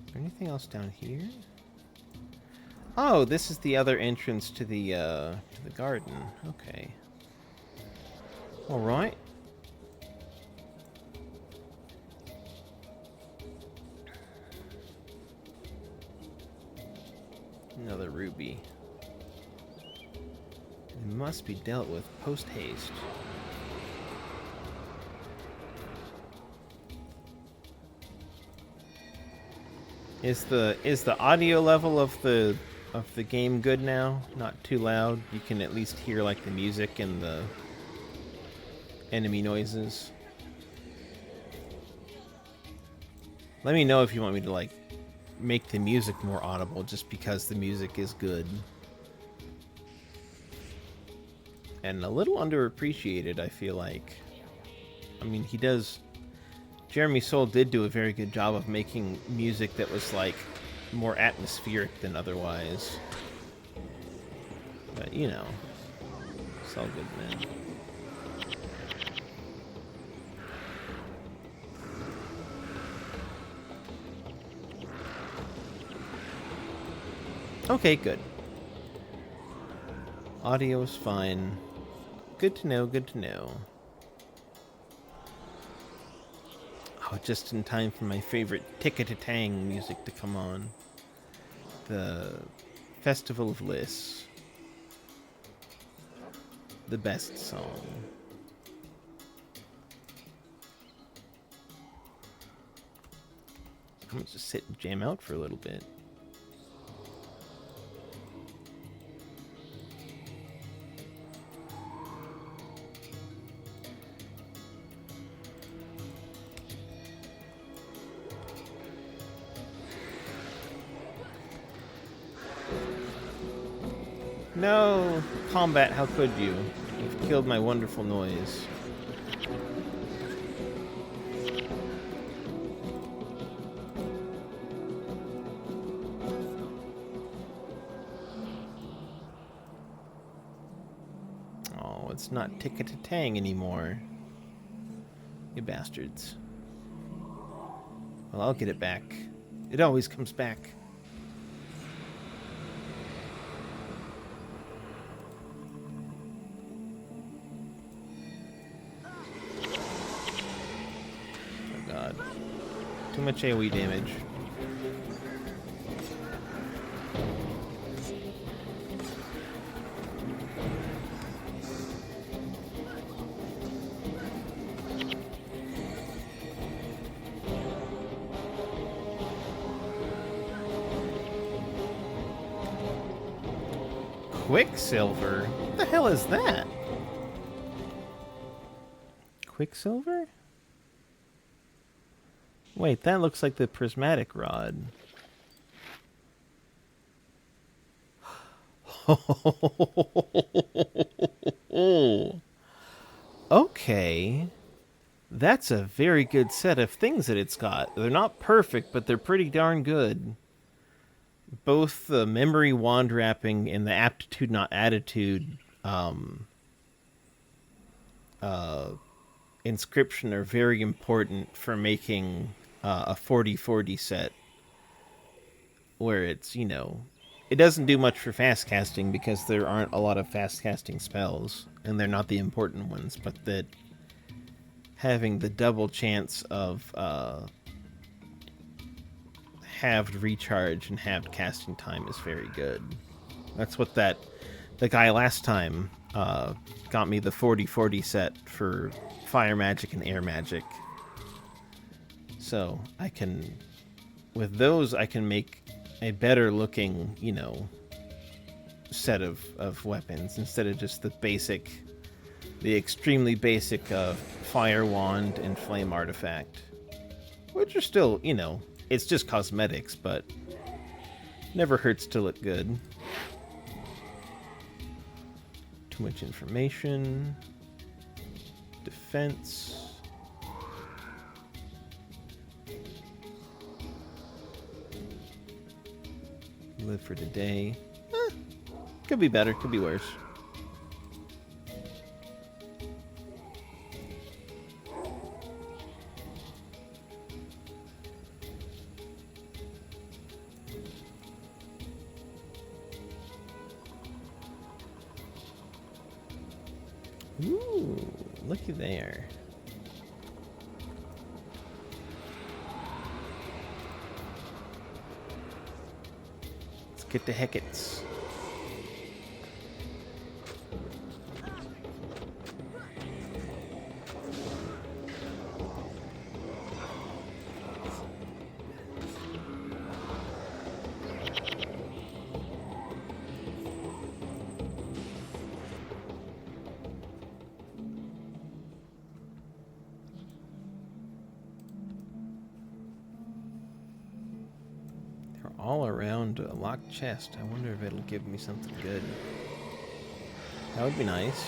Speaker 1: Is there anything else down here? Oh, this is the other entrance to the garden. Okay. All right. Another ruby. It must be dealt with post haste. Is the audio level of the game good now? Not too loud. You can at least hear like the music and the enemy noises. Let me know if you want me to like make the music more audible just because the music is good. And a little underappreciated, I feel like. I mean, Jeremy Soule did do a very good job of making music that was like more atmospheric than otherwise. But you know, it's all good, man. Okay, good. Audio is fine. Good to know, good to know. Oh, just in time for my favorite Ticka-ta-tang music to come on. The Festival of Liss. The best song. I'm gonna just sit and jam out for a little bit. No, combat, how could you? You've killed my wonderful noise. Oh, it's not Ticka-ta-tang anymore. You bastards. Well, I'll get it back. It always comes back. Too much AoE damage. Quicksilver? What the hell is that? Quicksilver? Wait, that looks like the prismatic rod. Okay. That's a very good set of things that it's got. They're not perfect, but they're pretty darn good. Both the memory wand wrapping and the aptitude, not attitude, inscription are very important for making a 40-40 set where it's, you know, it doesn't do much for fast casting because there aren't a lot of fast casting spells and they're not the important ones, but that having the double chance of halved recharge and halved casting time is very good. That's what the guy last time got me the 40-40 set for fire magic and air magic. So I can, with those, I can make a better looking, you know, set of weapons instead of just the extremely basic fire wand and flame artifact, which are still, you know, it's just cosmetics, but never hurts to look good. Too much information. Defense. Live for today. Could be better, could be worse. Ooh, looky there. Let's get to Hecat's. All around a locked chest. I wonder if it'll give me something good. That would be nice.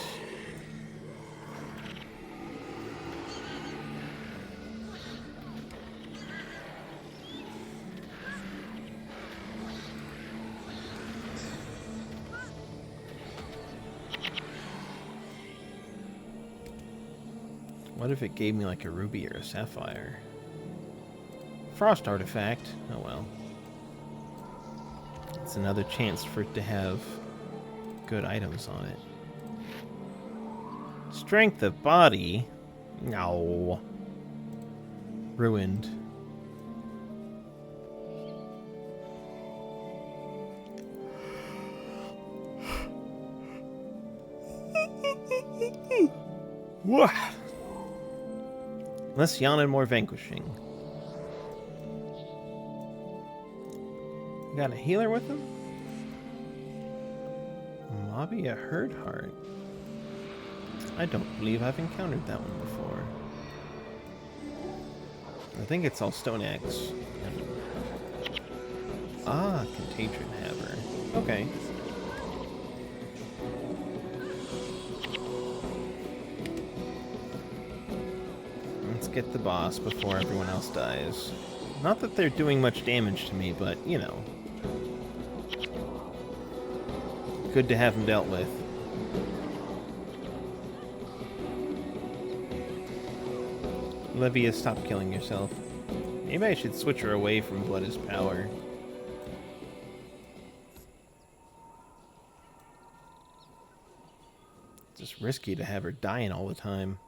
Speaker 1: What if it gave me like a ruby or a sapphire? Frost artifact. Oh well. It's another chance for it to have good items on it. Strength of body? No. Ruined. What? Less yawn and more vanquishing. You got a healer with him? Mobby a herd heart. I don't believe I've encountered that one before. I think it's all stone axe. Ah, contagion haver. Okay. Let's get the boss before everyone else dies. Not that they're doing much damage to me, but, you know. Good to have them dealt with. Livia, stop killing yourself. Maybe I should switch her away from Blood is Power. It's just risky to have her dying all the time.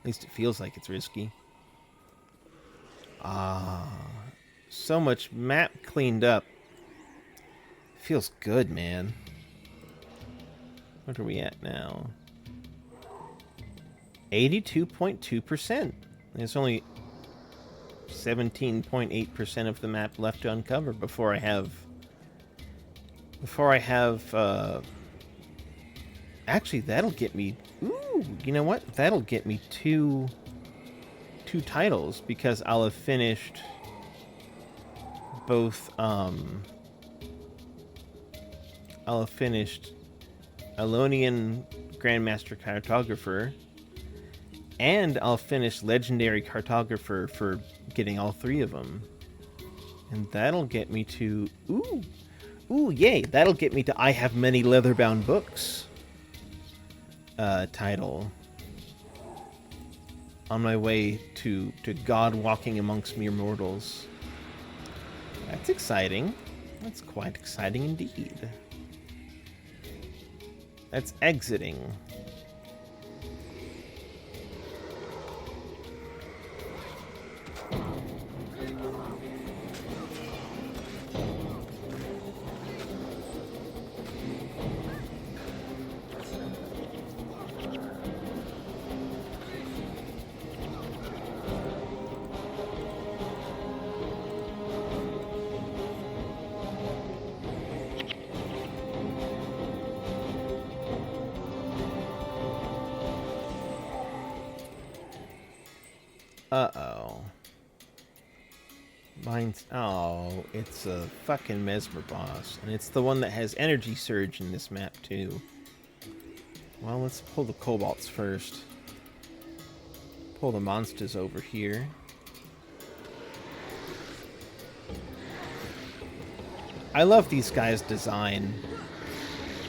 Speaker 1: At least it feels like it's risky. Ah, so much map cleaned up. Feels good, man. What are we at now? 82.2%. There's only 17.8% of the map left to uncover before I have... Actually, that'll get me... Ooh, you know what? That'll get me two titles, because I'll have finished both, I'll have finished Alonian Grandmaster Cartographer, and I'll finish Legendary Cartographer for getting all three of them. And that'll get me to... Ooh, yay! That'll get me to I Have Many Leatherbound Books title. On my way to God walking amongst mere mortals. That's exciting. That's quite exciting indeed. That's exiting. Uh-oh. Mine's... Oh, it's a fucking Mesmer boss. And it's the one that has Energy Surge in this map, too. Well, let's pull the Kobolds first. Pull the monsters over here. I love these guys' design.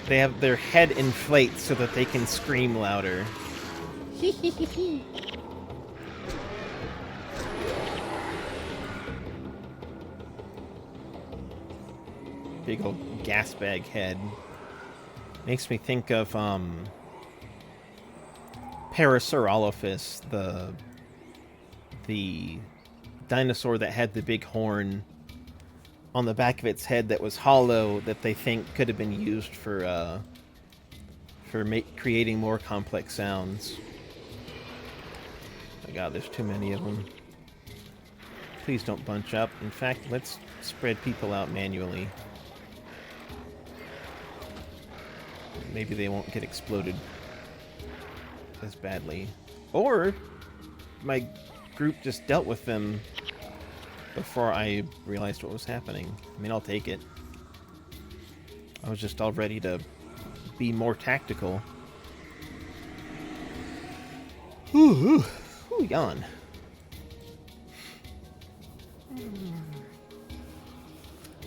Speaker 1: They have their head inflates so that they can scream louder. Big old gas bag head. Makes me think of Parasaurolophus, the dinosaur that had the big horn on the back of its head that was hollow, that they think could have been used for creating more complex sounds. Oh my god, there's too many of them. Please don't bunch up. In fact, let's spread people out manually. Maybe they won't get exploded as badly. Or my group just dealt with them before I realized what was happening. I mean, I'll take it. I was just all ready to be more tactical. Ooh, yawn.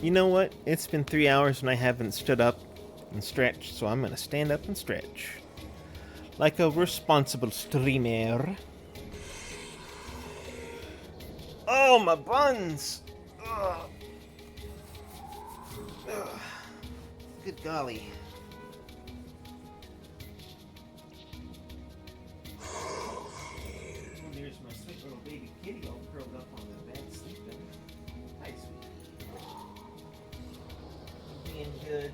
Speaker 1: You know what? It's been 3 hours and I haven't stood up and stretched, so I'm gonna stand up and stretch. Like a responsible streamer. Oh, my buns! Ugh. Ugh. Good golly. There's my sweet little baby kitty all curled up on the bed sleeping. Hi, sweetie. Being good.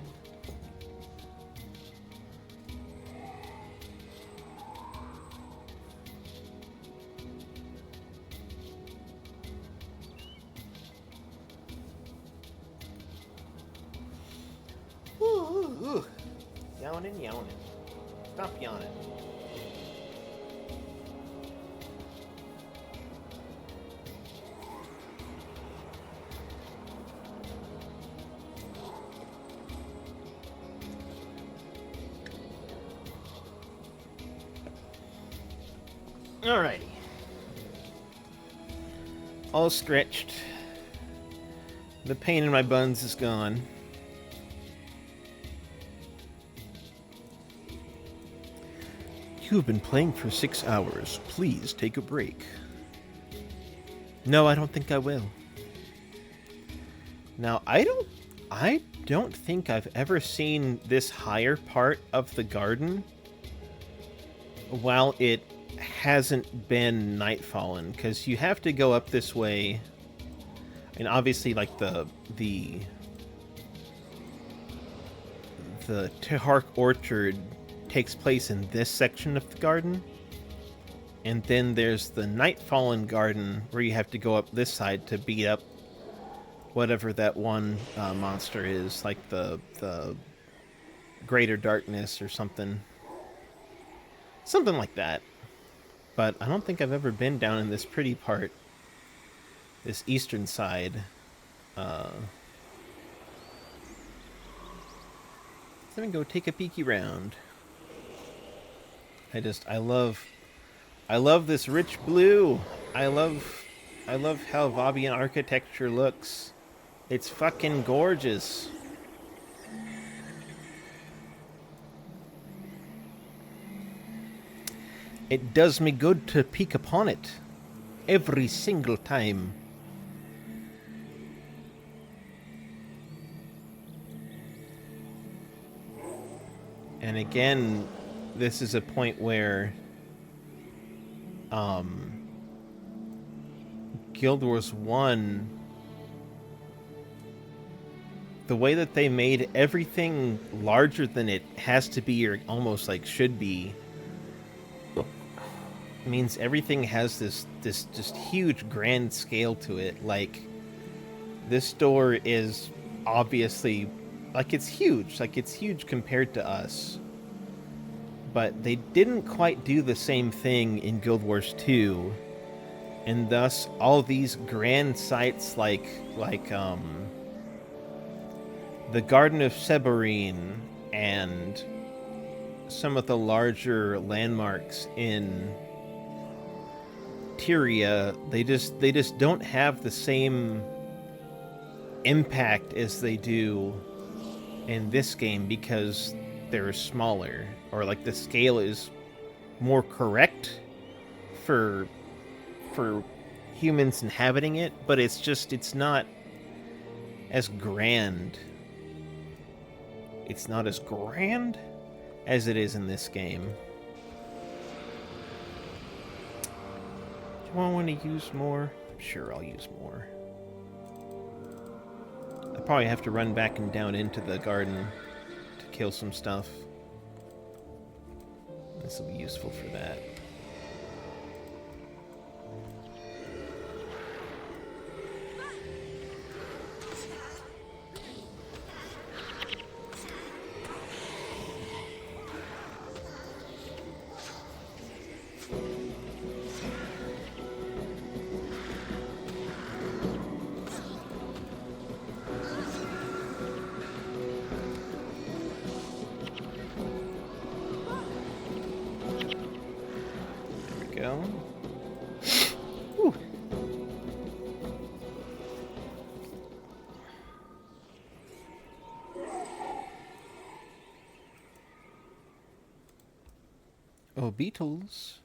Speaker 1: Ooh. Yawning. Stop yawning. Alrighty. All stretched. The pain in my buns is gone. You have been playing for 6 hours. Please take a break. No, I don't think I will. Now, I don't think I've ever seen this higher part of the garden while it hasn't been nightfallen, because you have to go up this way, and obviously, like, the Tehark Orchard takes place in this section of the garden, and then there's the Nightfallen Garden where you have to go up this side to beat up whatever that one monster is, like the Greater Darkness or something like that. But I don't think I've ever been down in this pretty part, this eastern side. Let me go take a peeky round. I love this rich blue. I love how Vabian architecture looks. It's fucking gorgeous. It does me good to peek upon it every single time. And again, this is a point where Guild Wars 1, the way that they made everything larger than it has to be or almost like should be, means everything has this just huge grand scale to it. Like, this door is obviously, like, it's huge compared to us. But they didn't quite do the same thing in Guild Wars 2, and thus all these grand sites like the Garden of Seborine and some of the larger landmarks in Tyria, they just don't have the same impact as they do in this game because they're smaller, or like the scale is more correct for humans inhabiting it, but it's not as grand. It's not as grand as it is in this game. Do I want to use more? Sure, I'll use more. I probably have to run back and down into the garden to kill some stuff. This will be useful for that. go. Whew. Oh, beetles.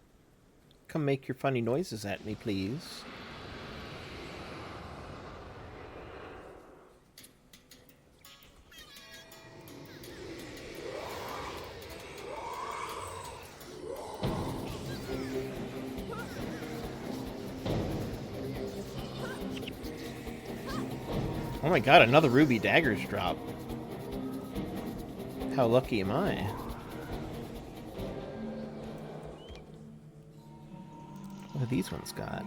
Speaker 1: Come make your funny noises at me, please. Oh my god, another ruby daggers drop. How lucky am I? What have these ones got?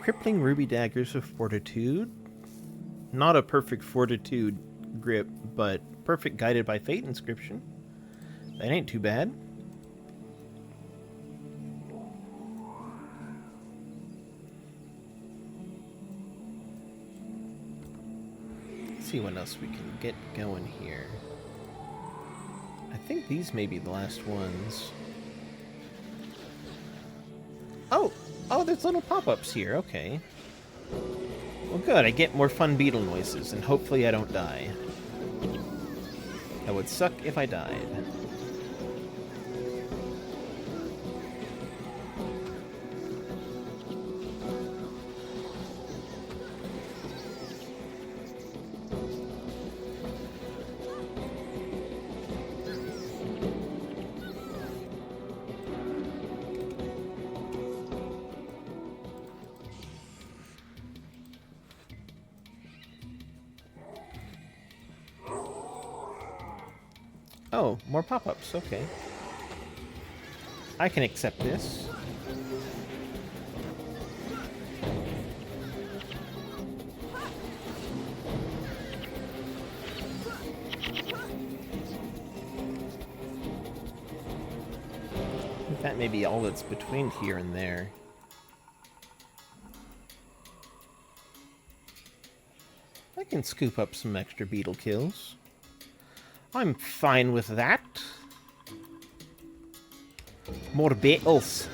Speaker 1: Crippling ruby daggers of fortitude. Not a perfect fortitude grip, but perfect guided by fate inscription. That ain't too bad. See what else we can get going here. I think these may be the last ones. Oh, there's little pop-ups here, okay. Well good, I get more fun beetle noises, and hopefully I don't die. That would suck if I died. Oh, more pop-ups, okay. I can accept this. I think that may be all that's between here and there. I can scoop up some extra beetle kills. I'm fine with that. More beetles.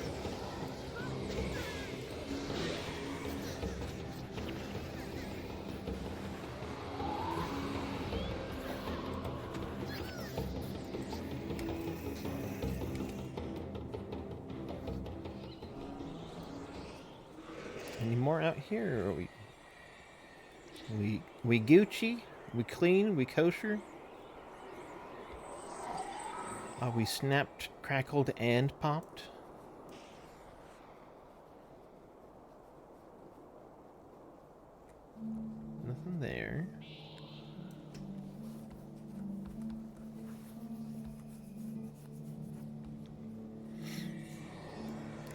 Speaker 1: Any more out here? Or are we Gucci? We clean? We kosher? Are we snapped, crackled, and popped? Nothing there.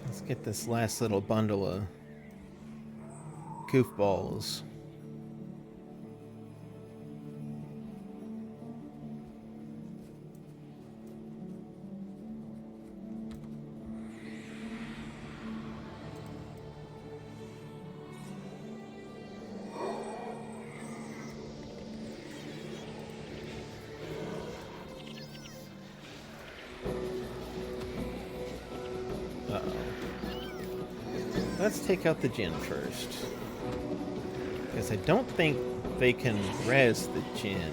Speaker 1: Let's get this last little bundle of goofballs. Let's take out the Jinn first. Because I don't think they can res the Jinn.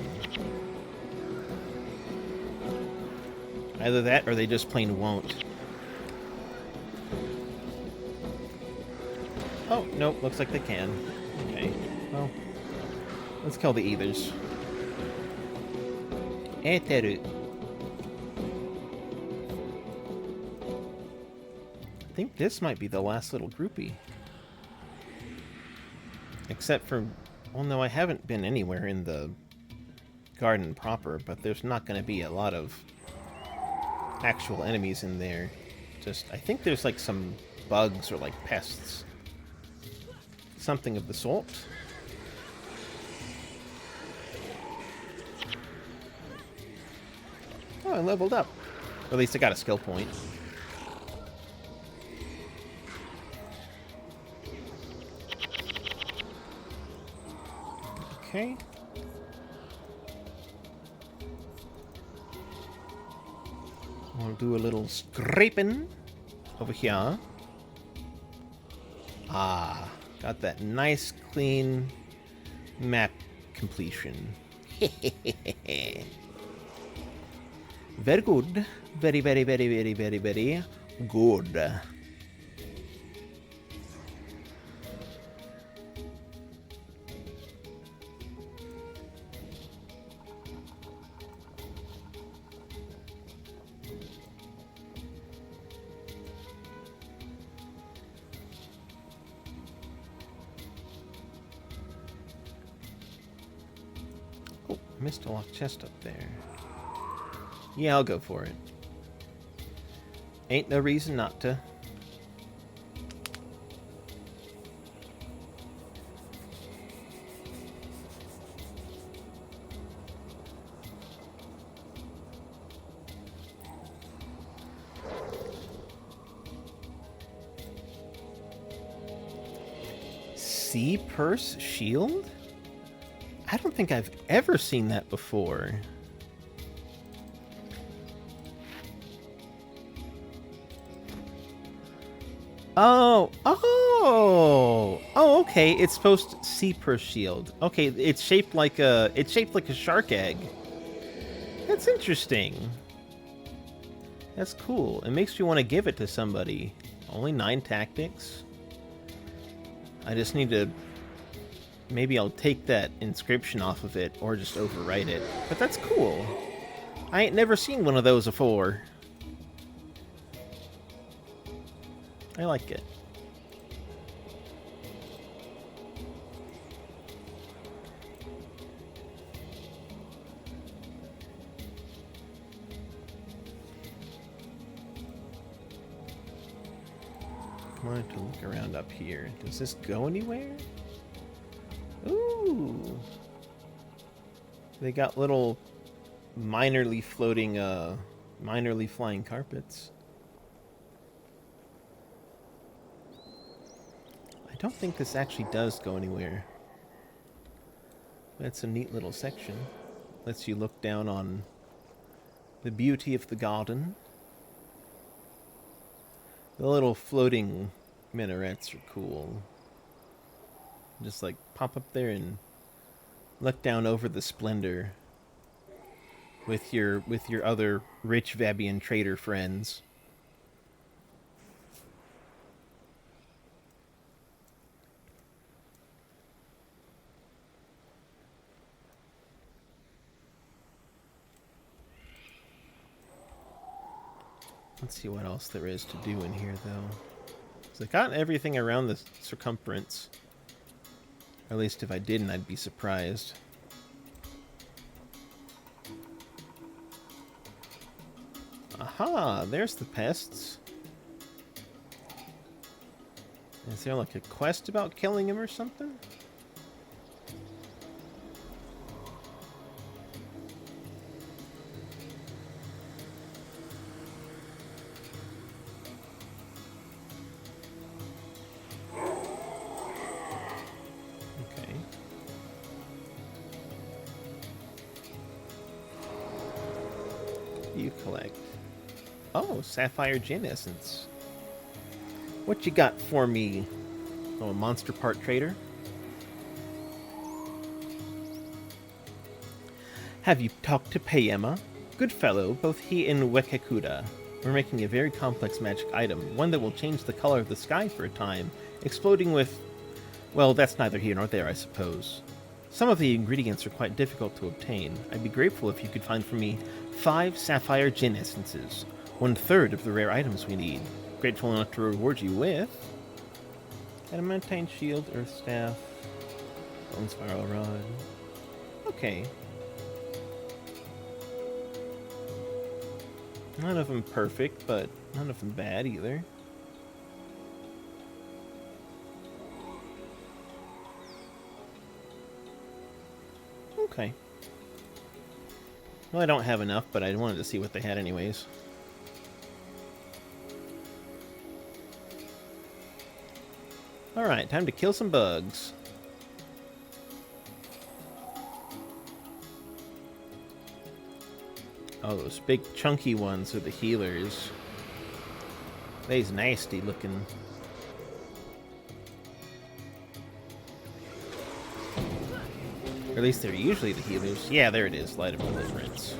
Speaker 1: Either that or they just plain won't. Oh, nope, looks like they can. Okay, well, let's kill the Ethers. Eteru. I think this might be the last little groupie. Except for... well, no, I haven't been anywhere in the garden proper, but there's not going to be a lot of actual enemies in there. Just, I think there's like some bugs or like pests. Something of the sort. Oh, I leveled up. Or at least I got a skill point. Okay. We'll do a little scraping. over here. Ah, got that nice, clean map completion. Very good. Very, very, very, very, very, very good. Oh, missed a locked chest up there. Yeah, I'll go for it. Ain't no reason not to. Sea Purse Shield? I don't think I've ever seen that before. Oh, okay. It's supposed to Sea Purse Shield. Okay, it's shaped like a shark egg. That's interesting. That's cool. It makes me want to give it to somebody. Only 9 tactics. I just need to... Maybe I'll take that inscription off of it, or just overwrite it. But that's cool. I ain't never seen one of those before. I like it. I wanted to look around up here. Does this go anywhere? Ooh. They got little minorly floating, minorly flying carpets. I don't think this actually does go anywhere. That's a neat little section. Lets you look down on the beauty of the garden. The little floating minarets are cool. Just like pop up there and look down over the splendor with your other rich Vabian trader friends. Let's see what else there is to do in here, though. So I got everything around the circumference. Or at least if I didn't, I'd be surprised. Aha! There's the pests. Is there like a quest about killing him or something? You collect. Oh, Sapphire Gin Essence. What you got for me? Oh, a monster part trader? Have you talked to Payema? Good fellow, both he and Wekekuda. We're making a very complex magic item, one that will change the color of the sky for a time, exploding with... Well, that's neither here nor there, I suppose. Some of the ingredients are quite difficult to obtain. I'd be grateful if you could find for me 5 Sapphire Gin Essences, 1/3 of the rare items we need. Grateful enough to reward you with... Adamantine Shield, Earth Staff, Bone Spiral Rod... Okay. None of them perfect, but none of them bad either. Okay. Well, I don't have enough, but I wanted to see what they had anyways. Alright, time to kill some bugs. Oh, those big chunky ones are the healers. They's nasty looking. Or at least they're usually the healers. Yeah, there it is. Light of Deliverance.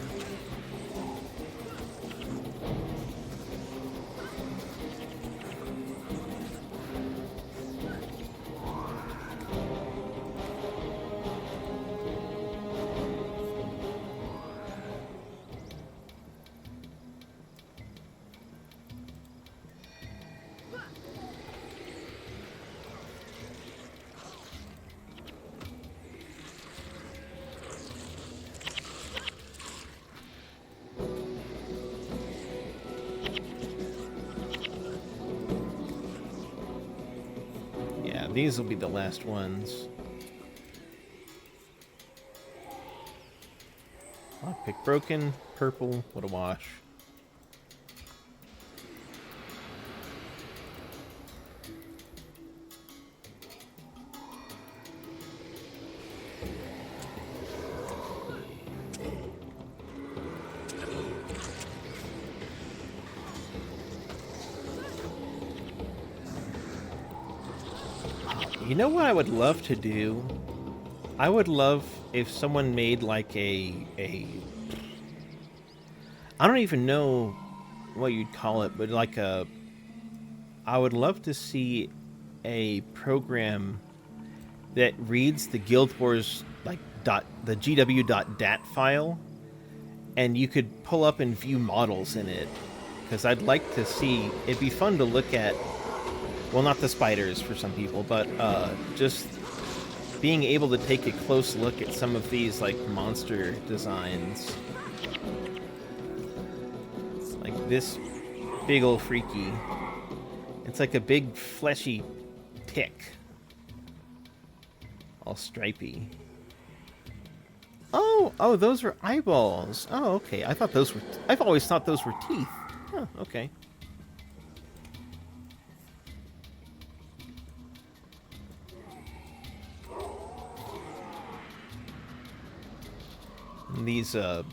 Speaker 1: These will be the last ones. Lockpick broken. Purple. What a wash. You know what I would love to do? I would love if someone made like a I don't even know what you'd call it, but like I would love to see a program that reads the Guild Wars like the GW.dat file, and you could pull up and view models in it. Because I'd like to see, it'd be fun to look at. Well, not the spiders for some people, but just being able to take a close look at some of these, like, monster designs. Like this big ol' freaky. It's like a big, fleshy tick. All stripy. Oh, those are eyeballs. Oh, okay. I thought those were... I've always thought those were teeth. Oh, okay. And these, the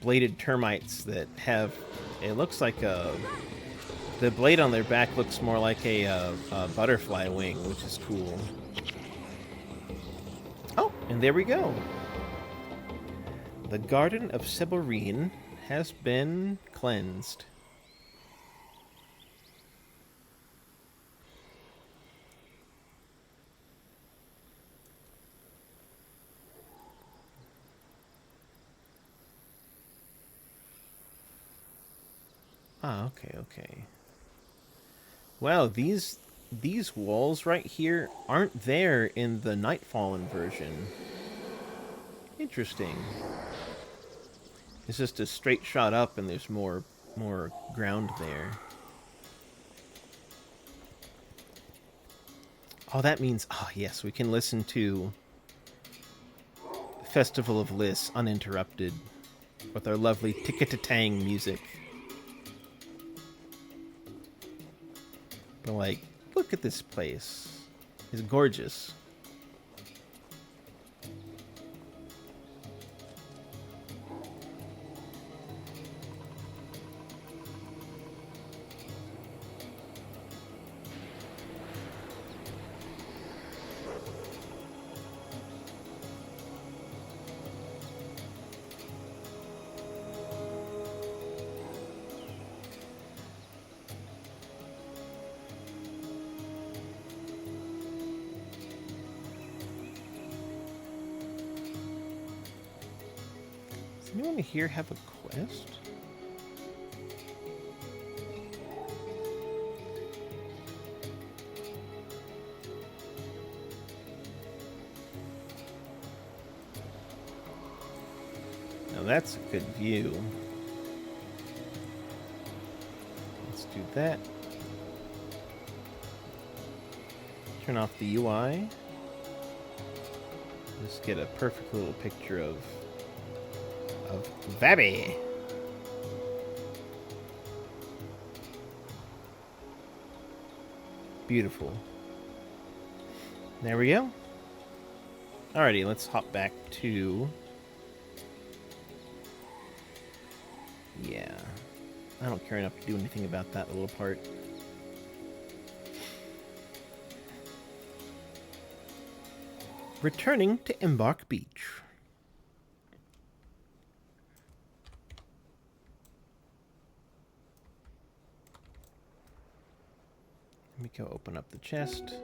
Speaker 1: bladed termites that have... It looks like a... The blade on their back looks more like a butterfly wing, which is cool. Oh, and there we go. The Garden of Seborine has been cleansed. Ah, okay. Wow, these walls right here aren't there in the Nightfallen version. Interesting. It's just a straight shot up and there's more ground there. Oh, that means... Oh, yes, we can listen to Festival of Liss uninterrupted with our lovely tick-a-tang music. But, like, look at this place. It's gorgeous. Does anyone here have a quest? Now that's a good view. Let's do that. Turn off the UI. Just get a perfect little picture of Vabby. Beautiful. There we go. Alrighty, let's hop back to... Yeah. I don't care enough to do anything about that little part. Returning to Embark Beach. Let me go open up the chest.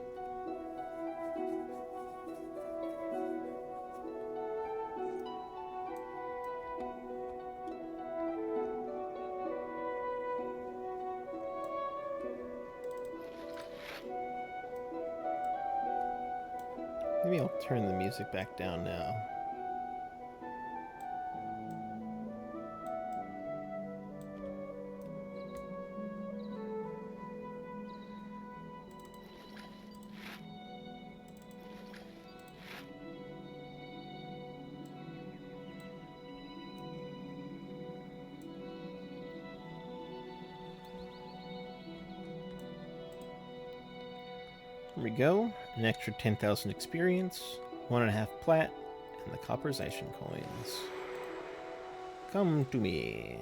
Speaker 1: Maybe I'll turn the music back down now. Here we go. An extra 10,000 experience, 1.5 plat, and the copper Zaishin coins. Come to me,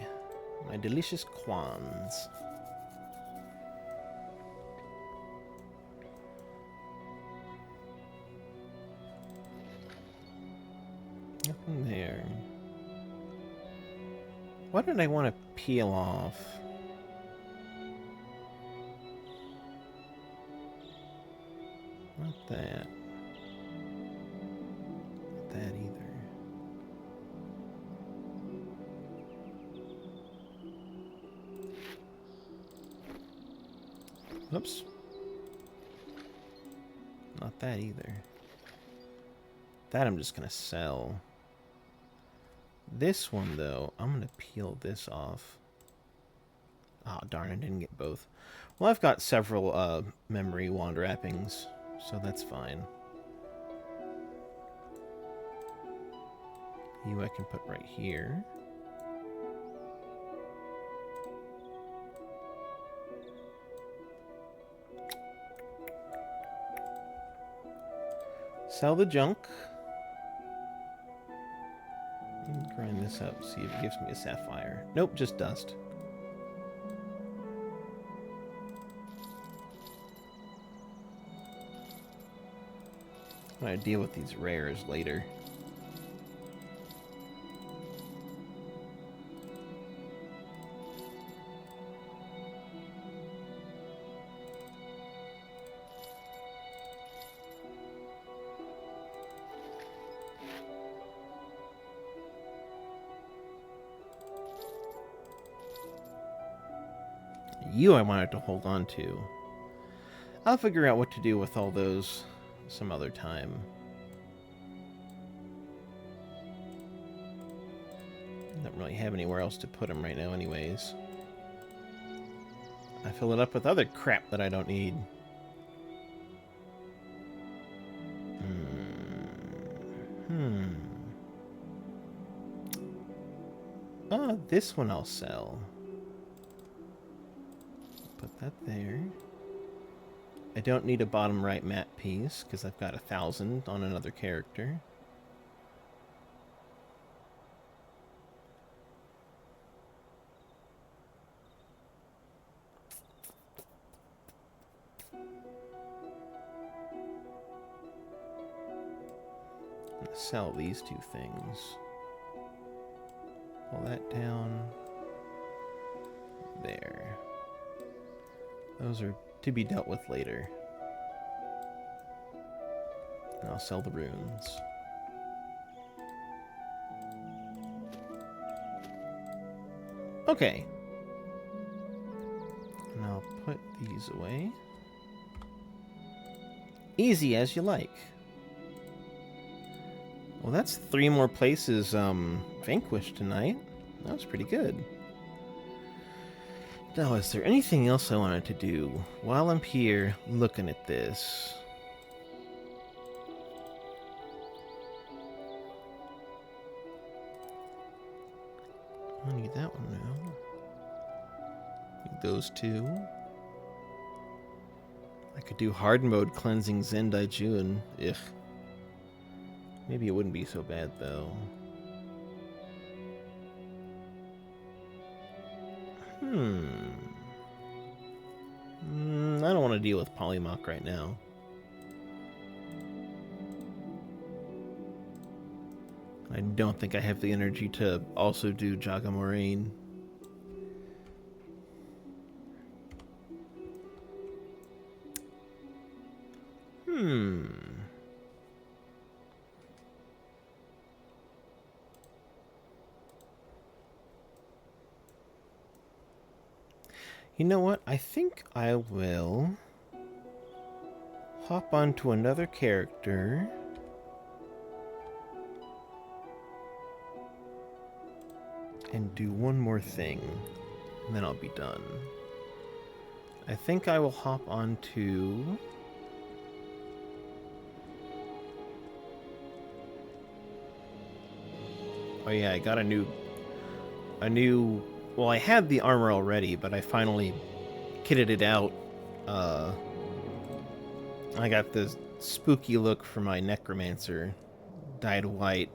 Speaker 1: my delicious Kwans. Nothing there. What did I want to peel off? Not that. Not that either. Oops. Not that either. That I'm just gonna sell. This one, though, I'm gonna peel this off. Oh, darn, I didn't get both. Well, I've got several memory wand wrappings, so that's fine. You I can put right here. Sell the junk. Grind this up, see if it gives me a sapphire. Nope, just dust. I'm gonna deal with these rares later. You I wanted to hold on to. I'll figure out what to do with all those some other time. Don't really have anywhere else to put them right now anyways. I fill it up with other crap that I don't need. Oh, this one I'll sell. Put that there. I don't need a bottom right map piece because I've got 1,000 on another character. I'm gonna sell these two things. Pull that down. There. Those are to be dealt with later. And I'll sell the runes. Okay. And I'll put these away. Easy as you like. Well, that's 3 more places vanquished tonight. That was pretty good. Now, is there anything else I wanted to do while I'm here looking at this? I need that one now. Need those 2. I could do hard mode cleansing Zendai Jun. Ugh. Maybe it wouldn't be so bad though. I don't want to deal with Polymok right now. I don't think I have the energy to also do Jaga Moraine. You know what? I think I will hop onto another character. And do one more thing. And then I'll be done. I think I will hop onto... Oh yeah, I got a new... Well, I had the armor already, but I finally kitted it out. I got this spooky look for my necromancer. Dyed white.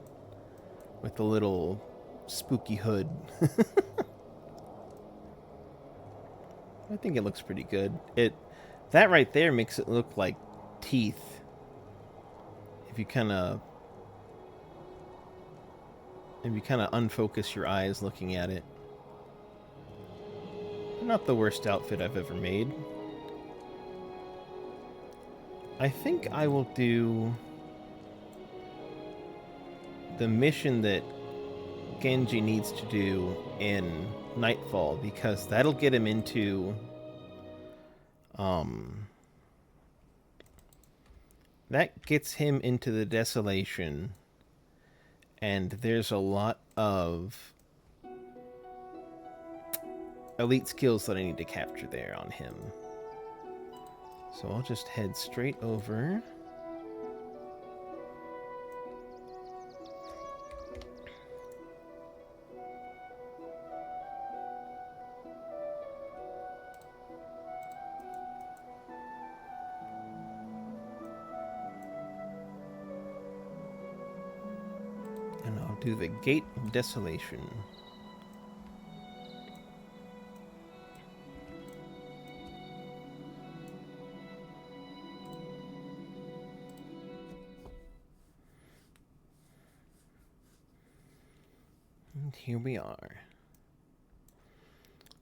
Speaker 1: With a little spooky hood. I think it looks pretty good. That right there makes it look like teeth. If you kind of unfocus your eyes looking at it. Not the worst outfit I've ever made. I think I will do the mission that Genji needs to do in Nightfall, because that'll get him into that gets him into the Desolation, and there's a lot of elite skills that I need to capture there on him. So I'll just head straight over. And I'll do the Gate of Desolation. And here we are.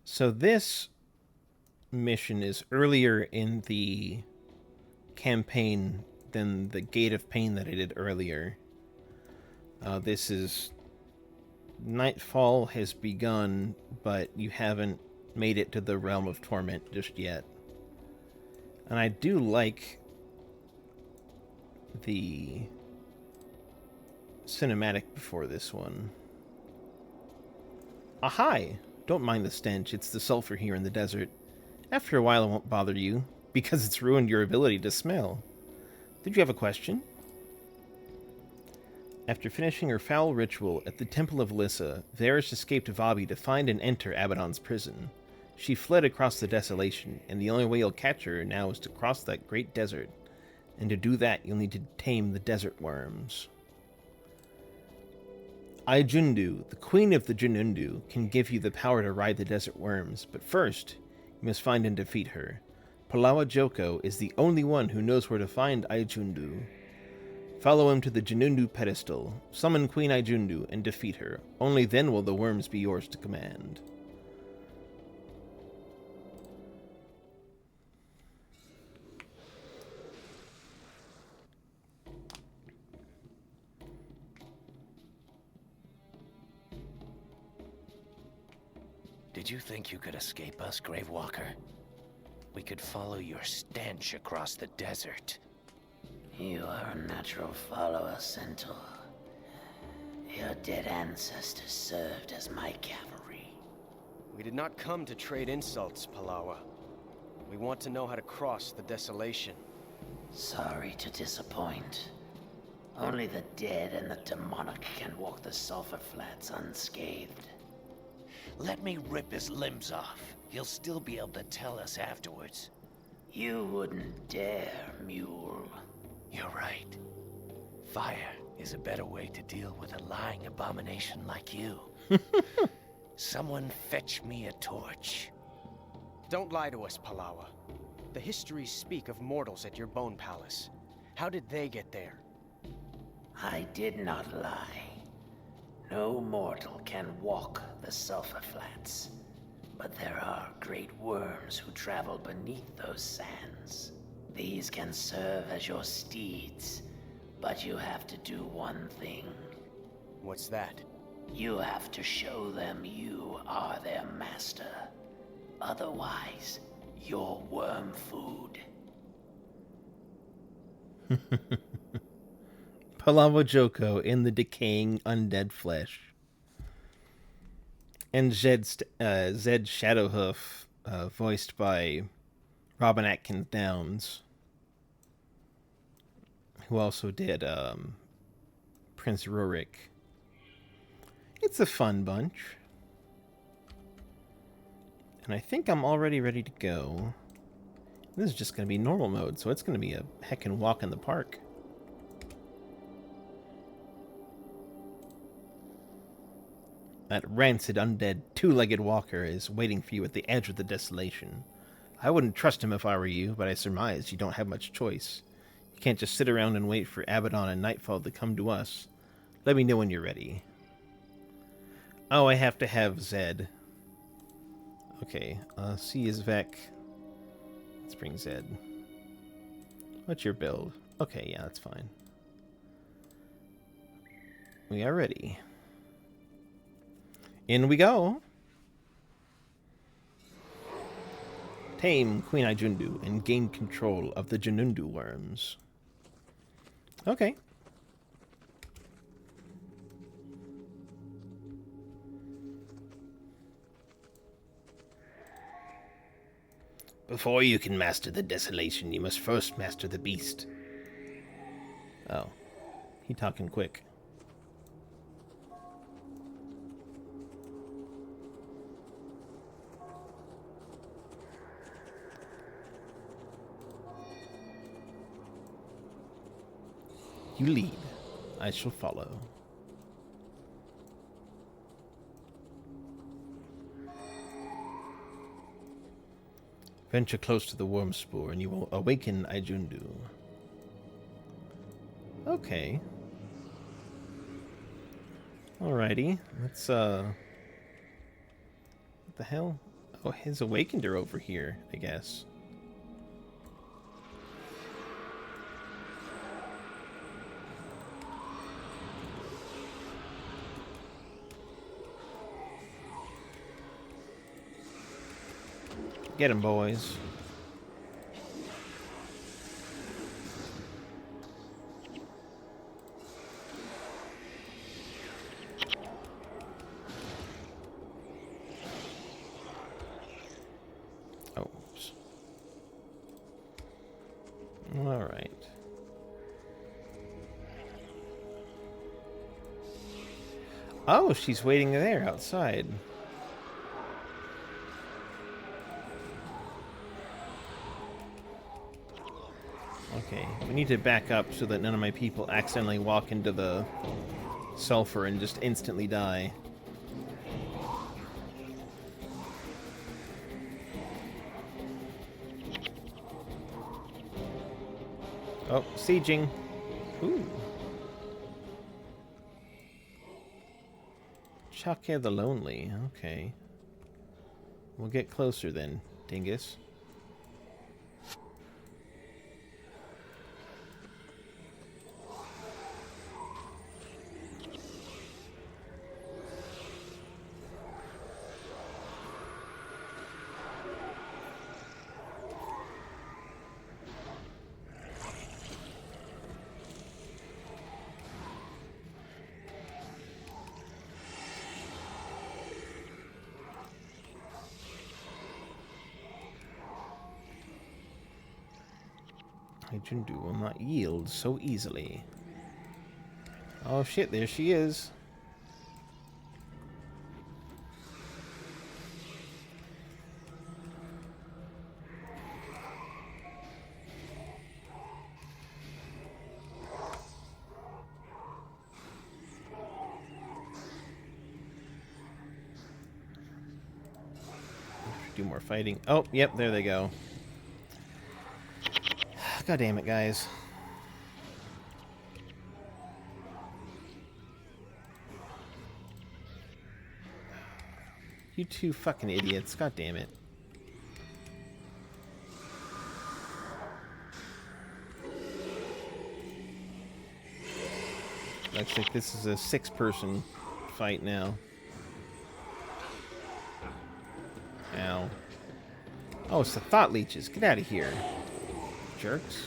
Speaker 1: So this mission is earlier in the campaign than the Gate of Pain that I did earlier. This is... Nightfall has begun, but you haven't made it to the Realm of Torment just yet. And I do like the cinematic before this one. Ahai! Don't mind the stench, it's the sulfur here in the desert. After a while it won't bother you, because it's ruined your ability to smell. Did you have a question? After finishing her foul ritual at the Temple of Lissa, Varys escaped Vabi to find and enter Abaddon's prison. She fled across the desolation, and the only way you'll catch her now is to cross that great desert. And to do that, you'll need to tame the desert worms. Aijundu, the queen of the Junundu, can give you the power to ride the desert worms, but first, you must find and defeat her. Palawa Joko is the only one who knows where to find Aijundu. Follow him to the Junundu pedestal, summon Queen Aijundu, and defeat her. Only then will the worms be yours to command.
Speaker 2: Did you think you could escape us, Gravewalker? We could follow your stench across the desert.
Speaker 3: You are a natural follower, Centaur. Your dead ancestors served as my cavalry.
Speaker 4: We did not come to trade insults, Palawa. We want to know how to cross the desolation.
Speaker 3: Sorry to disappoint. Only the dead and the demonic can walk the Sulphur Flats unscathed.
Speaker 2: Let me rip his limbs off. He'll still be able to tell us afterwards.
Speaker 3: You wouldn't dare, mule.
Speaker 2: You're right. Fire is a better way to deal with a lying abomination like you. Someone fetch me a torch.
Speaker 4: Don't lie to us, Palawa. The histories speak of mortals at your bone palace. How did they get there?
Speaker 3: I did not lie. No mortal can walk the sulfur flats. But there are great worms who travel beneath those sands. These can serve as your steeds, but you have to do one thing.
Speaker 4: What's that?
Speaker 3: You have to show them you are their master. Otherwise, you're worm food.
Speaker 1: Palawa Joko in the decaying undead flesh. And Zed Shadowhoof, voiced by Robin Atkins Downs, who also did Prince Rurik. It's a fun bunch. And I think I'm already ready to go. This is just going to be normal mode, so it's going to be a heckin' walk in the park. That rancid, undead, two-legged walker is waiting for you at the edge of the desolation. I wouldn't trust him if I were you, but I surmise you don't have much choice. You can't just sit around and wait for Abaddon and Nightfall to come to us. Let me know when you're ready. Oh, I have to have Zed. Okay, C is Vec. Let's bring Zed. What's your build? Okay, yeah, that's fine. We are ready. In we go. Tame Queen Ijundu and gain control of the Janundu worms. Okay. Before you can master the desolation, you must first master the beast. Oh. He talking quick. You lead. I shall follow. Venture close to the worm spore and you will awaken Ijundu. Okay. Alrighty. Let's, what the hell? Oh, his awakened her over here, I guess. Get him, boys. Oh, oops. All right. Oh, she's waiting there outside. Okay, we need to back up so that none of my people accidentally walk into the sulfur and just instantly die. Oh, sieging. Ooh. Chake the Lonely. Okay. We'll get closer then, dingus. Ijundu will not yield so easily. Oh shit, there she is. do more fighting. Oh, yep, there they go. God damn it, guys. You two fucking idiots. God damn it. Looks like this is a 6-person fight now. Ow. Oh, it's the thought leeches. Get out of here. Jerks.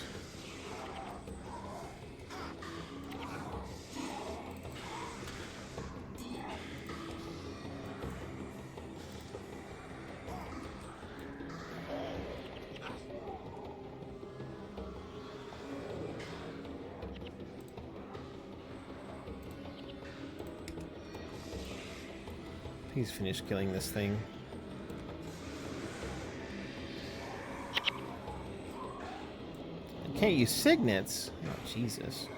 Speaker 1: Please finish killing this thing. I can't use signets. Oh, Jesus.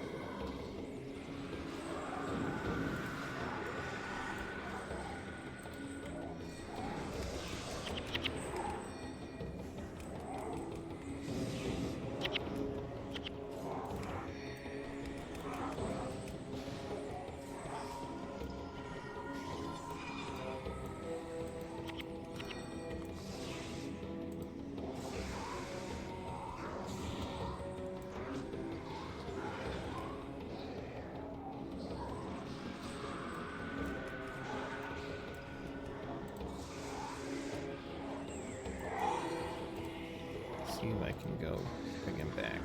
Speaker 1: See if I can go bring him back.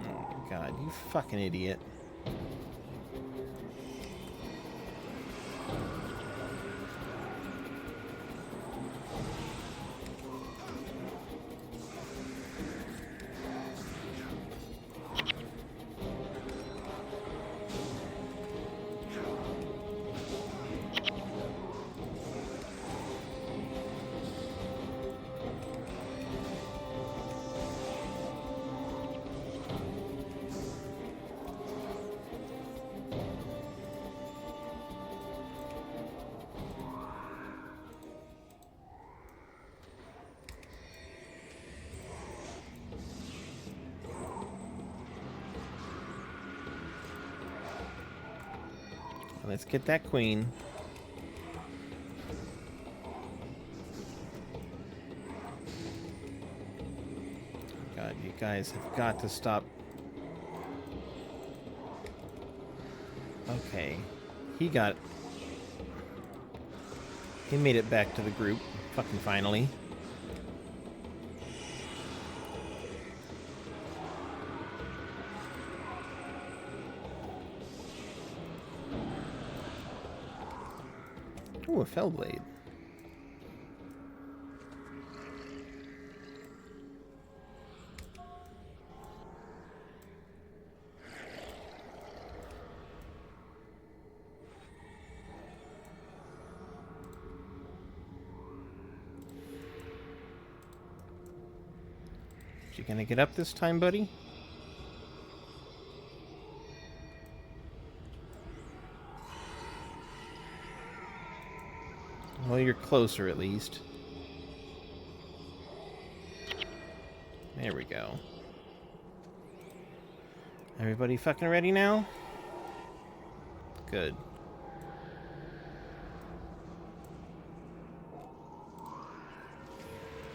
Speaker 1: Oh, God, you fucking idiot. Let's get that queen. God, you guys have got to stop. Okay. He made it back to the group. Fucking finally. Ooh, a fell blade. You gonna get up this time, buddy? Well, you're closer at least. There we go. Everybody fucking ready now? Good.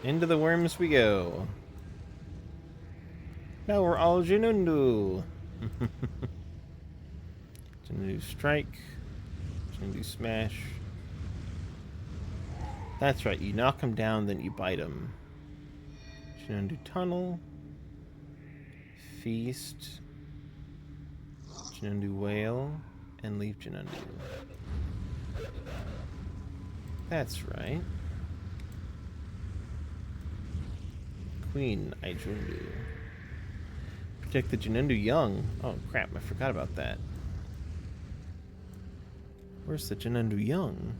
Speaker 1: Into the worms we go. Now we're all Jinundu. Jinundu strike. Jinundu smash. That's right, you knock him down, then you bite him. Jinundu tunnel. Feast. Jinundu whale. And leave Jinundu. That's right. Queen Ijundu. Protect the Jinundu young. Oh crap, I forgot about that. Where's the Jinundu young?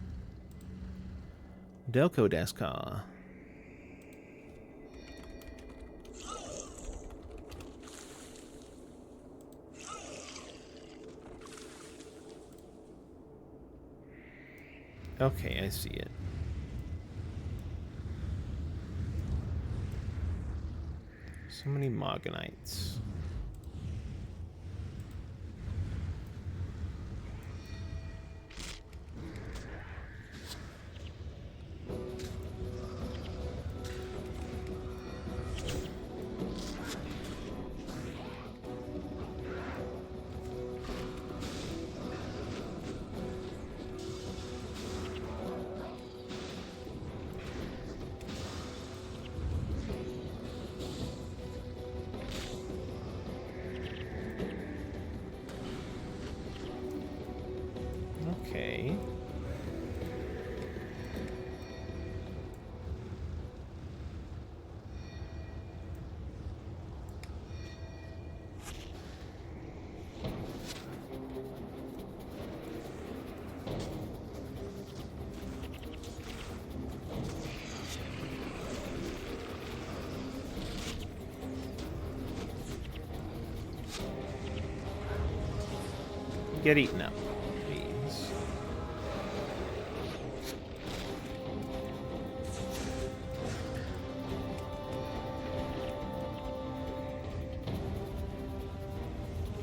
Speaker 1: Delco Deska. Okay, I see it. So many Morganites. Okay. Get eaten up, please.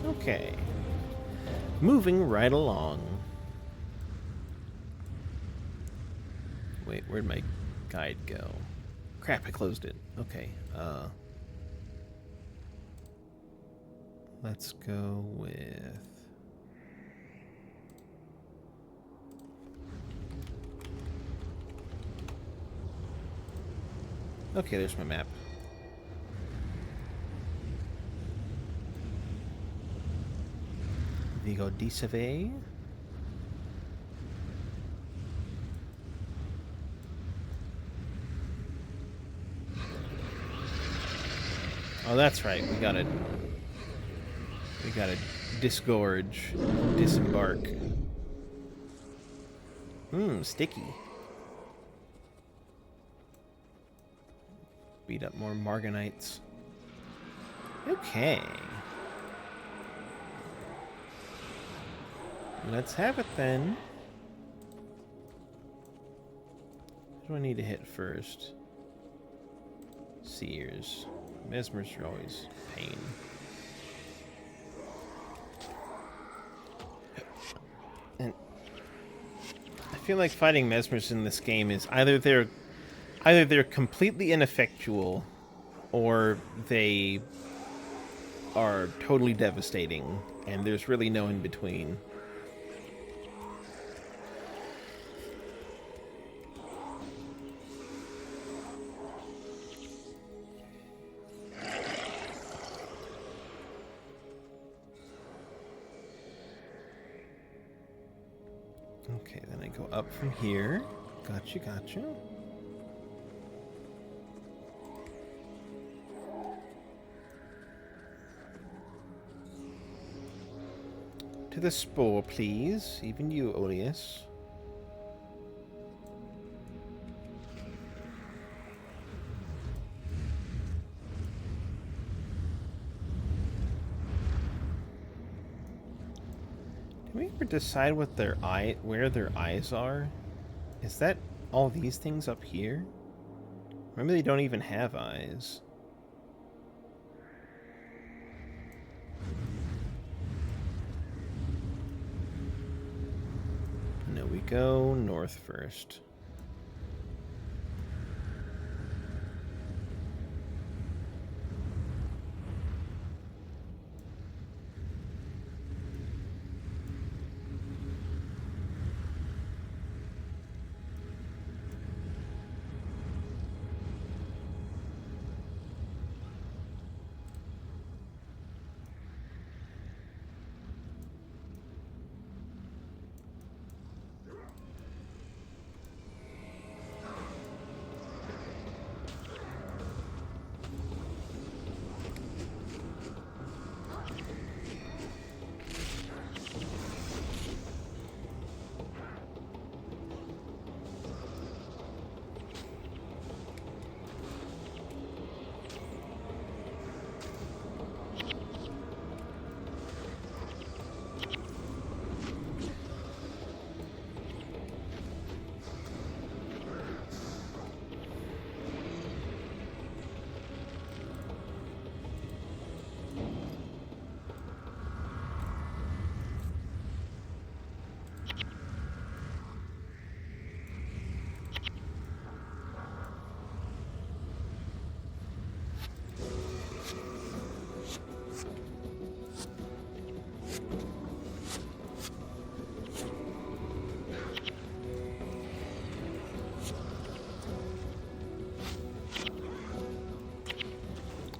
Speaker 1: Okay. Moving right along. Wait, where'd my guide go? Crap, I closed it. Okay, let's go with... Okay, there's my map. Vigo Disave. Oh, that's right. We gotta disgorge, disembark. Sticky. Beat up more Morganites. Okay. Let's have it then. What do I need to hit first? Seers. Mesmers are always pain. And I feel like fighting Mesmers in this game is either they're completely ineffectual or they are totally devastating, and there's really no in between. Okay, then I go up from here. Gotcha, gotcha. To the spore, please. Even you, Oleus. Did we ever decide what where their eyes are? Is that all these things up here? Remember, they don't even have eyes. No, we go north first.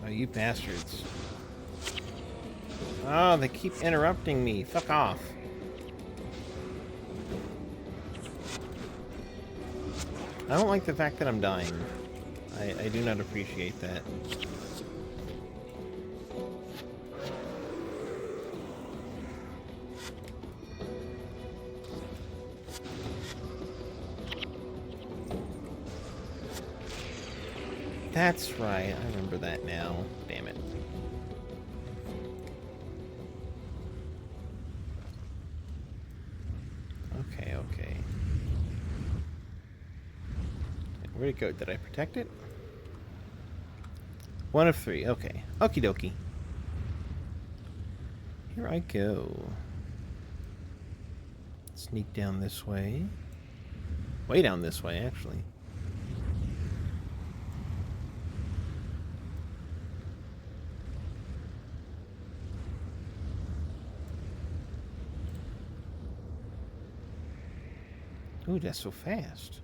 Speaker 1: Oh, you bastards. Oh, they keep interrupting me. Fuck off. I don't like the fact that I'm dying. I do not appreciate that. That's right. I remember that now. Damn it. Okay, okay. Where'd it go? Did I protect it? 1 of 3. Okay. Okie dokie. Here I go. Sneak down this way. Way down this way, actually. Ooh, that's so fast.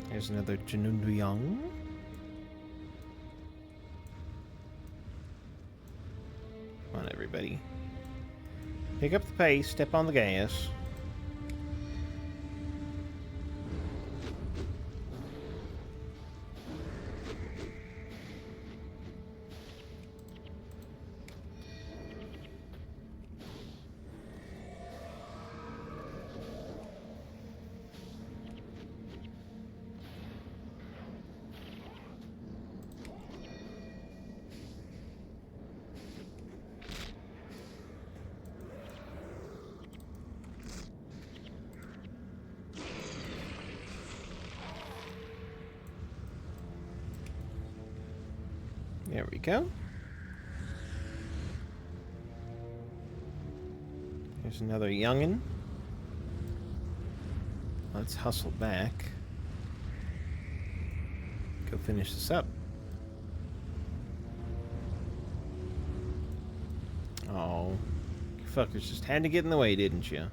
Speaker 1: There's another Janunduyang. Come on, everybody. Pick up the pace, step on the gas. There we go. There's another youngin'. Let's hustle back. Go finish this up. Oh, you fuckers just had to get in the way, didn't you?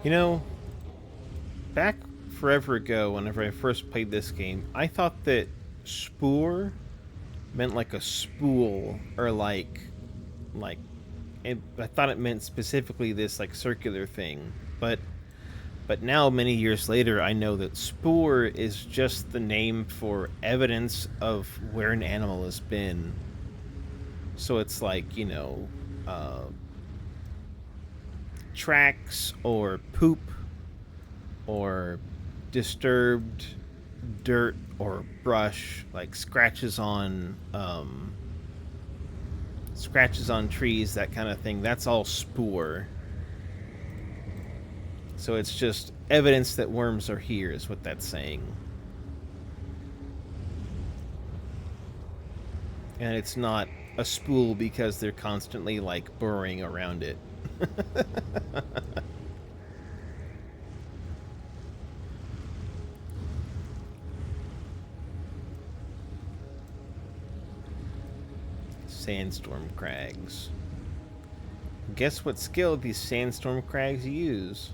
Speaker 1: You know, back forever ago, whenever I first played this game, I thought that spoor meant like a spool, or like, I thought it meant specifically this like circular thing. But now, many years later, I know that spoor is just the name for evidence of where an animal has been. So it's like, you know, tracks or poop or disturbed dirt or brush, like scratches on trees, that kind of thing. That's all spoor. So it's just evidence that worms are here is what that's saying. And it's not a spool because they're constantly like burrowing around it. Sandstorm crags. Guess what skill these sandstorm crags use?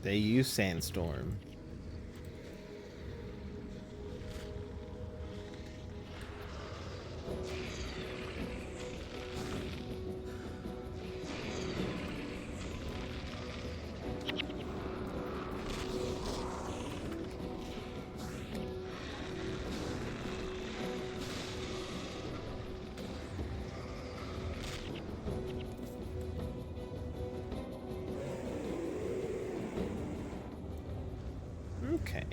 Speaker 1: They use sandstorm. Okay.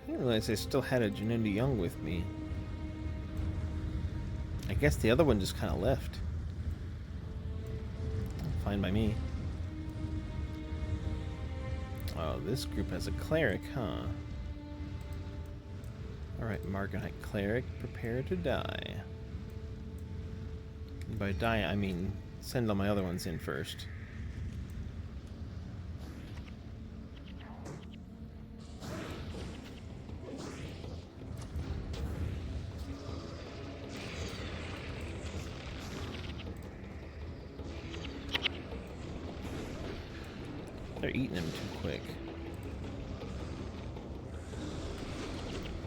Speaker 1: I didn't realize I still had a Janunda Young with me. I guess the other one just kind of left. Fine by me. Oh, this group has a cleric, huh? Alright, Margonite cleric, prepare to die. And by die, I mean send all my other ones in first. They're eating him too quick.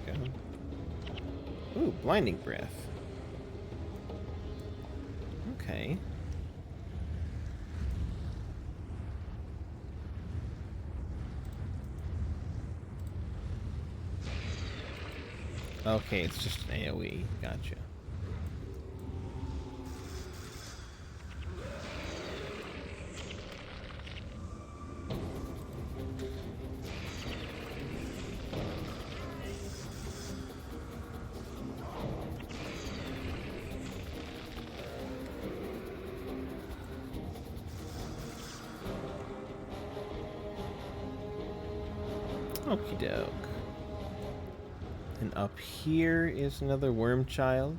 Speaker 1: Go. Ooh, blinding breath. Okay. Okay, it's just an AoE. Gotcha. Okie doke. And up here is another worm child.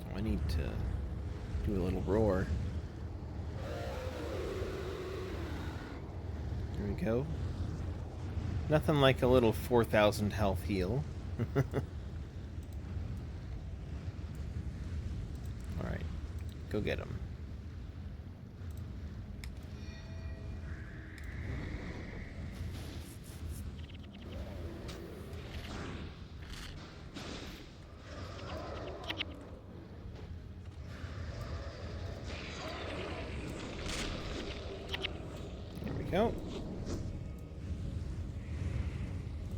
Speaker 1: Oh, I need to do a little roar. There we go. Nothing like a little 4,000 health heal. Alright, go get him. Go.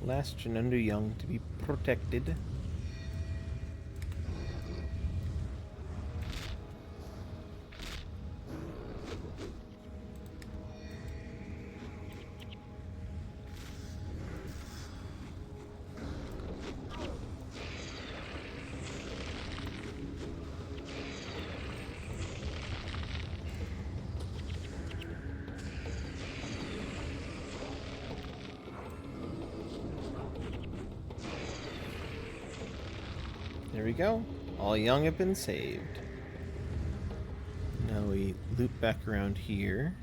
Speaker 1: Last Janunda Young to be protected. There we go. All young have been saved. Now we loop back around here.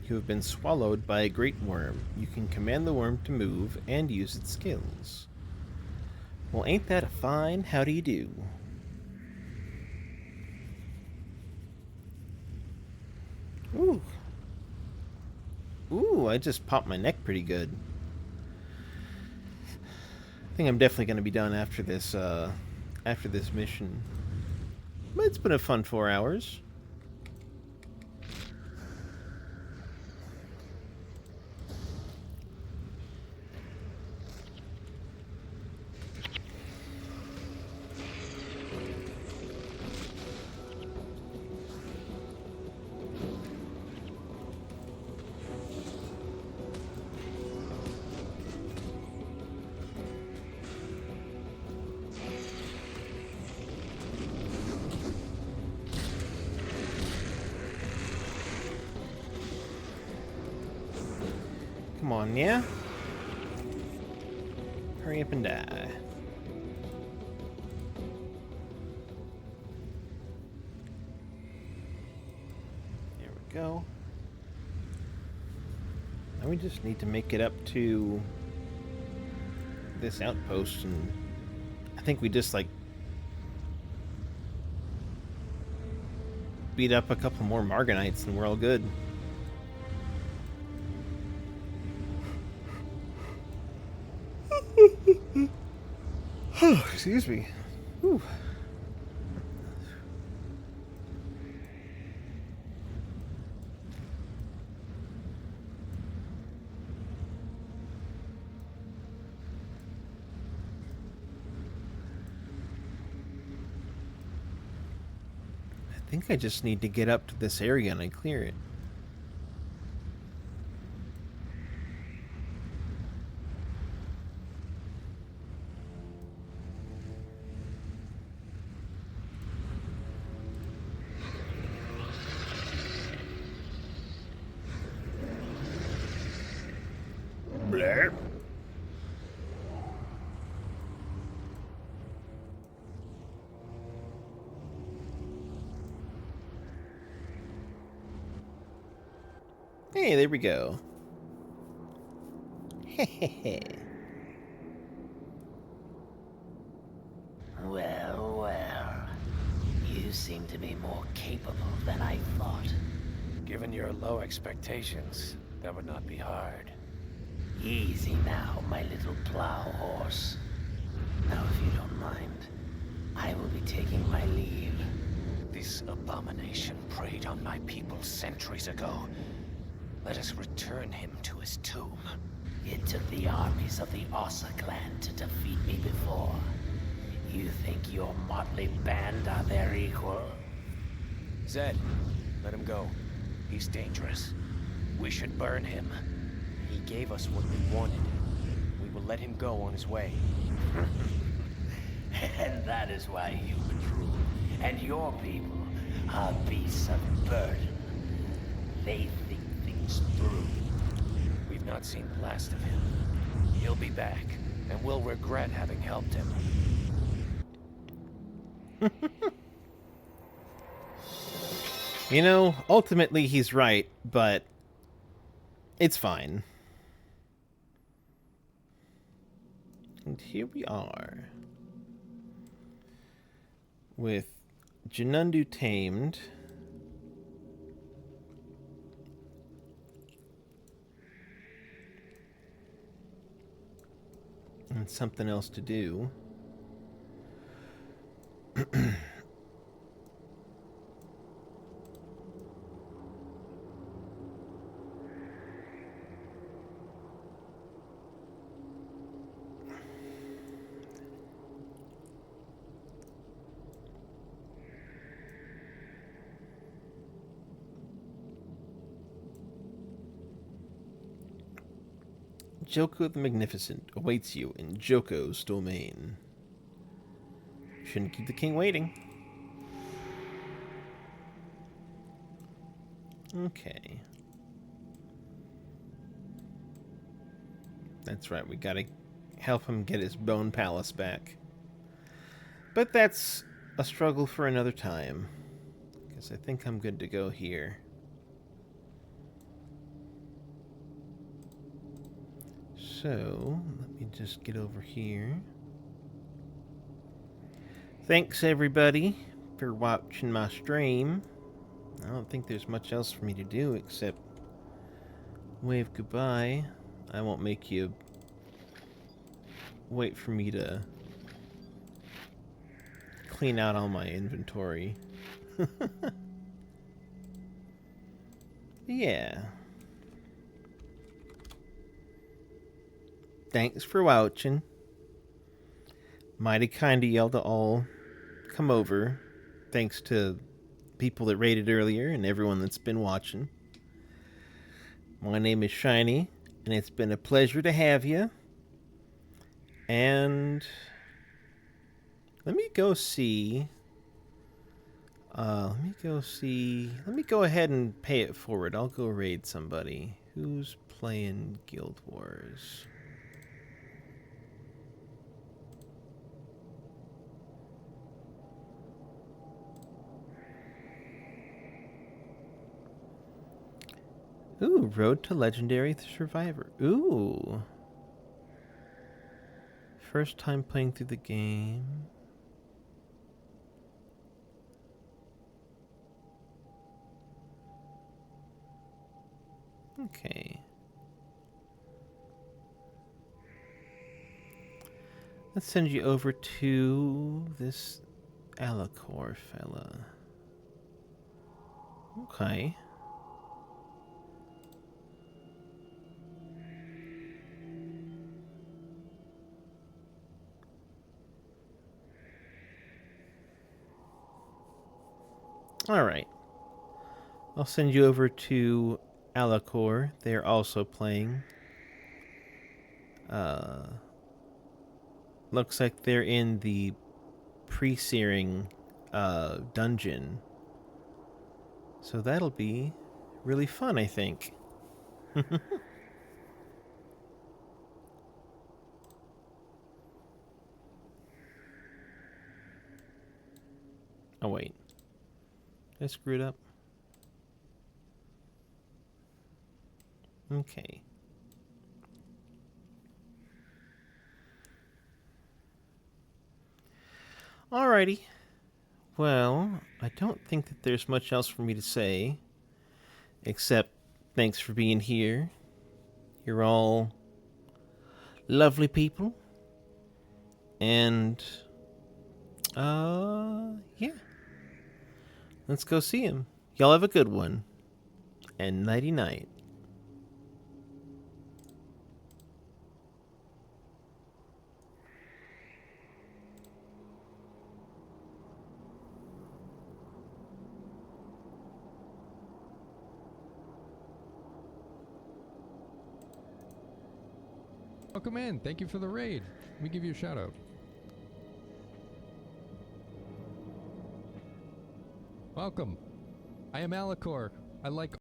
Speaker 1: You have been swallowed by a great worm. You can command the worm to move and use its skills. Well, ain't that a fine how do you do? Ooh. Ooh, I just popped my neck pretty good. I think I'm definitely going to be done after this mission. But it's been a fun 4 hours. Come on, yeah? Hurry up and die. There we go. Now we just need to make it up to this outpost, and I think we just, like, beat up a couple more Margonites and we're all good. Excuse me. Whew. think I just need to get up to this area and I clear it.
Speaker 3: Blurb.
Speaker 1: Hey, there we go. Hehehe.
Speaker 3: Well, well. You seem to be more capable than I thought.
Speaker 2: Given your low expectations, that would not be hard.
Speaker 3: Easy now, my little plow horse. Now, if you don't mind, I will be taking my leave.
Speaker 2: This abomination preyed on my people centuries ago. Let us return him to his tomb.
Speaker 3: It took the armies of the Ossa clan to defeat me before. You think your motley band are their equal?
Speaker 4: Zed, let him go.
Speaker 2: He's dangerous. We should burn him.
Speaker 4: He gave us what we wanted. We will let him go on his way.
Speaker 3: And that is why humans rule. And your people are beasts of burden. They think things through.
Speaker 2: We've not seen the last of him. He'll be back, and we'll regret having helped him.
Speaker 1: You know, ultimately he's right, but it's fine. And here we are. With Janundu tamed. And something else to do. Joko the Magnificent awaits you in Joko's domain. Shouldn't keep the king waiting. Okay. That's right, we gotta help him get his bone palace back. But that's a struggle for another time. Because I think I'm good to go here. So, let me just get over here. Thanks everybody for watching my stream. I don't think there's much else for me to do except wave goodbye. I won't make you wait for me to clean out all my inventory. Yeah. Thanks for watching. Mighty kind of y'all to all come over. Thanks to people that rated earlier and everyone that's been watching. My name is Shiny, and it's been a pleasure to have you. And let me go see. Let me go ahead and pay it forward. I'll go raid somebody. Who's playing Guild Wars? Ooh, Road to Legendary Survivor. Ooh. First time playing through the game. Okay. Let's send you over to this Alacor fella. Okay. Alright. I'll send you over to Alacor. They're also playing. Looks like they're in the pre-searing dungeon. So that'll be really fun, I think. Oh, wait. Did I screw it up? Okay. Alrighty. Well, I don't think that there's much else for me to say. Except, thanks for being here. You're all lovely people. And, yeah. Let's go see him. Y'all have a good one. And nighty-night.
Speaker 5: Welcome in. Thank you for the raid. Let me give you a shout out. Welcome. I am Alacor. I like